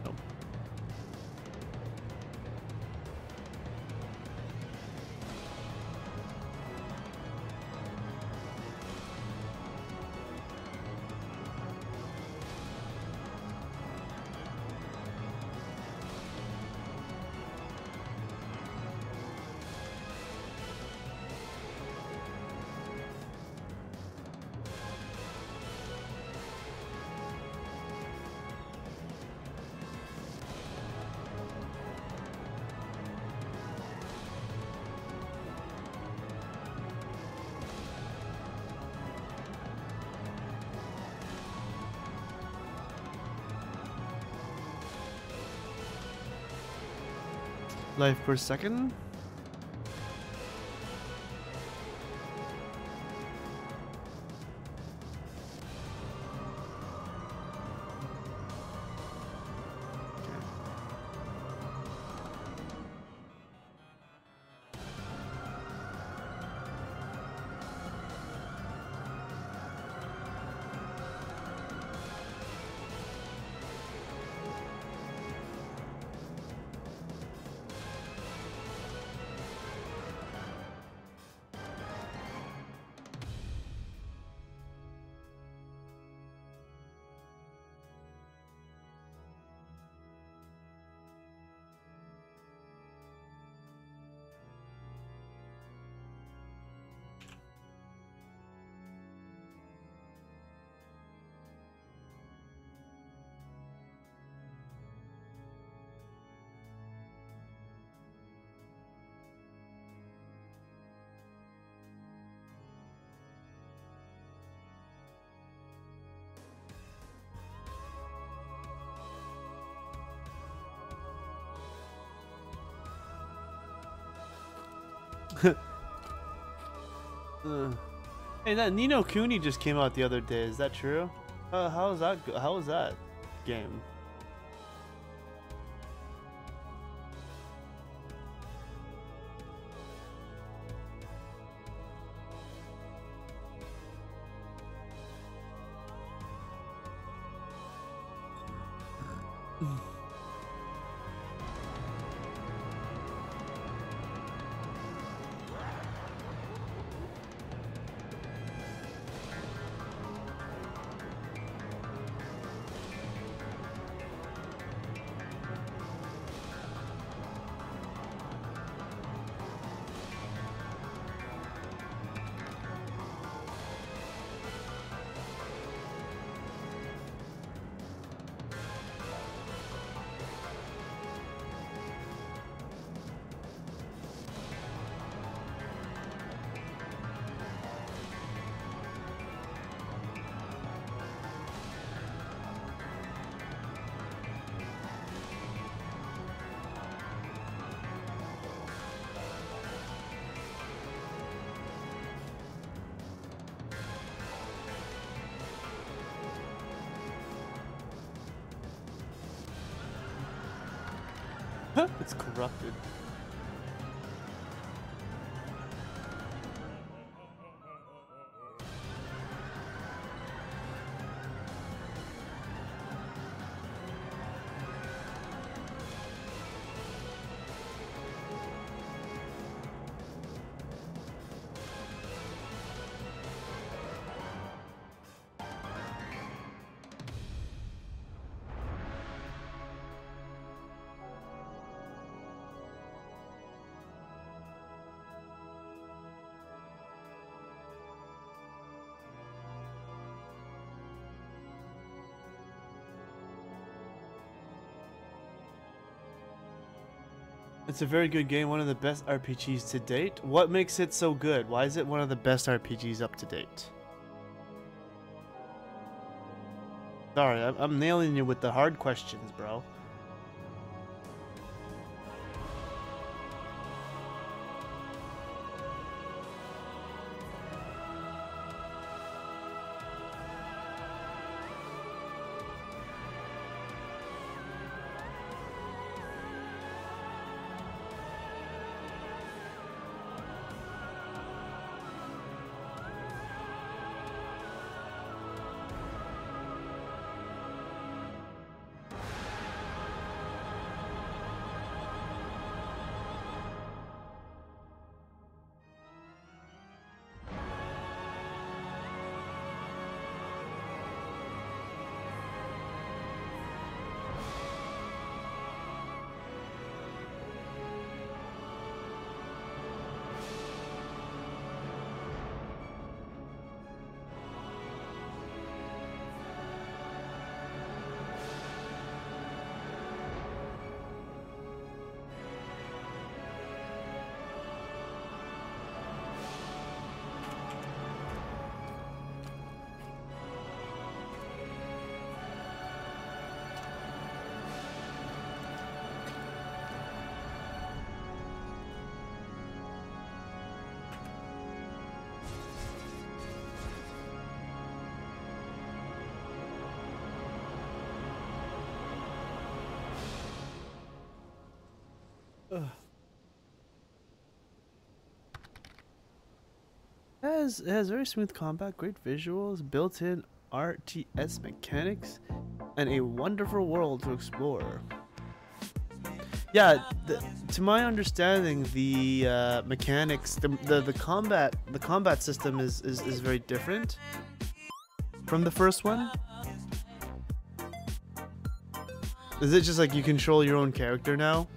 Nope. Life per second? Hey, that Nino Kuni just came out the other day. Is that true? How is that? How is that game? It's corrupted. It's a very good game, one of the best RPGs to date. What makes it so good? Why is it one of the best RPGs up to date? Sorry, I'm nailing you with the hard questions, bro. It has very smooth combat, great visuals, built-in RTS mechanics, and a wonderful world to explore. Yeah, to my understanding, the mechanics, the combat system is very different from the first one. Is it just like you control your own character now?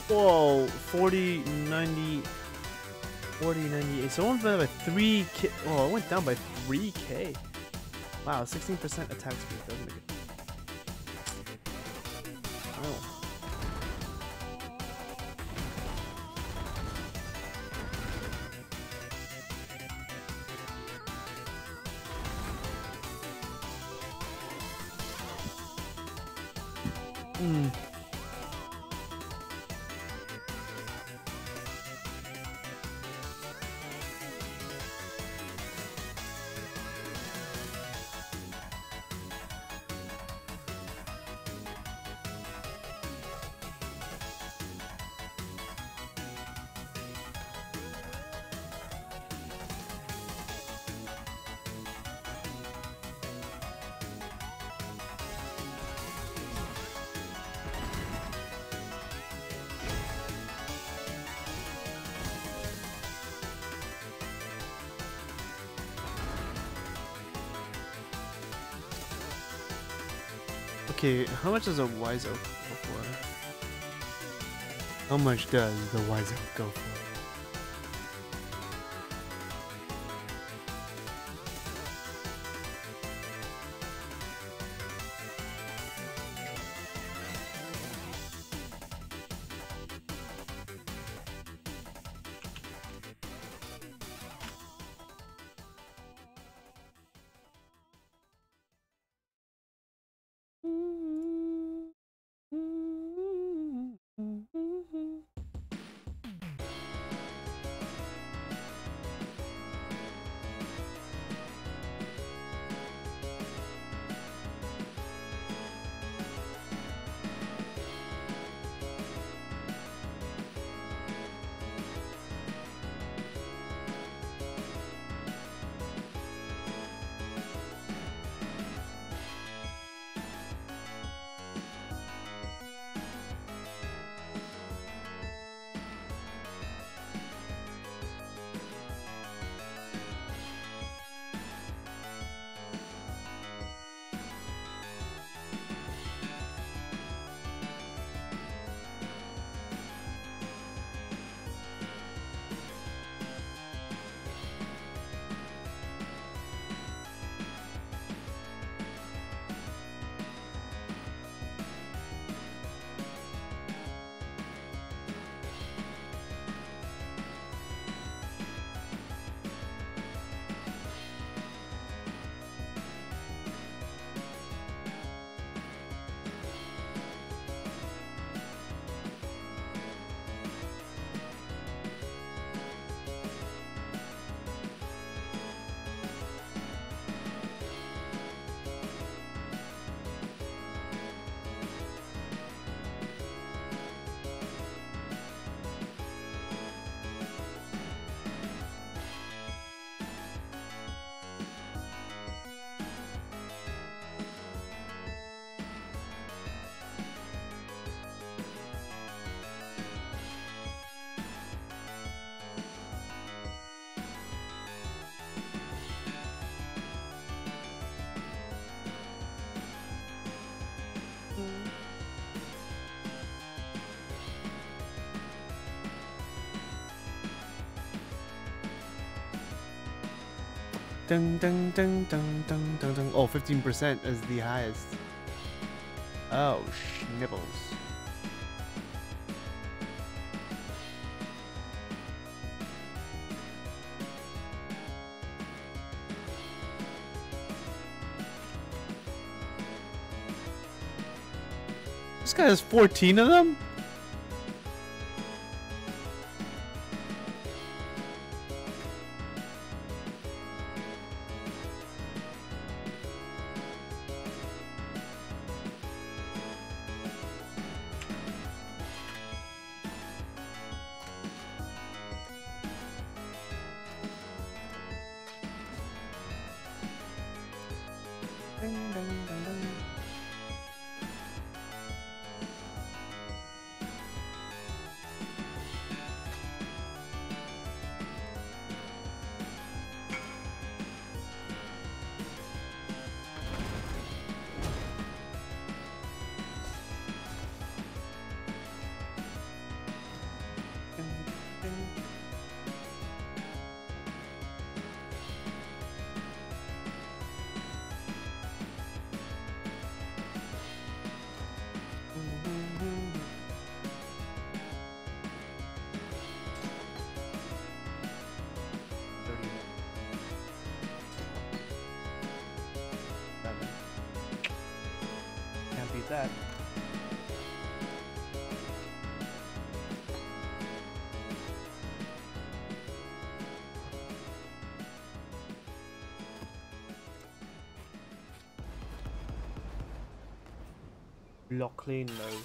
Whoa, 40, 90, 40, 98. So it went down by 3k. Oh, it went down by 3k. Wow, 16% attack speed. Doesn't make it. Oh. Hmm. Okay, how much does a wise oak go for? How much does the wise oak go for? Dun, dun, dun, dun, dun, dun, dun. Oh, 15% is the highest. Oh, nibbles. This guy has 14 of them? Can't beat that. Lachlan though.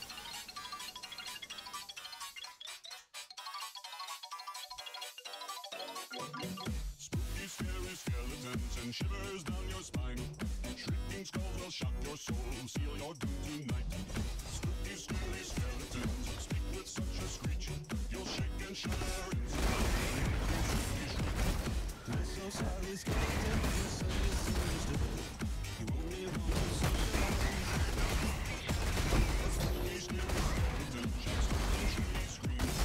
Spooky, scary skeletons and shivers down your spine. Shrieking skulls will shock your soul, seal your doom tonight. Spooky, scary skeletons speak with such a screech. You'll shake and shudder inside. I'm so sorry, skeleton, you're such a sinister fool. You only want to suffer. Spooky, scary skeleton shouts and she screams.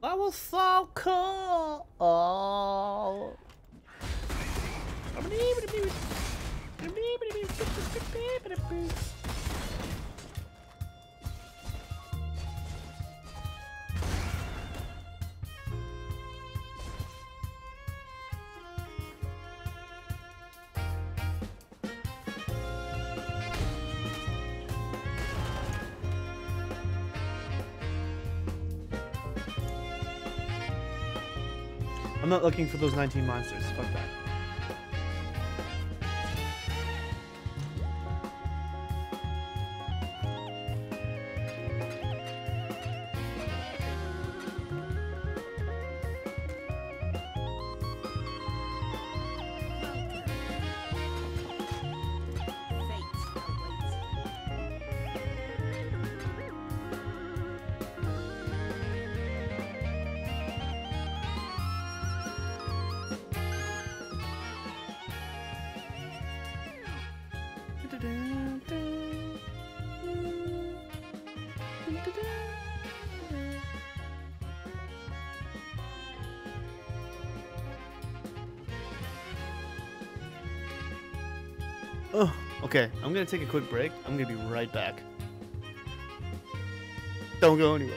That was so cool. Oh. I'm not looking for those 19 monsters. Fuck that. Oh, okay. I'm gonna take a quick break. I'm gonna be right back. Don't go anywhere.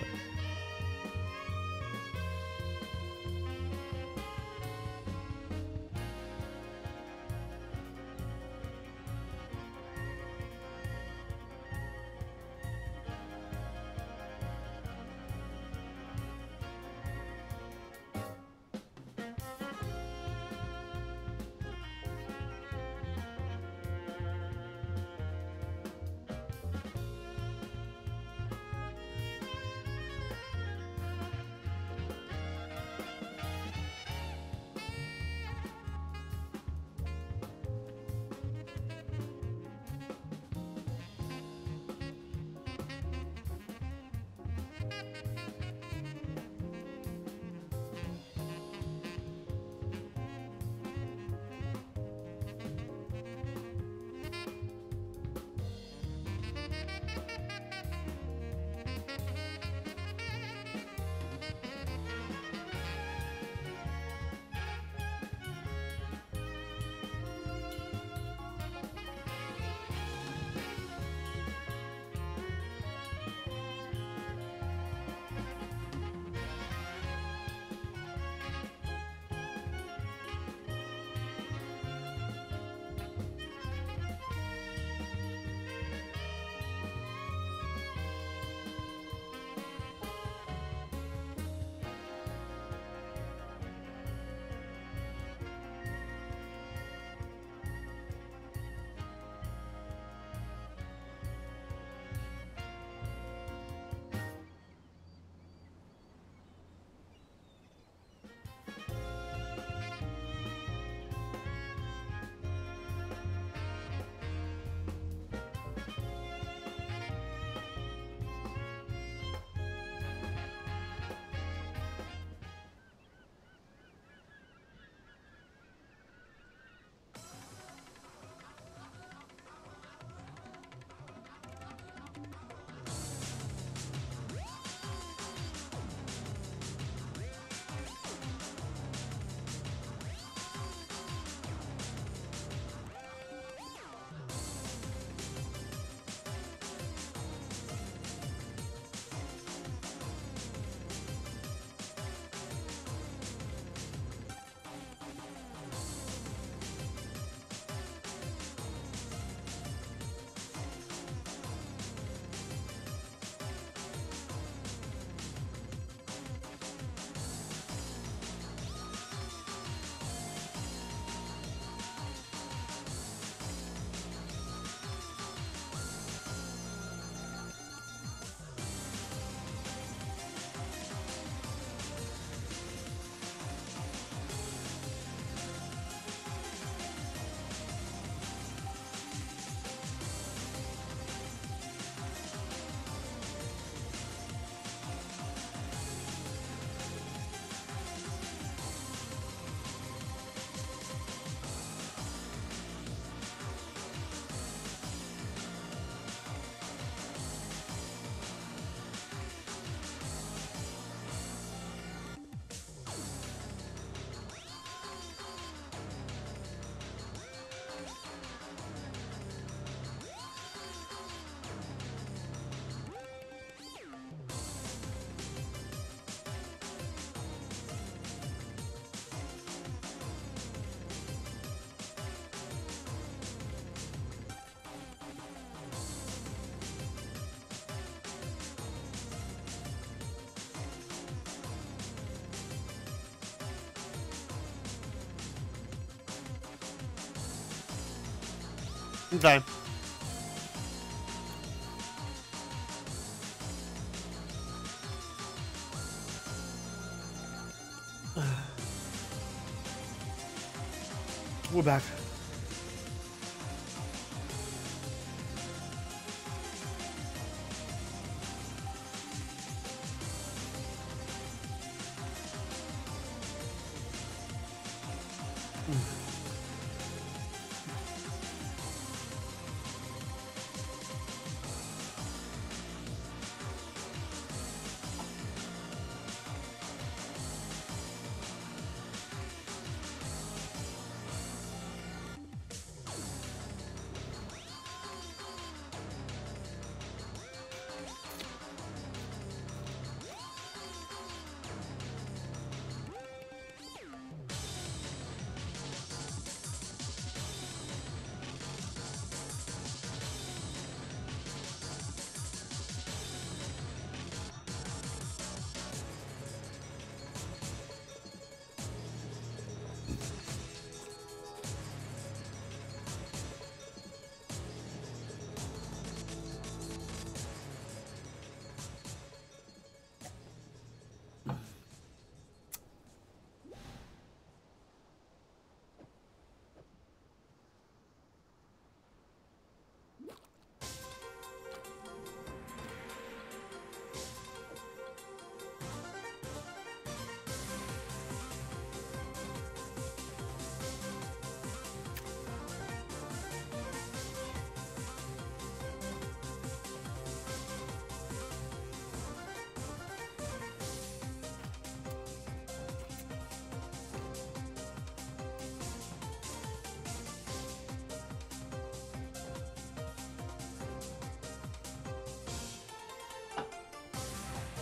Okay. We're back.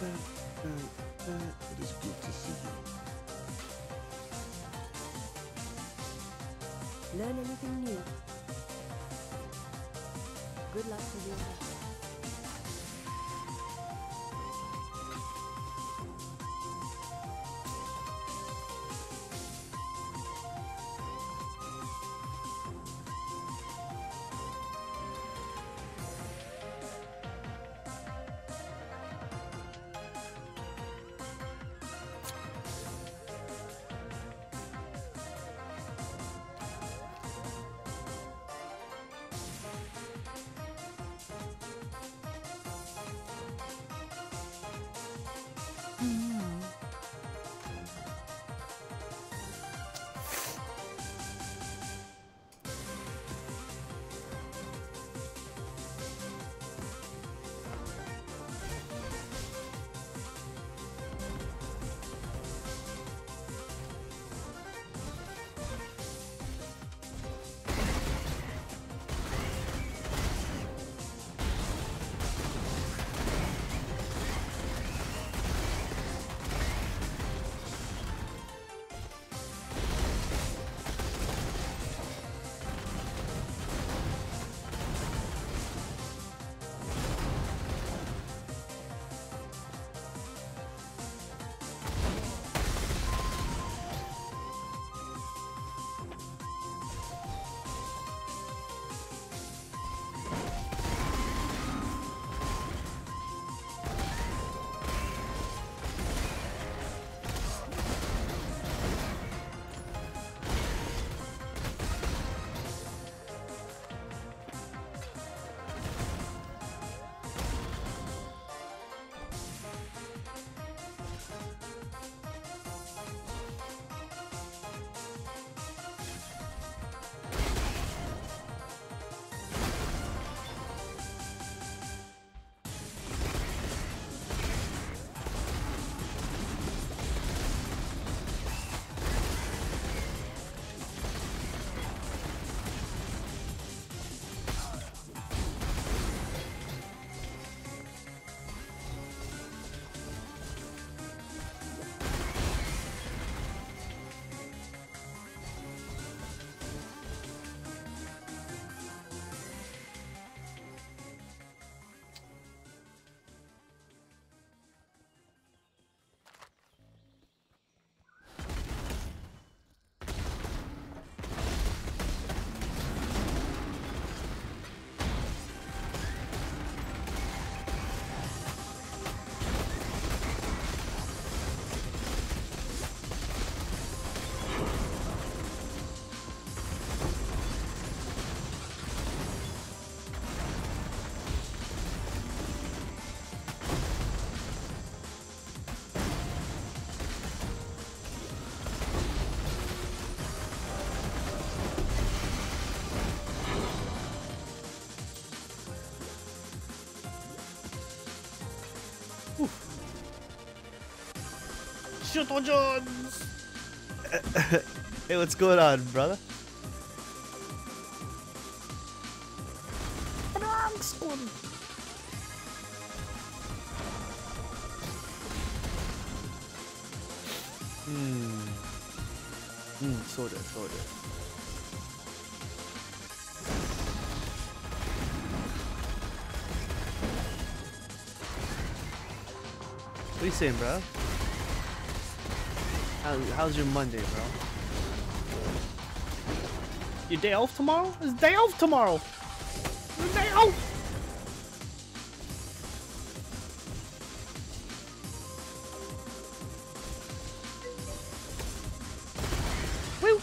It is good to see you. Learn anything new? Good luck with your work. Shoto Jones. Hey, what's going on, brother? Soda. What are you saying, bro? How's your Monday, bro? Your day off tomorrow? It's day off tomorrow. It's day off. Woo.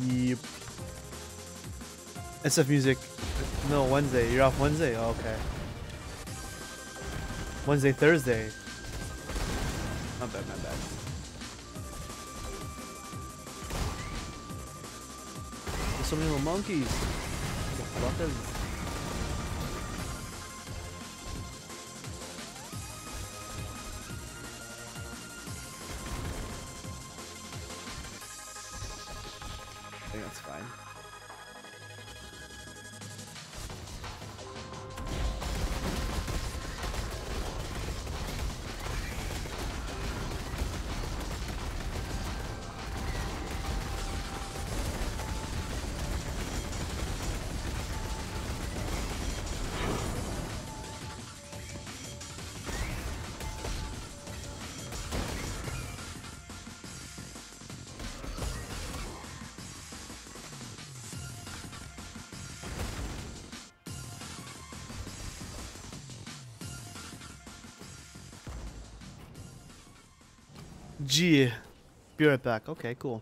Yep. SF Music. No, Wednesday. You're off Wednesday? Oh, okay. Wednesday, Thursday. My bad. There's so many little monkeys. Motherfuckers. I think that's fine. Gee, be right back. Okay, cool.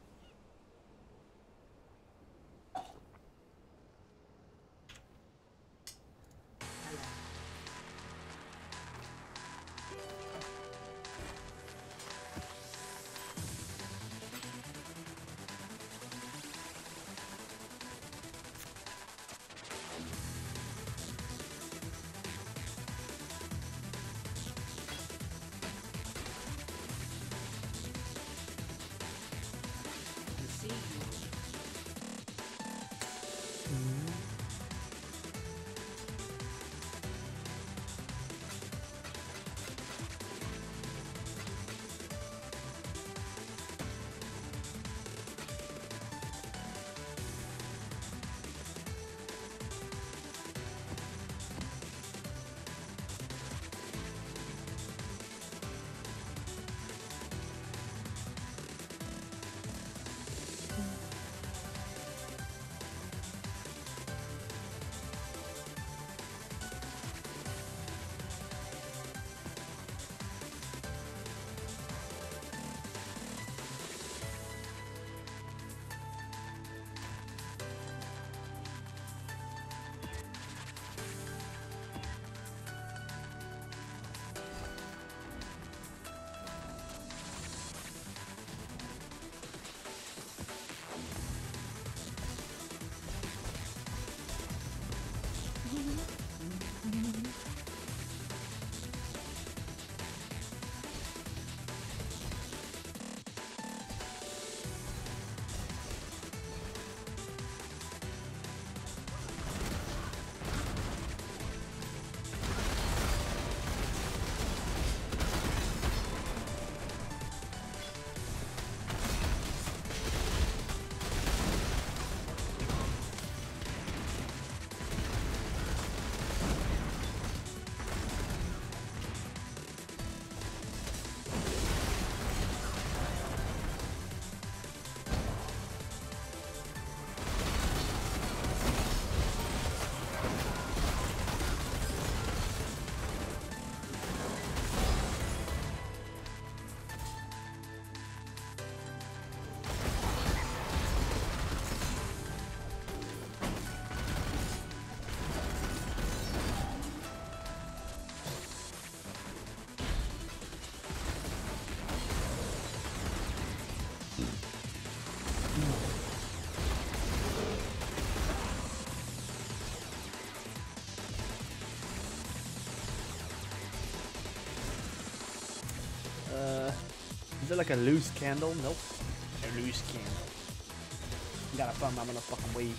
there like a loose candle? Nope. A loose candle. You gotta find my motherfucking way.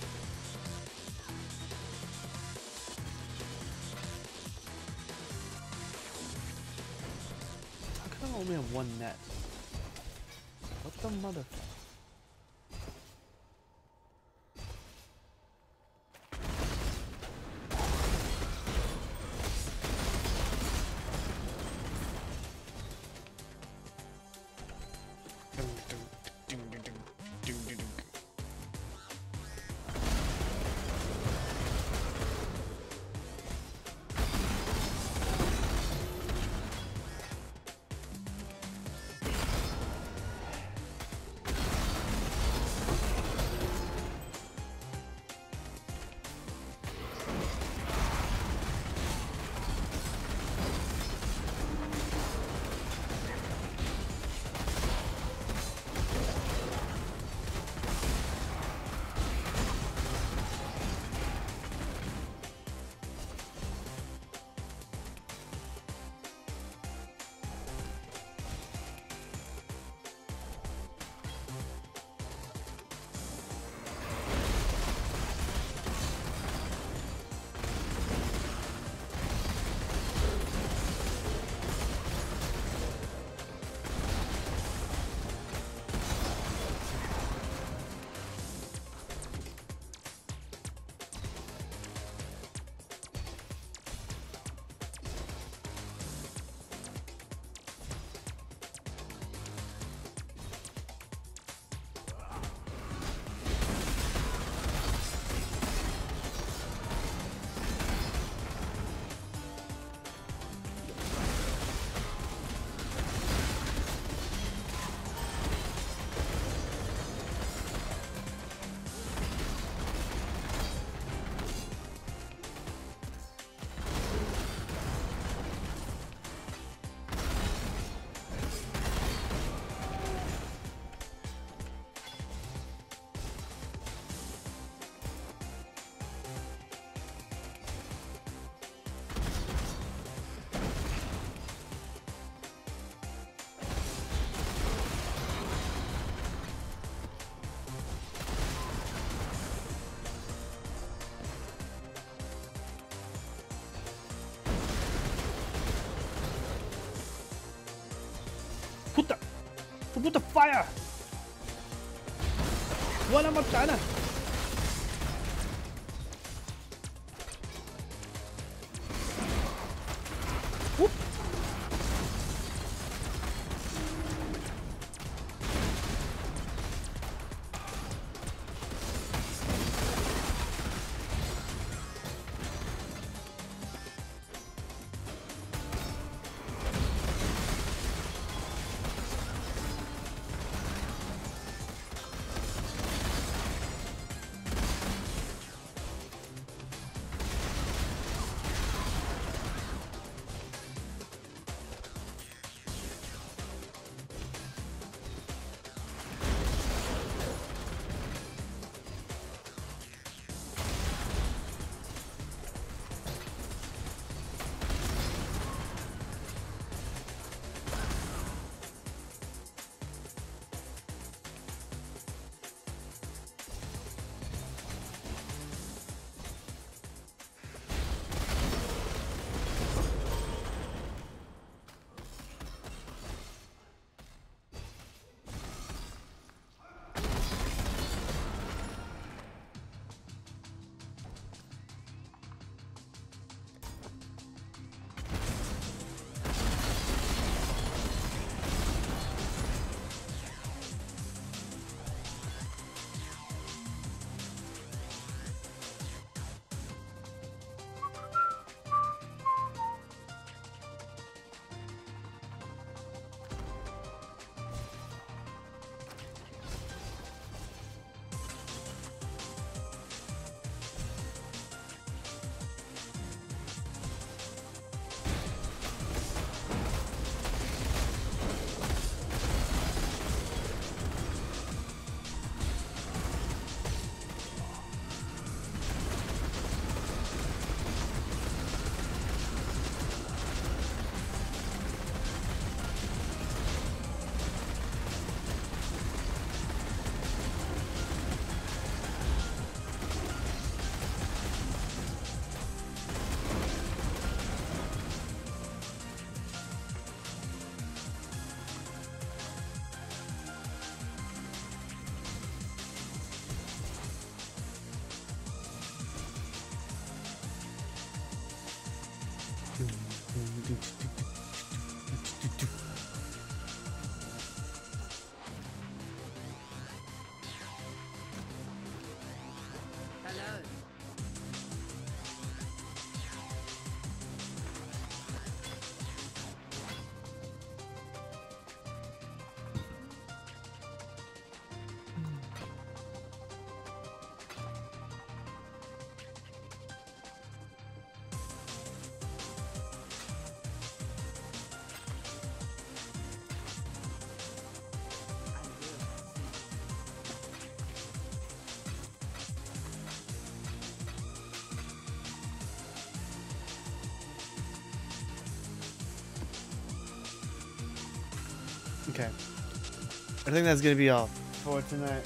How come I only have one net? What the motherfucker? Put the fire! Wala magkana! Whoop! Okay. I think that's gonna be all for tonight.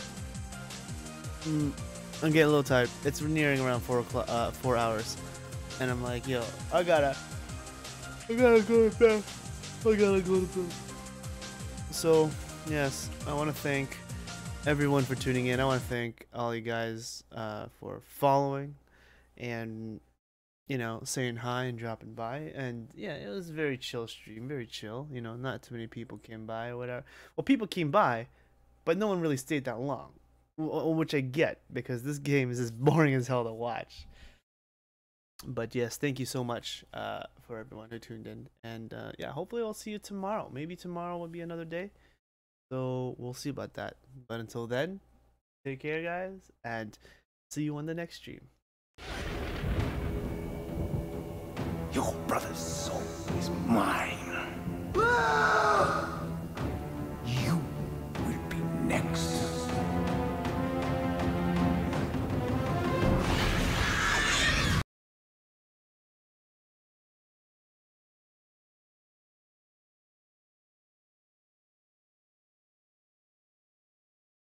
I'm getting a little tired. It's nearing around 4 hours, and I'm like, yo, I gotta go to bed. I gotta go to bed. So, yes, I want to thank everyone for tuning in. I want to thank all you guys for following and, you know, saying hi and dropping by. And yeah, it was a very chill stream, very chill. You know, not too many people came by or whatever. Well, people came by, but no one really stayed that long, which I get because this game is just boring as hell to watch. But yes, thank you so much for everyone who tuned in. And yeah, hopefully I'll see you tomorrow. Maybe tomorrow will be another day. So we'll see about that. But until then, take care, guys, and see you on the next stream. Your brother's soul is mine.